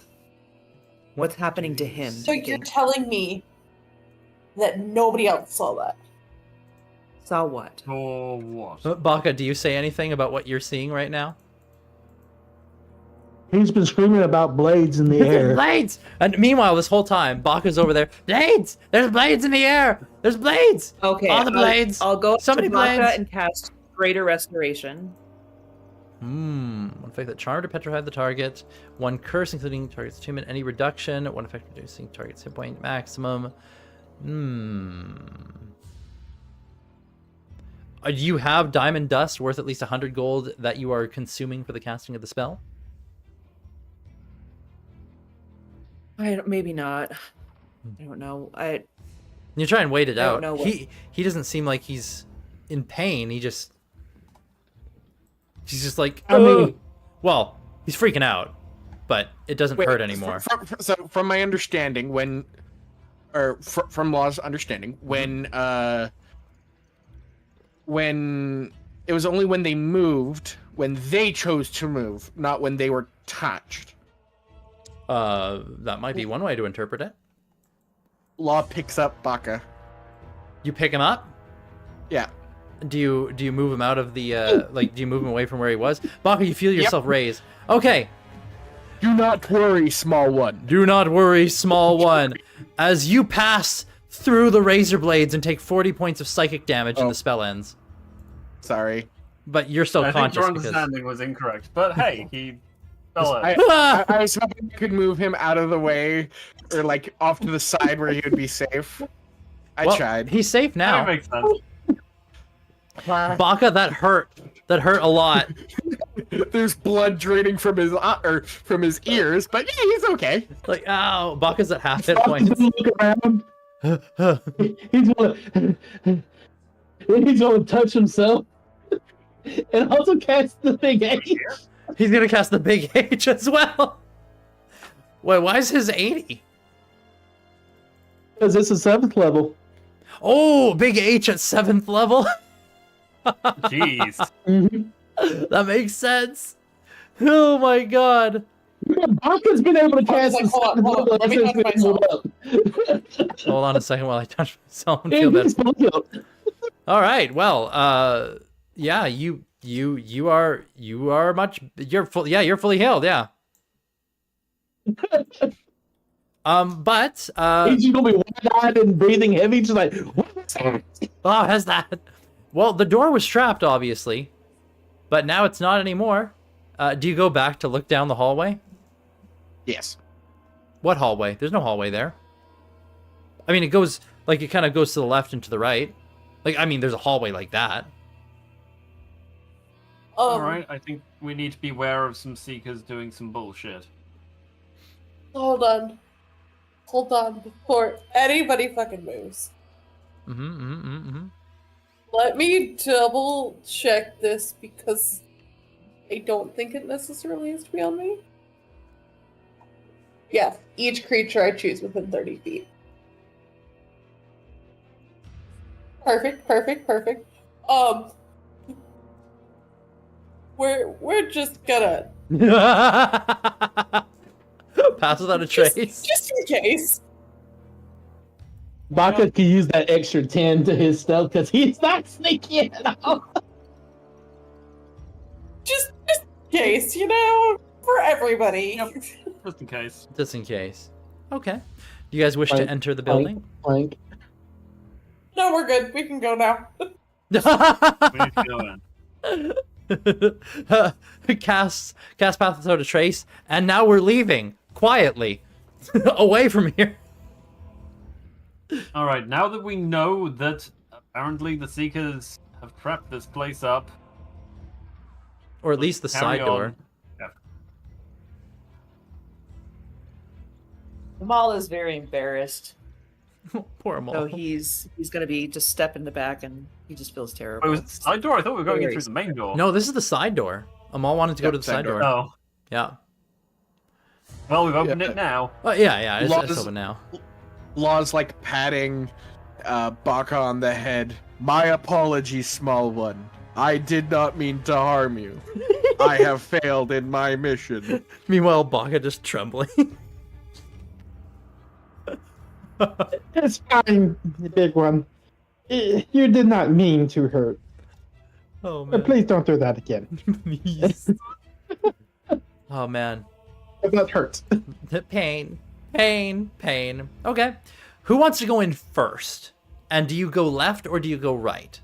What's happening to him? so you're telling me that nobody else saw that? Saw what? For what? Baka, do you say anything about what you're seeing right now? He's been screaming about blades in the air. Blades! And meanwhile, this whole time, Baka's over there. Blades! There's blades in the air! There's blades! Okay. All the blades! I'll go So up to many Baka blades! and cast Greater Restoration. One effect that charmed or petrified the target. One curse, including target's attunement, any reduction. One effect reducing target's hit point maximum. Do you have diamond dust worth at least 100 gold that you are consuming for the casting of the spell? Maybe not. I don't know. You try and wait it I don't out. know what- He doesn't seem like he's in pain. He's just like, I mean- well, he's freaking out, but it doesn't Wait, hurt anymore. So, from my understanding, from Law's understanding, when it was only when they moved, when they chose to move, not when they were touched. That might be one way to interpret it. Law picks up Baka. You pick him up. Yeah. Do you move him out of the do you move him away from where he was? Baka, you feel yourself raise. Okay. Do not worry, small one. Do not worry, small one. As you pass through the razor blades and take 40 points of psychic damage and Oh. the spell ends. Sorry. But you're still I think conscious your because understanding was incorrect, but hey, he fell out. I was hoping you could move him out of the way, or like off to the side where he would be safe. I Well, tried. He's safe That now. makes sense. Baka, that hurt. That hurt a lot. There's blood draining from his or from his ears, but yeah, he's okay. Like, ow, Baka's at half hit Baka's points. gonna look around. He's gonna touch himself. And also cast the big H. He's gonna cast the big H as well. Wait, why is his 80? Because it's a 7th level. Oh, big H at 7th level. Jeez. Mm-hmm. That makes sense. Oh my god. Baka's been able to cast like, the hold on, 7th hold on, level let me since touch we moved up. Hold on a second while I touch myself and Yeah, feel he's better. fully healed. All right. Well, yeah, you are much you're full. Yeah, you're fully healed. Yeah. But He's just gonna be wide-eyed and breathing heavy, just like, what's that? oh, has that? Well, the door was trapped, obviously, but now it's not anymore. Do you go back to look down the hallway? Yes. What hallway? There's no hallway there. I mean, it goes like it kind of goes to the left and to the right. Like, I mean, there's a hallway like that. Alright, I think we need to be aware of some Seekers doing some bullshit. Hold on. Hold on before anybody fucking moves. Let me double check this because I don't think it necessarily has to be on me. Yeah, each creature I choose within 30 feet. Perfect. We're just gonna Pass without a trace. just in case. Baka can use that extra 10 to his stuff because he's not sneaky at all. Just in case, you know, for everybody. Yep. Just in case. Just in case. Okay. Do you guys wish Plank, to enter the building? Plank. No, we're good. We can go now. We need to go in. cast path without a trace, and now we're leaving quietly away from here. Alright, now that we know that apparently the Seekers have trapped this place up, Or at least the carry side door. on. Yeah. Amal is very embarrassed. Poor Amal. So he's gonna be just step in the back and he just feels terrible. Oh, it was the side door? I thought we were going in Very through the main door. No, this is the side door. Amal wanted to go Yep, to the side side door. door. Oh. Yeah. Well, we've opened Yeah. it now. Oh, yeah, it's Laws- open now. Law's like patting Baka on the head. My apologies, small one. I did not mean to harm you. I have failed in my mission. Meanwhile, Baka just trembling. It's fine, the big one. You did not mean to hurt. Oh, But please don't do that again. Please. Oh, man. That hurts. Pain. Okay. Who wants to go in first? And do you go left or do you go right?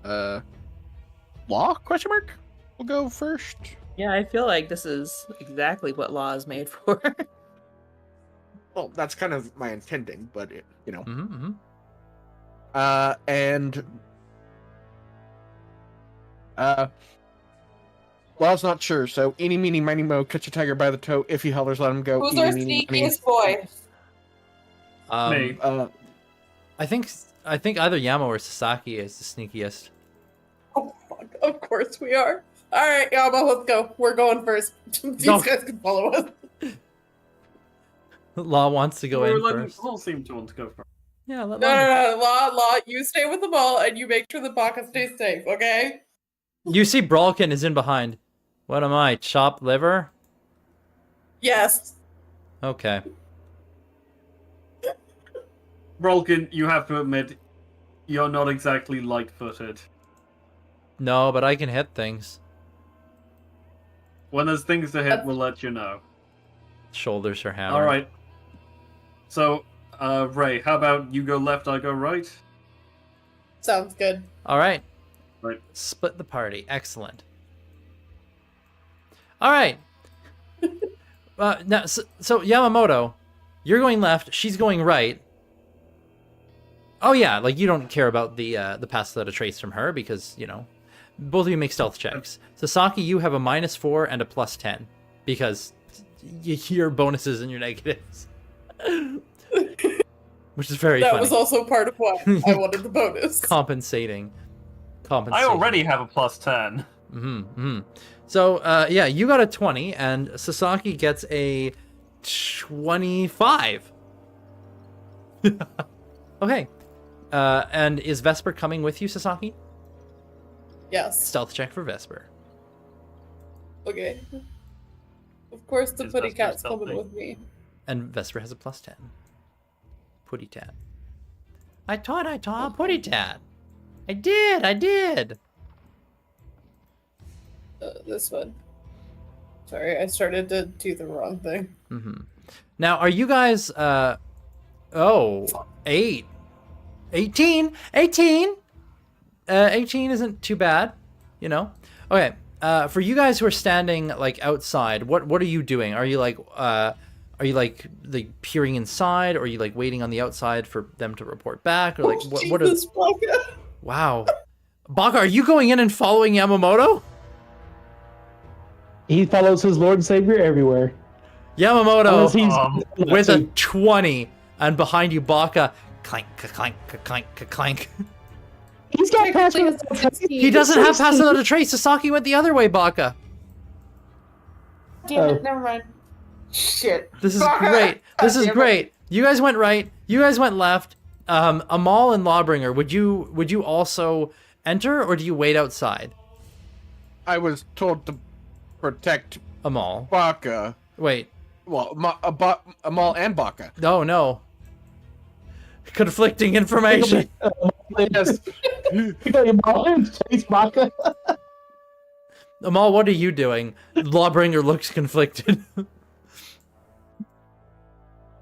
Law? Question mark? We'll go first. Yeah, I feel like this is exactly what law is made for. Well, that's kind of my intending, but you know. Mm-hmm. And Law's not sure, so eeny, meeny, miny, mo, catch a tiger by the toe. If he hollers, let him go. Who's Eeny, our meeny, miny- sneakiest boy? Me. I think either Yama or Sasaki is the sneakiest. Oh, fuck. Of course we are. All right, Yama, let's go. We're going first. These No. guys can follow us. Law wants to go in first. All seem to want to go first. Yeah, let No, Law go. no, no, Law, you stay with them all, and you make sure the Baka stays safe, okay? You see Brawlkin is in behind. What am I, chopped liver? Yes. Okay. Rolkin, you have to admit, you're not exactly light-footed. No, but I can hit things. When there's things to hit, we'll let you know. Shoulders are hammered. Alright. So, Ray, how about you go left, I go right? Sounds good. All right. Right. Split the party. Excellent. All right. Now, so Yamamoto, you're going left. She's going right. Oh yeah, like you don't care about the pass without a trace from her because you know. both of you make stealth checks. Sasaki, you have a -4 and a +10 because your bonuses and your negatives, which is very That funny. was also part of why I wanted the bonus. Compensating. I already have a +10. So, yeah, you got a 20, and Sasaki gets a 25. Okay. And is Vesper coming with you, Sasaki? Yes. Stealth check for Vesper. Okay. Of course, the Is putty Vesper cat's coming stealthy? with me. And Vesper has a +10. Putty tat. I taught putty tat. I did. This one. Sorry, I started to do the wrong thing. Now, are you guys, 18. 18 isn't too bad, you know? Okay, for you guys who are standing, like, outside, what are you doing? Are you, like peering inside, or are you, like, waiting on the outside for them to report back? Or, like, what are... Jesus, Blanca. Wow. Baka, are you going in and following Yamamoto? He follows his Lord and Savior everywhere. Yamamoto Unless he's with a 20, and behind you, Baka, clank, clank, clank, clank. He's got Technically, password. it's 16. He doesn't have pass without a trace. Sasaki went the other way, Baka. Damn Oh. it, never mind. Shit. This is great. This is Damn it. great. You guys went right. You guys went left. Amal and Lawbringer, would you also enter, or do you wait outside? I was told to protect Amal. Baka. Wait. Well, Amal and Baka. No. Conflicting information. Yes. Chase Baka. Amal, what are you doing? Lawbringer looks conflicted.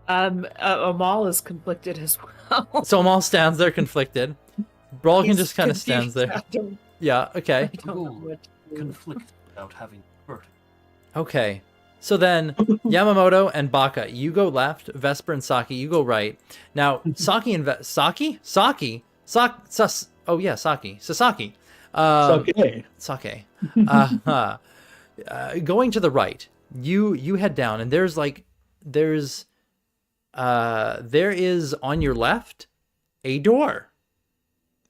Amal is conflicted as well. So Amal stands there conflicted. Brawlkin He's just kind of stands confused. there. Yeah, okay. I don't know what to do. Conflict without having hurt. Okay. So then, Yamamoto and Baka, you go left. Vesper and Saki, you go right. Now, Saki and Saki. Sasaki. Okay. Sake. Going to the right, you head down, and there is on your left a door,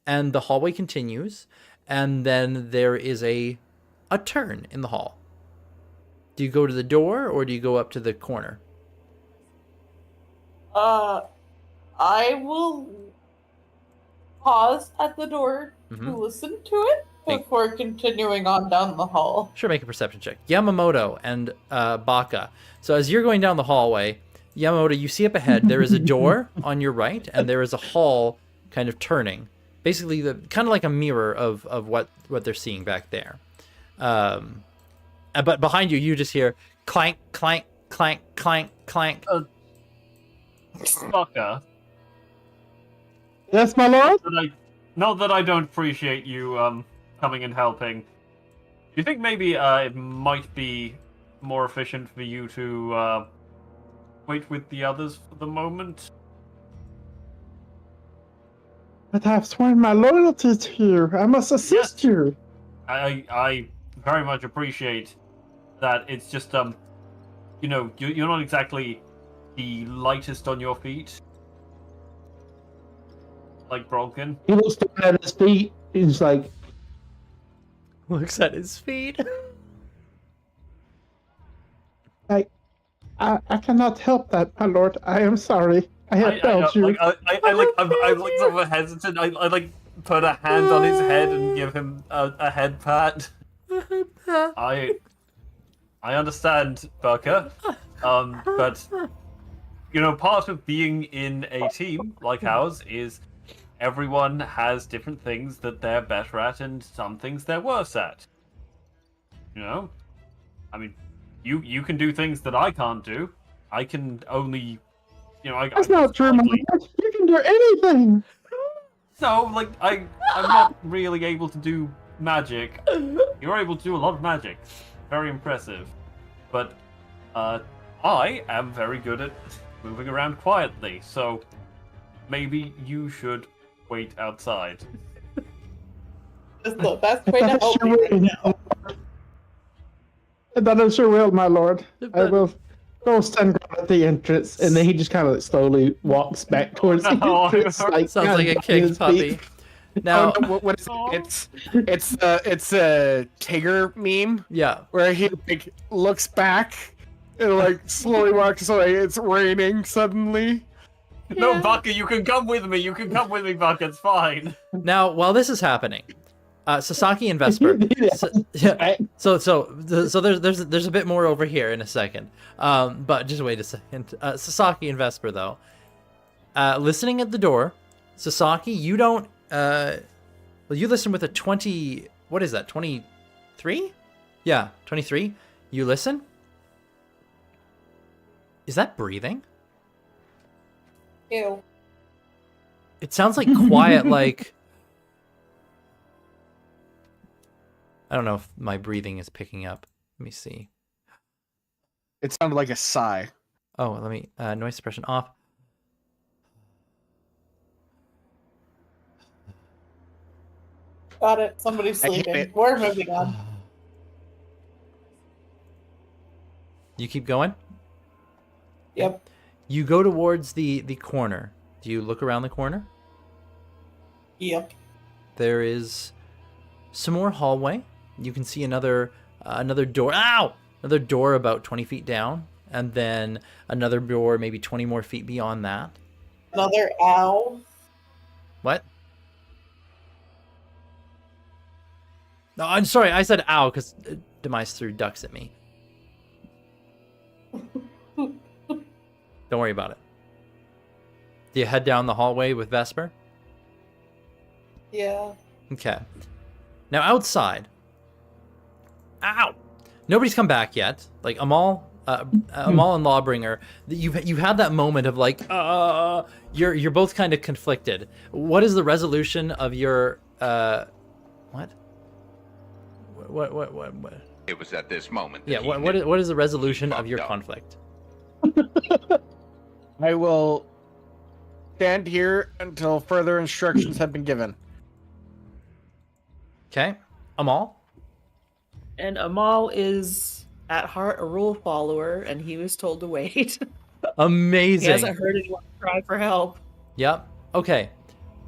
and the hallway continues, and then there is a turn in the hall. Do you go to the door, or do you go up to the corner? I will pause at the door to listen to it before continuing on down the hall. Sure, make a perception check. Yamamoto and Baka. So as you're going down the hallway, Yamamoto, you see up ahead, there is a door on your right, and there is a hall kind of turning. Basically, kind of like a mirror of what they're seeing back there. But behind you, you just hear clank, clank, clank, clank, clank. Baka, Yes, my lord. not that I don't appreciate you coming and helping. Do you think maybe it might be more efficient for you to wait with the others for the moment? But I've sworn my loyalty to you. I must assist you. I very much appreciate that. It's just you're not exactly the lightest on your feet, like Bronkin. He looks down at his feet. He's like, Looks at his feet. I cannot help that, my lord. I am sorry. I have failed you. I'm like sort of hesitant. I like put a hand on his head and give him a head pat. I understand, Burka. But part of being in a team like ours is everyone has different things that they're better at and some things they're worse at. I mean, you can do things that I can't do. I can only, That's not true, my lord. You can do anything. No, like I'm not really able to do magic. You're able to do a lot of magic. Very impressive. But I am very good at moving around quietly, so maybe you should wait outside. That's the best way to That help sure me right will, now. that I sure will, my lord. I will go stand guard at the entrance, and then he just kind of slowly walks back towards the No. entrance. Like, Sounds like a kinda kicked his puppy. feet. Now, Oh, no, what is it? It's a Tigger meme yeah. where he like looks back and like slowly walks away. It's raining suddenly. No, Baka, you can come with me. You can come with me, Baka. It's fine. Now, while this is happening, Sasaki and Vesper. So there's a bit more over here in a second. But just wait a second. Sasaki and Vesper though, listening at the door. Sasaki, you don't. Well, you listen with a 20. What is that? 23? Yeah, 23. You listen. Is that breathing? Ew. It sounds like quiet, like. I don't know if my breathing is picking up. Let me see. It sounded like a sigh. Oh, let me noise suppression off. Got it. Somebody's I hate sleeping. it. We're moving on. You keep going. Yep. You go towards the corner. Do you look around the corner? Yep. There is some more hallway. You can see another door. Ow! Another door about 20 feet down, and then another door maybe 20 more feet beyond that. Another owl. What? No, I'm sorry. I said ow because Demise threw ducks at me. Don't worry about it. Do you head down the hallway with Vesper? Yeah. Okay. Now outside. Ow! Nobody's come back yet. Like Amal and Lawbringer, you've had that moment of like, you're both kind of conflicted. What is the resolution of your what? What? It was at this moment. Yeah. What is the resolution of your conflict? I will stand here until further instructions have been given. Okay, Amal. And Amal is at heart a rule follower, and he was told to wait. Amazing. He hasn't heard anyone cry for help. Yep. Okay.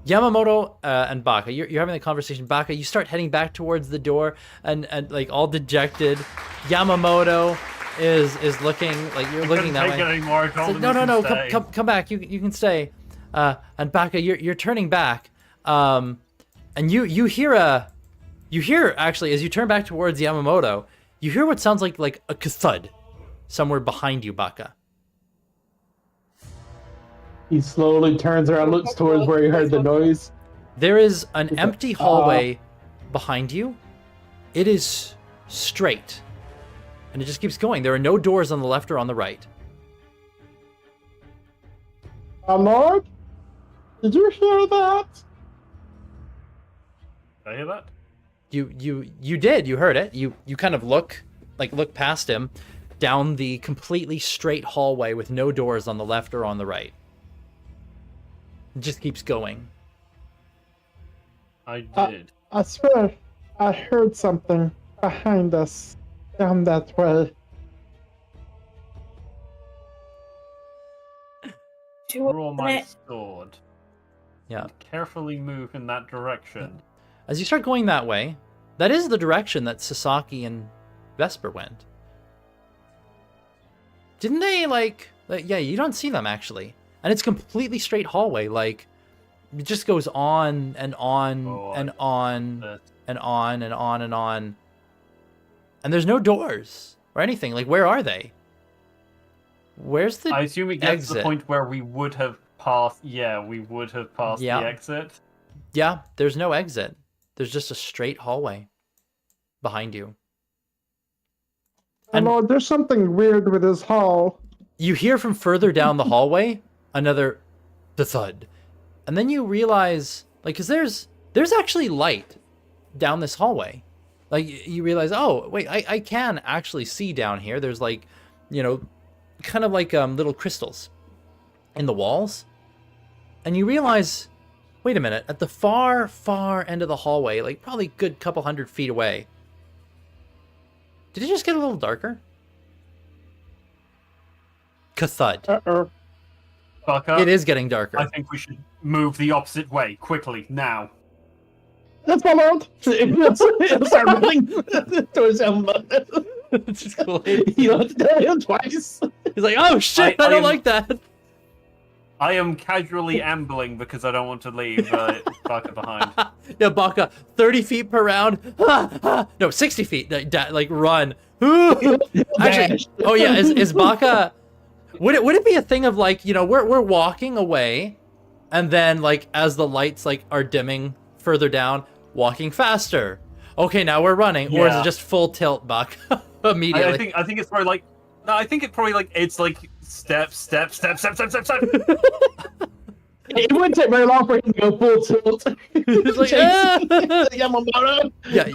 Yamamoto and Baka, you're having the conversation. Baka, you start heading back towards the door, and like all dejected. Yamamoto is looking like you're looking that way. Anymore. It's like, no, come back. You can stay. And Baka, you're turning back. And you hear actually as you turn back towards Yamamoto, you hear what sounds like a thud somewhere behind you, Baka. He slowly turns around, looks towards where he heard the noise. There is an empty hallway behind you. It is straight. And it just keeps going. There are no doors on the left or on the right. My lord? Did you hear that? Did I hear that? You did. You heard it. You kind of look past him down the completely straight hallway with no doors on the left or on the right. It just keeps going. I did. I swear, I heard something behind us down that way. Draw my sword. Yeah. And carefully move in that direction. As you start going that way, that is the direction that Sasaki and Vesper went. Didn't they yeah, you don't see them actually. And it's completely straight hallway, like it just goes on and on and on and on and on and on. And there's no doors or anything. Like, where are they? Where's the I assume it gets to the exit? point where we would have passed. Yeah, we would have passed Yeah. the exit. Yeah, there's no exit. There's just a straight hallway behind you. My And lord, there's something weird with this hall. you hear from further down the hallway another thud. And then you realize, like, because there's actually light down this hallway. Like, you realize, oh, wait, I can actually see down here. There's, like, kind of like little crystals in the walls. And you realize, Wait a minute. At the far, far end of the hallway, like probably a good couple 100 feet away. Did it just get a little darker? Kathud. Uh-oh. Bucker, It is getting darker. I think we should move the opposite way, quickly, now. That's my lord. It'll start running towards him. It's just cool. He's You don't have to tell him twice. like, oh shit, I I don't am- like that. I am casually ambling because I don't want to leave Bucker behind. Yeah, Baka, 30 feet per round. No, 60 feet. Like run. Actually, Dash. oh yeah, is Baka? Would it be a thing of like, you know, we're walking away, and then like as the lights like are dimming further down, walking faster. Okay, now we're running, or is it Yeah. just full tilt, Baka? Immediately. I think it's probably like. No, I think it's like step. It wouldn't take very long for him to go full tilt. It's like, Chase ah! Yamamoto. Yeah,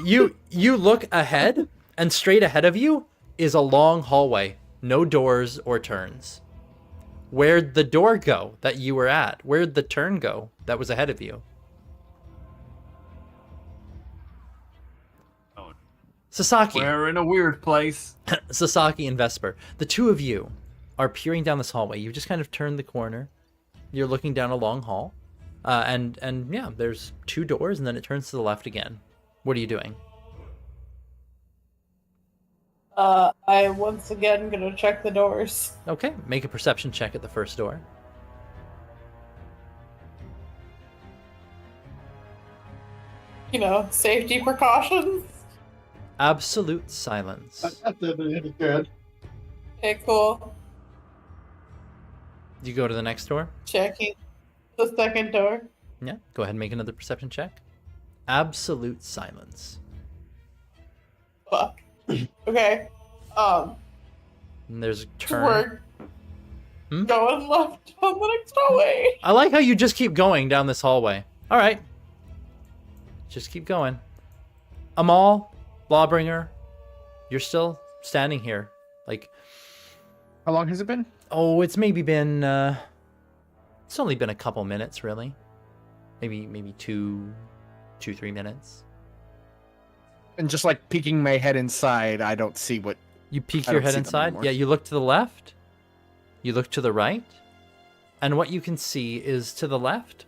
you look ahead, and straight ahead of you is a long hallway, no doors or turns. Where'd the door go that you were at? Where'd the turn go that was ahead of you? Oh. Sasaki, We're in a weird place. Sasaki and Vesper, the two of you are peering down this hallway. You've just kind of turned the corner. You're looking down a long hall, and yeah, there's two doors, and then it turns to the left again. What are you doing? I once again gonna check the doors. Okay, make a perception check at the first door. You know, safety precautions. Absolute silence. That's good. Okay, cool. You go to the next door. Checking the second door. Yeah, go ahead and make another perception check. Absolute silence. Fuck. Okay. And there's a turn. We're Hmm? going left on the next hallway. I like how you just keep going down this hallway. All right. Just keep going. Amal, Lawbringer, you're still standing here. Like, How long has it been? oh, it's maybe been, it's only been a couple minutes, really. Maybe 3 minutes. And just like peeking my head inside, I don't see what. You peek I your don't head see them inside. anymore. Yeah, you look to the left. You look to the right. And what you can see is to the left,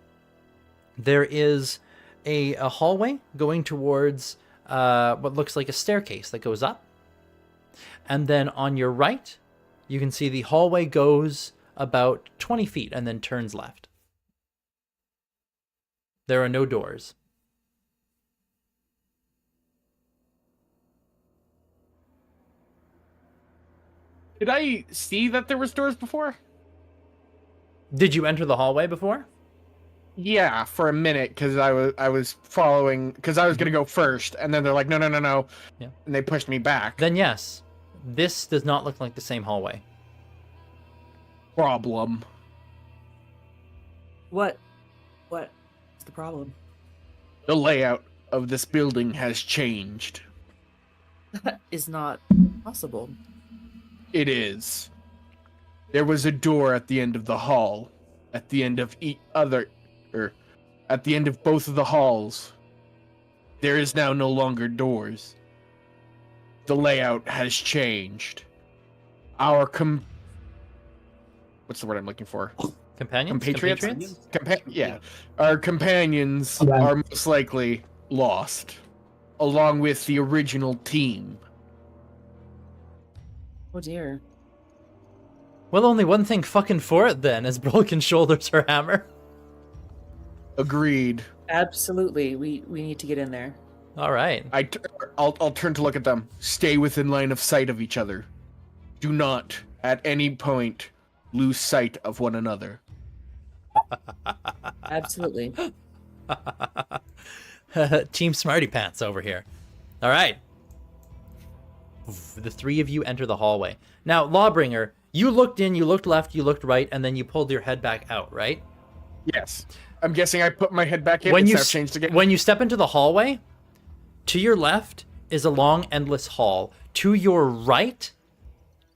there is a hallway going towards what looks like a staircase that goes up. And then on your right, you can see the hallway goes about 20 feet and then turns left. There are no doors. Did I see that there was doors before? Did you enter the hallway before? Yeah, for a minute, because I was following, because I was gonna go first, and then they're like, no, Yeah. and they pushed me back. Then yes, this does not look like the same hallway. Problem. What's the problem? The layout of this building has changed. That is not possible. It is. There was a door at the end of the hall, at the end of at the end of both of the halls. There is now no longer doors. The layout has changed. Our what's the word I'm looking for? Companions? Compatriots? Compatriots? Yeah. Our companions Yeah. are most likely lost, along with the original team. Oh dear. Well, only one thing fucking for it then, as Broken shoulders her hammer. Agreed. Absolutely. We need to get in there. All right. I'll turn to look at them. Stay within line of sight of each other. Do not, at any point, lose sight of one another. Absolutely. Team Smarty Pants over here. All right. The three of you enter the hallway. Now, Lawbringer, you looked in, you looked left, you looked right, and then you pulled your head back out, right? Yes. I'm guessing I put my head back in. When It's you now changed again. when you step into the hallway, to your left is a long, endless hall. To your right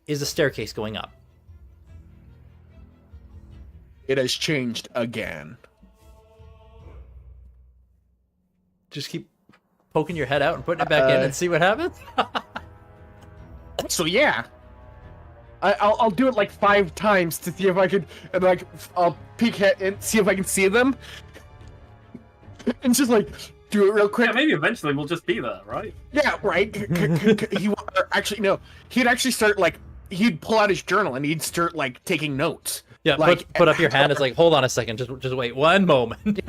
is a staircase going up. It has changed again. Just keep poking your head out and putting it back in and see what happens? So yeah, I'll do it like 5 times to see if I could, and like I'll peek head and see if I can see them, and just like do it real quick. Yeah, maybe eventually we'll just be there, right? Yeah, right. Actually no, he'd actually start like he'd pull out his journal and he'd start like taking notes. Yeah, like put up your hand. It's like, hold on a second, just wait one moment.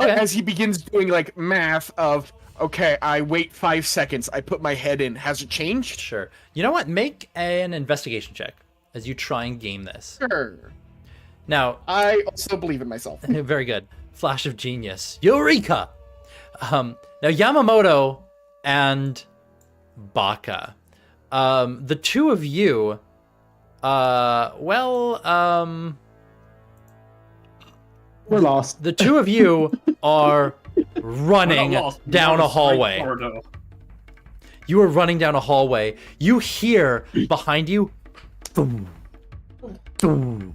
Okay. As he begins doing like math of. Okay, I wait 5 seconds. I put my head in. Has it changed? Sure. You know what? Make an investigation check as you try and game this. Sure. Now, I also believe in myself. very good. Flash of genius. Eureka! Now, Yamamoto and Baka. The two of you, We're lost. the two of you are running down a hallway. You are running down a hallway. You hear behind you, boom, boom,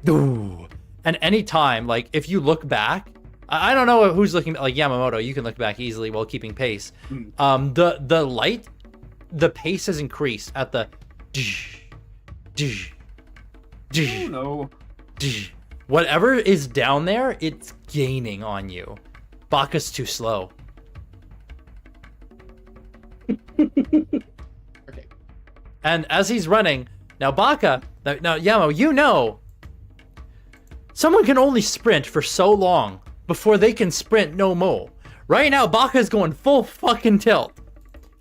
boom. And anytime, like, if you look back, I don't know who's looking, like Yamamoto, you can look back easily while keeping pace. The light, the pace has increased at the Oh no. Whatever is down there, it's gaining on you. Baka's too slow. Okay. And as he's running, now Baka, now Yamo, you know, someone can only sprint for so long before they can sprint no more. Right now, Baka's going full fucking tilt.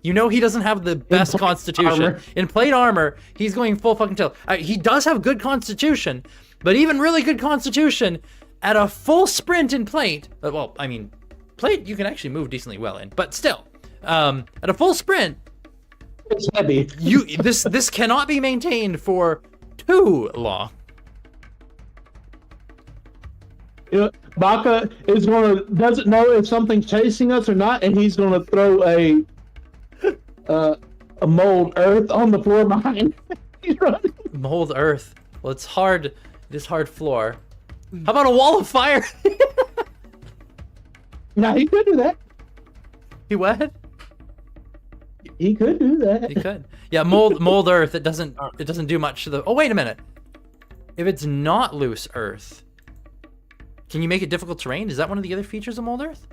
You know he doesn't have the best constitution. Armor. In plate armor, he's going full fucking tilt. He does have good constitution, but even really good constitution at a full sprint in plate, well, I mean, plate you can actually move decently well in, but still, at a full sprint, It's heavy. this cannot be maintained for too long. You know, Baka is doesn't know if something's chasing us or not, and he's gonna throw a mold earth on the floor behind. He's running. Mold earth. Well, it's hard. It is hard floor. How about a wall of fire? Now he could do that. He what? He could do that. He could. Yeah, mold earth. It doesn't do much to the. Oh, wait a minute. If it's not loose earth, can you make it difficult terrain? Is that one of the other features of mold earth?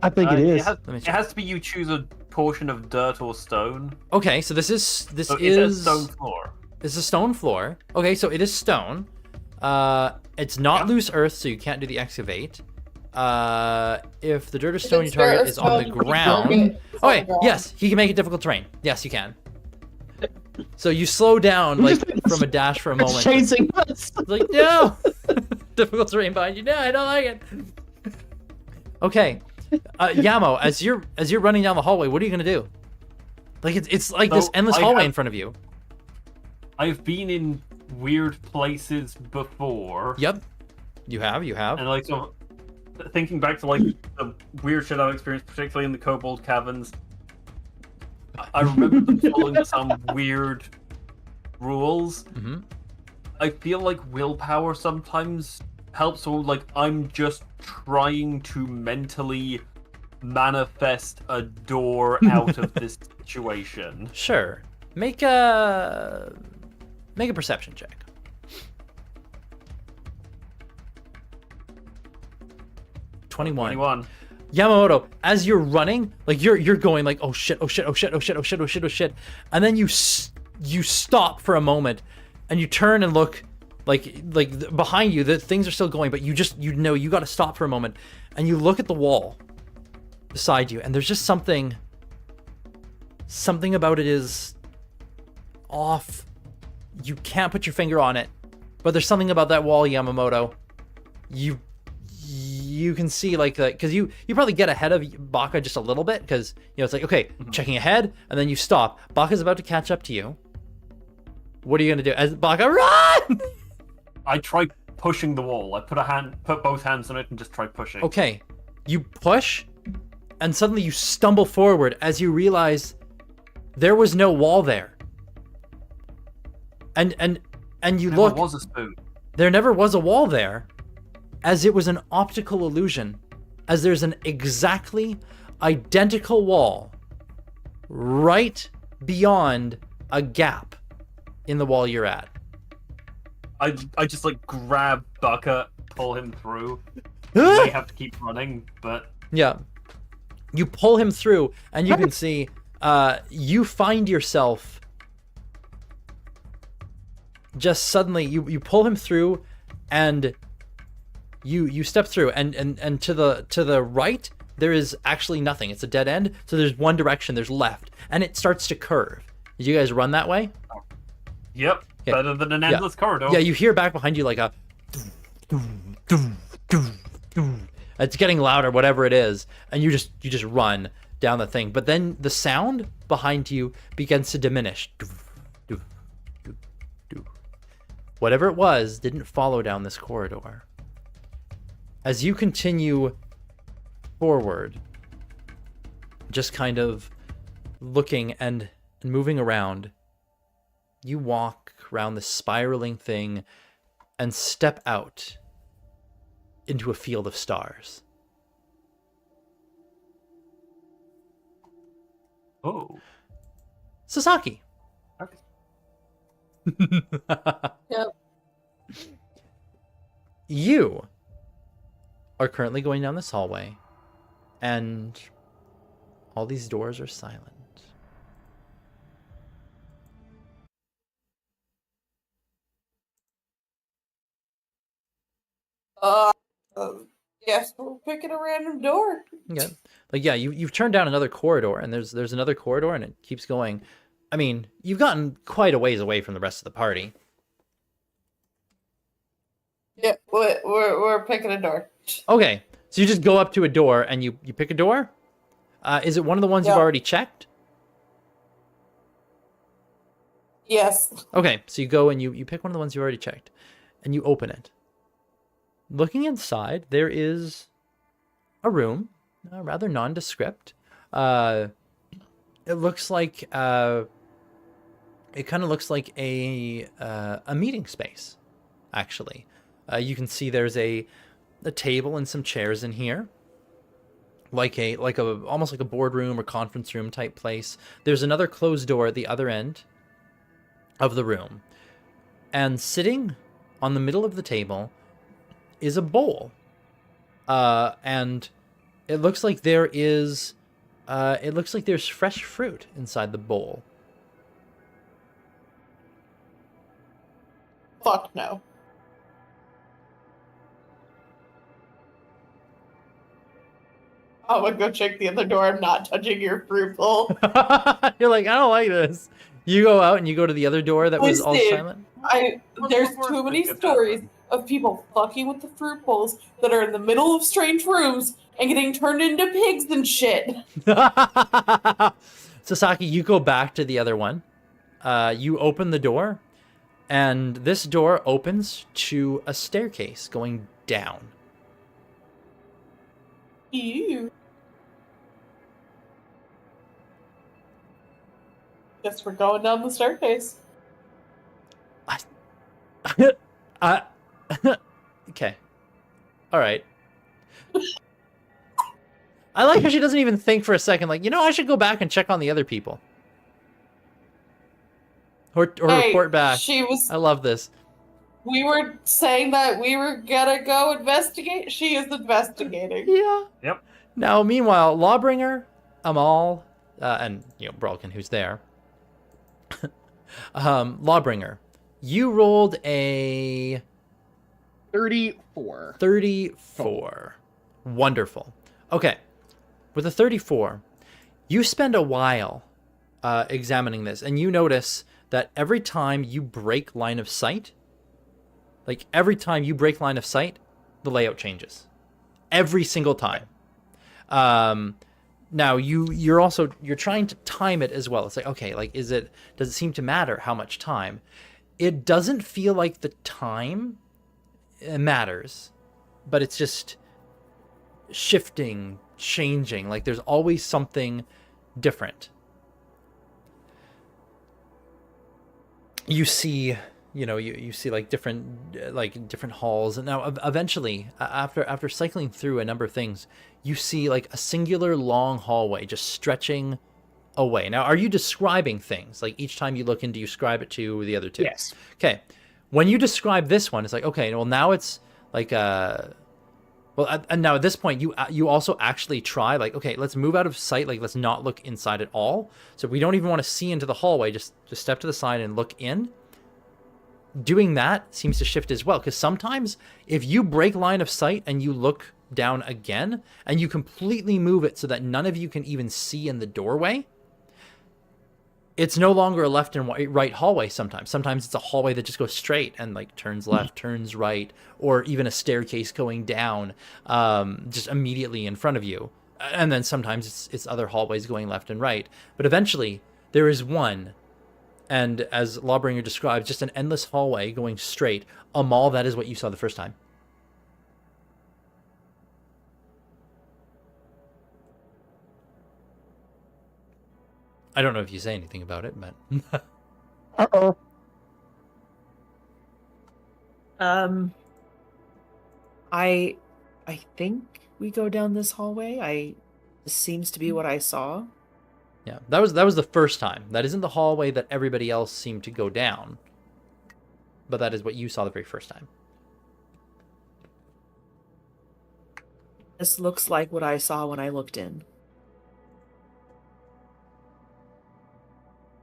I think it is. It has to be you choose a portion of dirt or stone. Okay, so this is So it's a stone floor. It's a stone floor. Okay, so it is stone. It's not loose earth, so you can't do the excavate. If the dirt or stone you It's dirt or target is on the stone, ground. it's on Okay, the ground. yes, he can make it difficult terrain. Yes, you can. So you slow down like from a dash for a It's moment. chasing us. It's like, no! Difficult terrain behind you. No, I don't like it. Okay. Yamo, as you're running down the hallway, what are you gonna do? Like it's like this So, endless hallway in front of you. I've been in weird places before. Yep. You have. And like so thinking back to like the weird shit I've experienced, particularly in the Kobold Caverns, I remember them following some weird rules. Mm-hmm. I feel like willpower sometimes helps, so like I'm just trying to mentally manifest a door out of this situation. Sure. Make a perception check. 21. Yamamoto, as you're running, like you're going like, oh shit, and then you stop for a moment, and you turn and look, like behind you, the things are still going, but you know you got to stop for a moment, and you look at the wall beside you, and there's just something about it is off. You can't put your finger on it, but there's something about that wall, Yamamoto. You can see like that because you probably get ahead of Baka just a little bit because it's like, okay, checking ahead, and then you stop. Baka's about to catch up to you. What are you gonna do? As Baka, run! I try pushing the wall. I put both hands on it and just try pushing. Okay, you push, and suddenly you stumble forward as you realize there was no wall there. And you Never look. was a spoon. There never was a wall there, as it was an optical illusion as there's an exactly identical wall right beyond a gap in the wall you're at. I just like grab Bucket, pull him through. May have to keep running, but Yeah. You pull him through, and you can see you find yourself just suddenly you pull him through, and you step through, and to the right there is actually nothing. It's a dead end. So there's one direction, there's left, and it starts to curve. Did you guys run that way? yep, Yeah. better than an endless corridor. Yeah, you hear back behind you like a it's getting louder, whatever it is, and you just run down the thing. But then the sound behind you begins to diminish. Whatever it was didn't follow down this corridor. As you continue forward, just kind of looking and moving around, you walk around this spiraling thing and step out into a field of stars. Oh. Sasaki. Okay. Yep. You are currently going down this hallway, and all these doors are silent. Yes, we're picking a random door. Yeah, like yeah, you've turned down another corridor, and there's another corridor, and it keeps going. I mean, you've gotten quite a ways away from the rest of the party. Yeah, we're picking a door. Okay, so you just go up to a door and you pick a door. Is it one of the ones you've Yeah. already checked? Yes. Okay, so you go and you pick one of the ones you already checked, and you open it. Looking inside, there is a room, rather nondescript. It looks like it kind of looks like a meeting space, actually. You can see there's a table and some chairs in here, like a almost like a boardroom or conference room type place. There's another closed door at the other end of the room, and sitting on the middle of the table is a bowl, and it looks like there's fresh fruit inside the bowl. Fuck no. I'm gonna go check the other door. I'm not touching your fruit bowl. You're like, I don't like this. You go out and you go to the other door that was all Listen, silent. There's too many stories of people fucking with the fruit bowls that are in the middle of strange rooms and getting turned into pigs and shit. Sasaki, you go back to the other one. You open the door, and this door opens to a staircase going down. Ew. Guess we're going down the staircase. Okay. All right. I like how she doesn't even think for a second, like, I should go back and check on the other people. Or Hey, report back. I love this. We were saying that we were gonna go investigate. She is investigating. Yeah. Yep. Now, meanwhile, Lawbringer, Amal, and Bralkin, who's there. Lawbringer, you rolled a 34. 34. Wonderful. Okay. With a 34, you spend a while examining this, and you notice that every time you break line of sight, the layout changes. Every single time. Now you're trying to time it as well. It's like, okay, like does it seem to matter how much time? It doesn't feel like the time matters, but it's just shifting, changing. Like there's always something different. You see you know, you see like different halls, and now eventually after cycling through a number of things, you see like a singular long hallway just stretching away. Now, are you describing things? Like each time you look in, do you describe it to the other two? Yes. Okay. When you describe this one, it's like, okay, well now it's like and now at this point you also actually try like, okay, let's move out of sight, like let's not look inside at all. So we don't even want to see into the hallway, just step to the side and look in. Doing that seems to shift as well, because sometimes if you break line of sight and you look down again and you completely move it so that none of you can even see in the doorway, it's no longer a left and right hallway. Sometimes it's a hallway that just goes straight and like turns left, turns right, or even a staircase going down just immediately in front of you. And then sometimes it's other hallways going left and right. But eventually there is one, and as Lawbringer described, just an endless hallway going straight. Amal, that is what you saw the first time. I don't know if you say anything about it, but... Uh-oh. I think we go down this hallway. This seems to be what I saw. Yeah, that was the first time. That isn't the hallway that everybody else seemed to go down. But that is what you saw the very first time. This looks like what I saw when I looked in.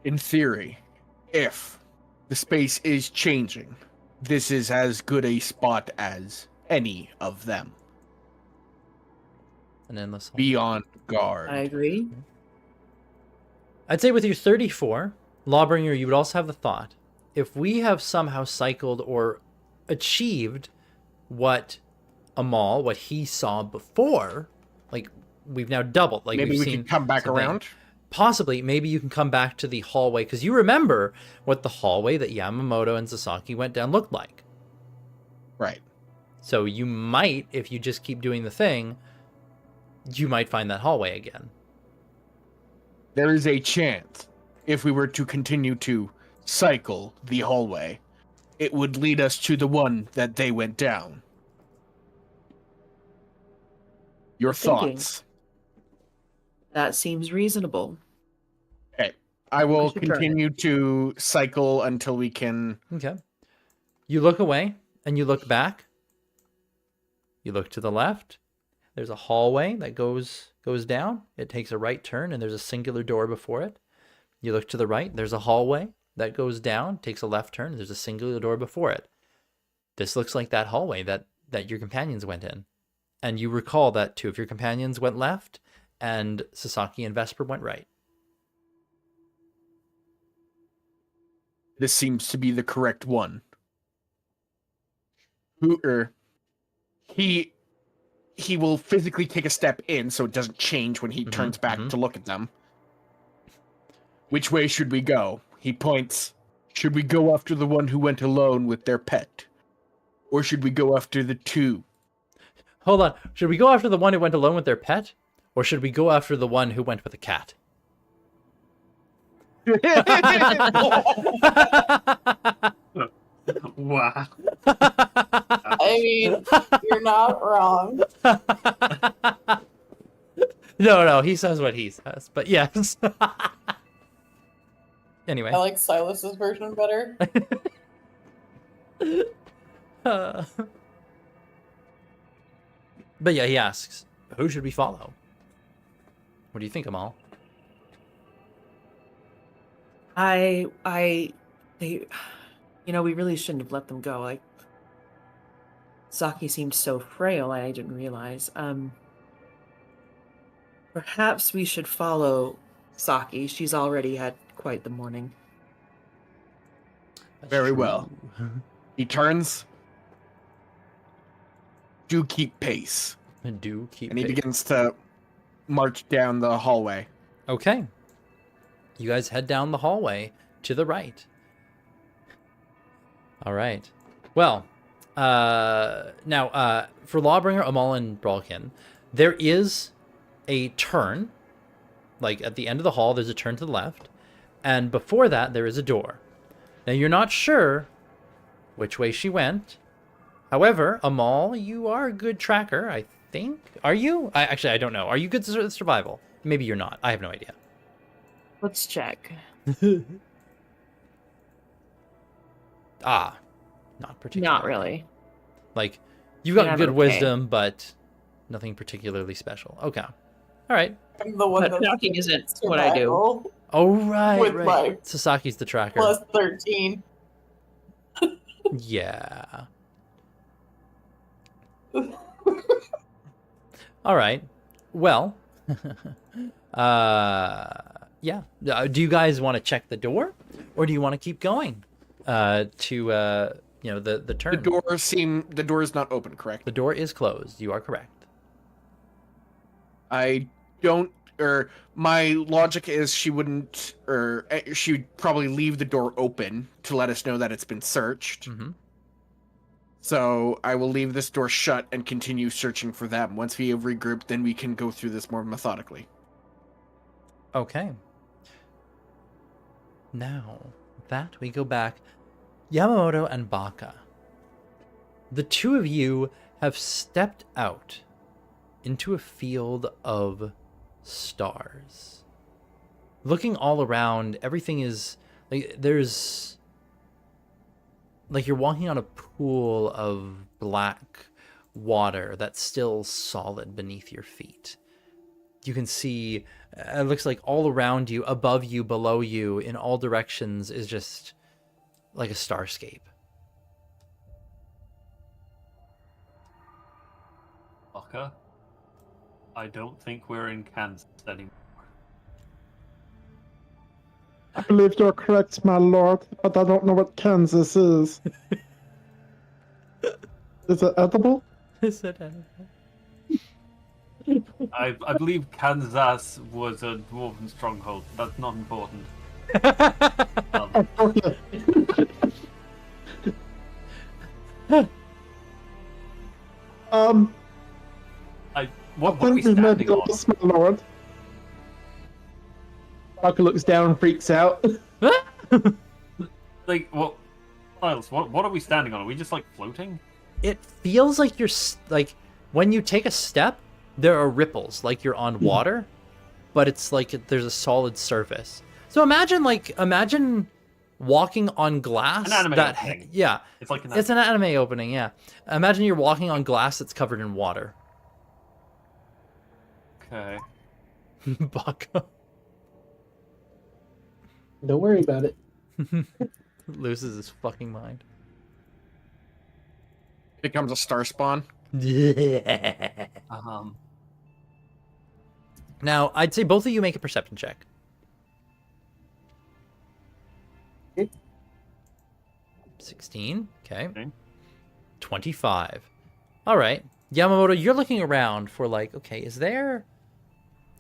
In theory, if the space is changing, this is as good a spot as any of them. An endless hallway. Be on guard. I agree. I'd say with your 34, Lawbringer, you would also have the thought, if we have somehow cycled or achieved what Amal, what he saw before, like we've now doubled. Like maybe we've we seen can come back something. around. Possibly, maybe you can come back to the hallway, because you remember what the hallway that Yamamoto and Sasaki went down looked like. Right. So you might, if you just keep doing the thing, you might find that hallway again. There is a chance, if we were to continue to cycle the hallway, it would lead us to the one that they went down. Your Thinking. thoughts? That seems reasonable. Okay. I will should try it. continue to cycle until we can... Okay. You look away, and you look back. You look to the left. There's a hallway that goes down. It takes a right turn, and there's a singular door before it. You look to the right. There's a hallway that goes down, takes a left turn. There's a singular door before it. This looks like that hallway that your companions went in. And you recall that two of your companions went left, and Sasaki and Vesper went right. This seems to be the correct one. He will physically take a step in so it doesn't change when he turns back to look at them. Which way should we go? He points. Should we go after the one who went alone with their pet? Or should we go after the two? Hold on. Should we go after the one who went alone with their pet? Or should we go after the one who went with a cat? Wow. I mean, you're not wrong. No, he says what he says. But yes. Anyway. I like Silas's version better. But yeah, he asks, who should we follow? What do you think, Amal? They, we really shouldn't have let them go. Like, Saki seemed so frail, I didn't realize. Perhaps we should follow Saki. She's already had quite the morning. Very well. He turns. Do keep pace. And do keep And he pace. begins to march down the hallway. Okay. You guys head down the hallway to the right. All right. Well, now, for Lawbringer, Amal, and Brawlkin, there is a turn. Like, at the end of the hall, there's a turn to the left. And before that, there is a door. Now, you're not sure which way she went. However, Amal, you are a good tracker, I think. Are you? Actually, I don't know. Are you good at survival? Maybe you're not. I have no idea. Let's check. Not particularly. Not really. Like, you got Yeah, good okay. wisdom, but nothing particularly special. Okay. All right. I'm the one But that's tracking isn't what I do. survival Oh, right, With right. my Sasaki's the tracker. plus 13. Yeah. All right. Well, yeah. Do you guys want to check the door, or do you want to keep going to the turn? The door is not open, correct? The door is closed. You are correct. I don't, or my logic is she wouldn't, or she'd probably leave the door open to let us know that it's been searched. Mm-hmm. So I will leave this door shut and continue searching for them. Once we have regrouped, then we can go through this more methodically. Okay. Now that we go back, Yamamoto and Baka, the two of you have stepped out into a field of stars. Looking all around, everything is like there's like you're walking on a pool of black water that's still solid beneath your feet. You can see, it looks like all around you, above you, below you, in all directions is just like a starscape. Baka, I don't think we're in Kansas anymore. I believe you're correct, my lord, but I don't know what Kansas is. Is it edible? Is it edible? I believe Kansas was a dwarven stronghold. That's not important. Oh, okay. What are we think we made standing on? this, my lord. Parker looks down and freaks out. Like, what? Miles, what are we standing on? Are we just like floating? It feels like you're like when you take a step, there are ripples, like you're on water, but it's like there's a solid surface. So imagine walking on glass. An anime opening. Yeah, It's like it's an anime opening. Yeah, imagine you're walking on glass that's covered in water. Okay. Baka Don't worry about it. loses his fucking mind. Becomes a star spawn. Now, I'd say both of you make a perception check. Okay. 16. Okay. Okay. 25. All right. Yamamoto, you're looking around for like, okay, is there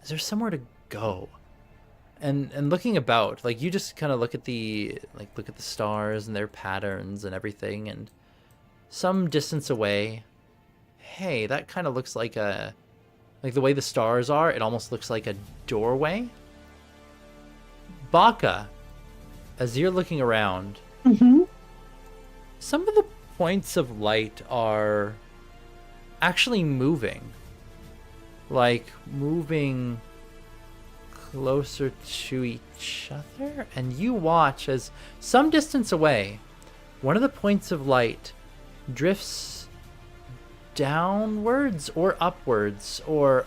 somewhere to go? And looking about, like you just kind of look at the stars and their patterns and everything, and some distance away, hey, that kind of looks like the way the stars are, it almost looks like a doorway. Baka, as you're looking around, some of the points of light are actually moving. Like, moving closer to each other. And you watch as some distance away, one of the points of light drifts downwards or upwards, or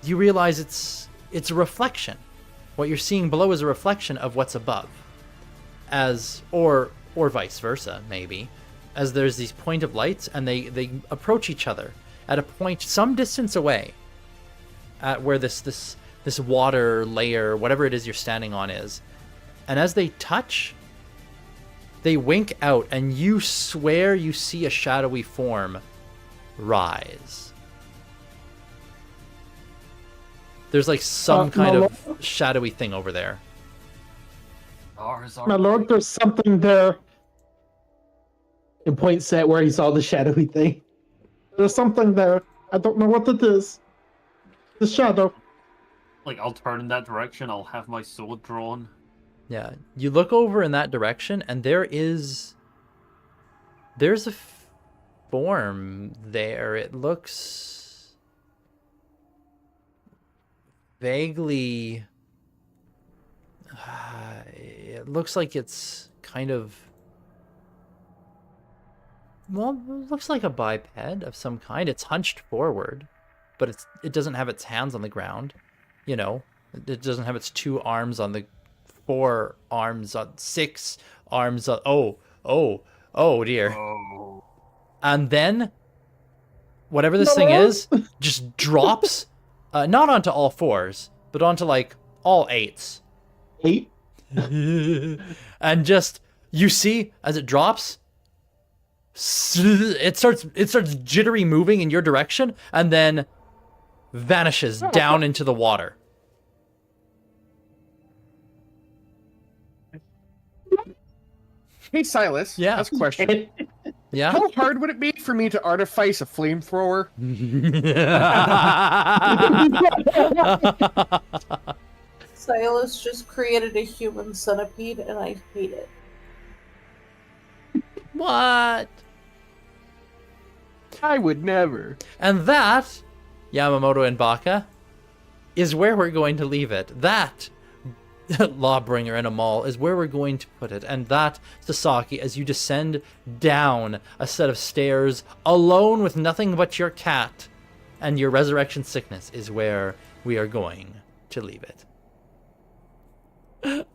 you realize it's a reflection. What you're seeing below is a reflection of what's above, or vice versa, maybe, as there's these point of lights and they approach each other at a point some distance away, at where this water layer, whatever it is you're standing on, is, and as they touch, they wink out, and you swear you see a shadowy form rise. There's like some kind of shadowy thing over there. My lord, there's something there. And points at where he saw the shadowy thing. There's something there. I don't know what it is. The shadow. Like, I'll turn in that direction. I'll have my sword drawn. Yeah, you look over in that direction, and there is There's a form there. It looks vaguely. It looks like it's kind of. Well, it looks like a biped of some kind. It's hunched forward, but it doesn't have its hands on the ground. You know, it doesn't have its 2 arms on the 4 arms on 6 arms on. Oh dear. Oh. And then whatever this thing is just drops, not onto all 4s, but onto like all 8s. 8? And just you see as it drops, it starts jittery moving in your direction and then vanishes down into the water. Hey, Silas. Yeah. That's a question. Yeah. How hard would it be for me to artifice a flamethrower? Silas just created a human centipede, and I hate it. What? I would never. And that, Yamamoto and Baka, is where we're going to leave it. That, Lawbringer and Amal, is where we're going to put it. And that, Sasaki, as you descend down a set of stairs, alone with nothing but your cat and your resurrection sickness, is where we are going to leave it.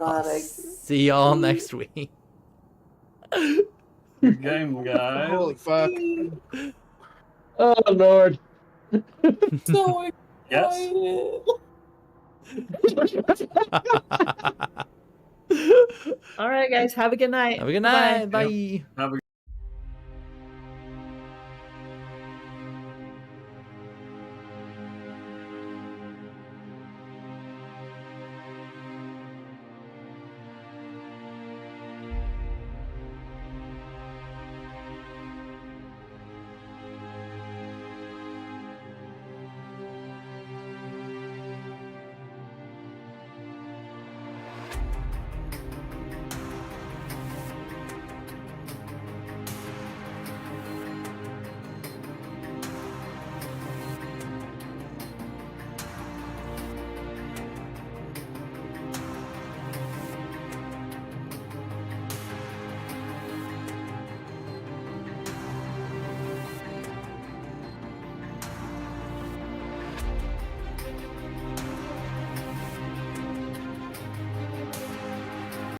I'll see y'all next week. Good game, guys. Holy fuck. Oh Lord. So Yes. excited. All right, guys. Have a good night. Have a good night. Bye. Bye. Have a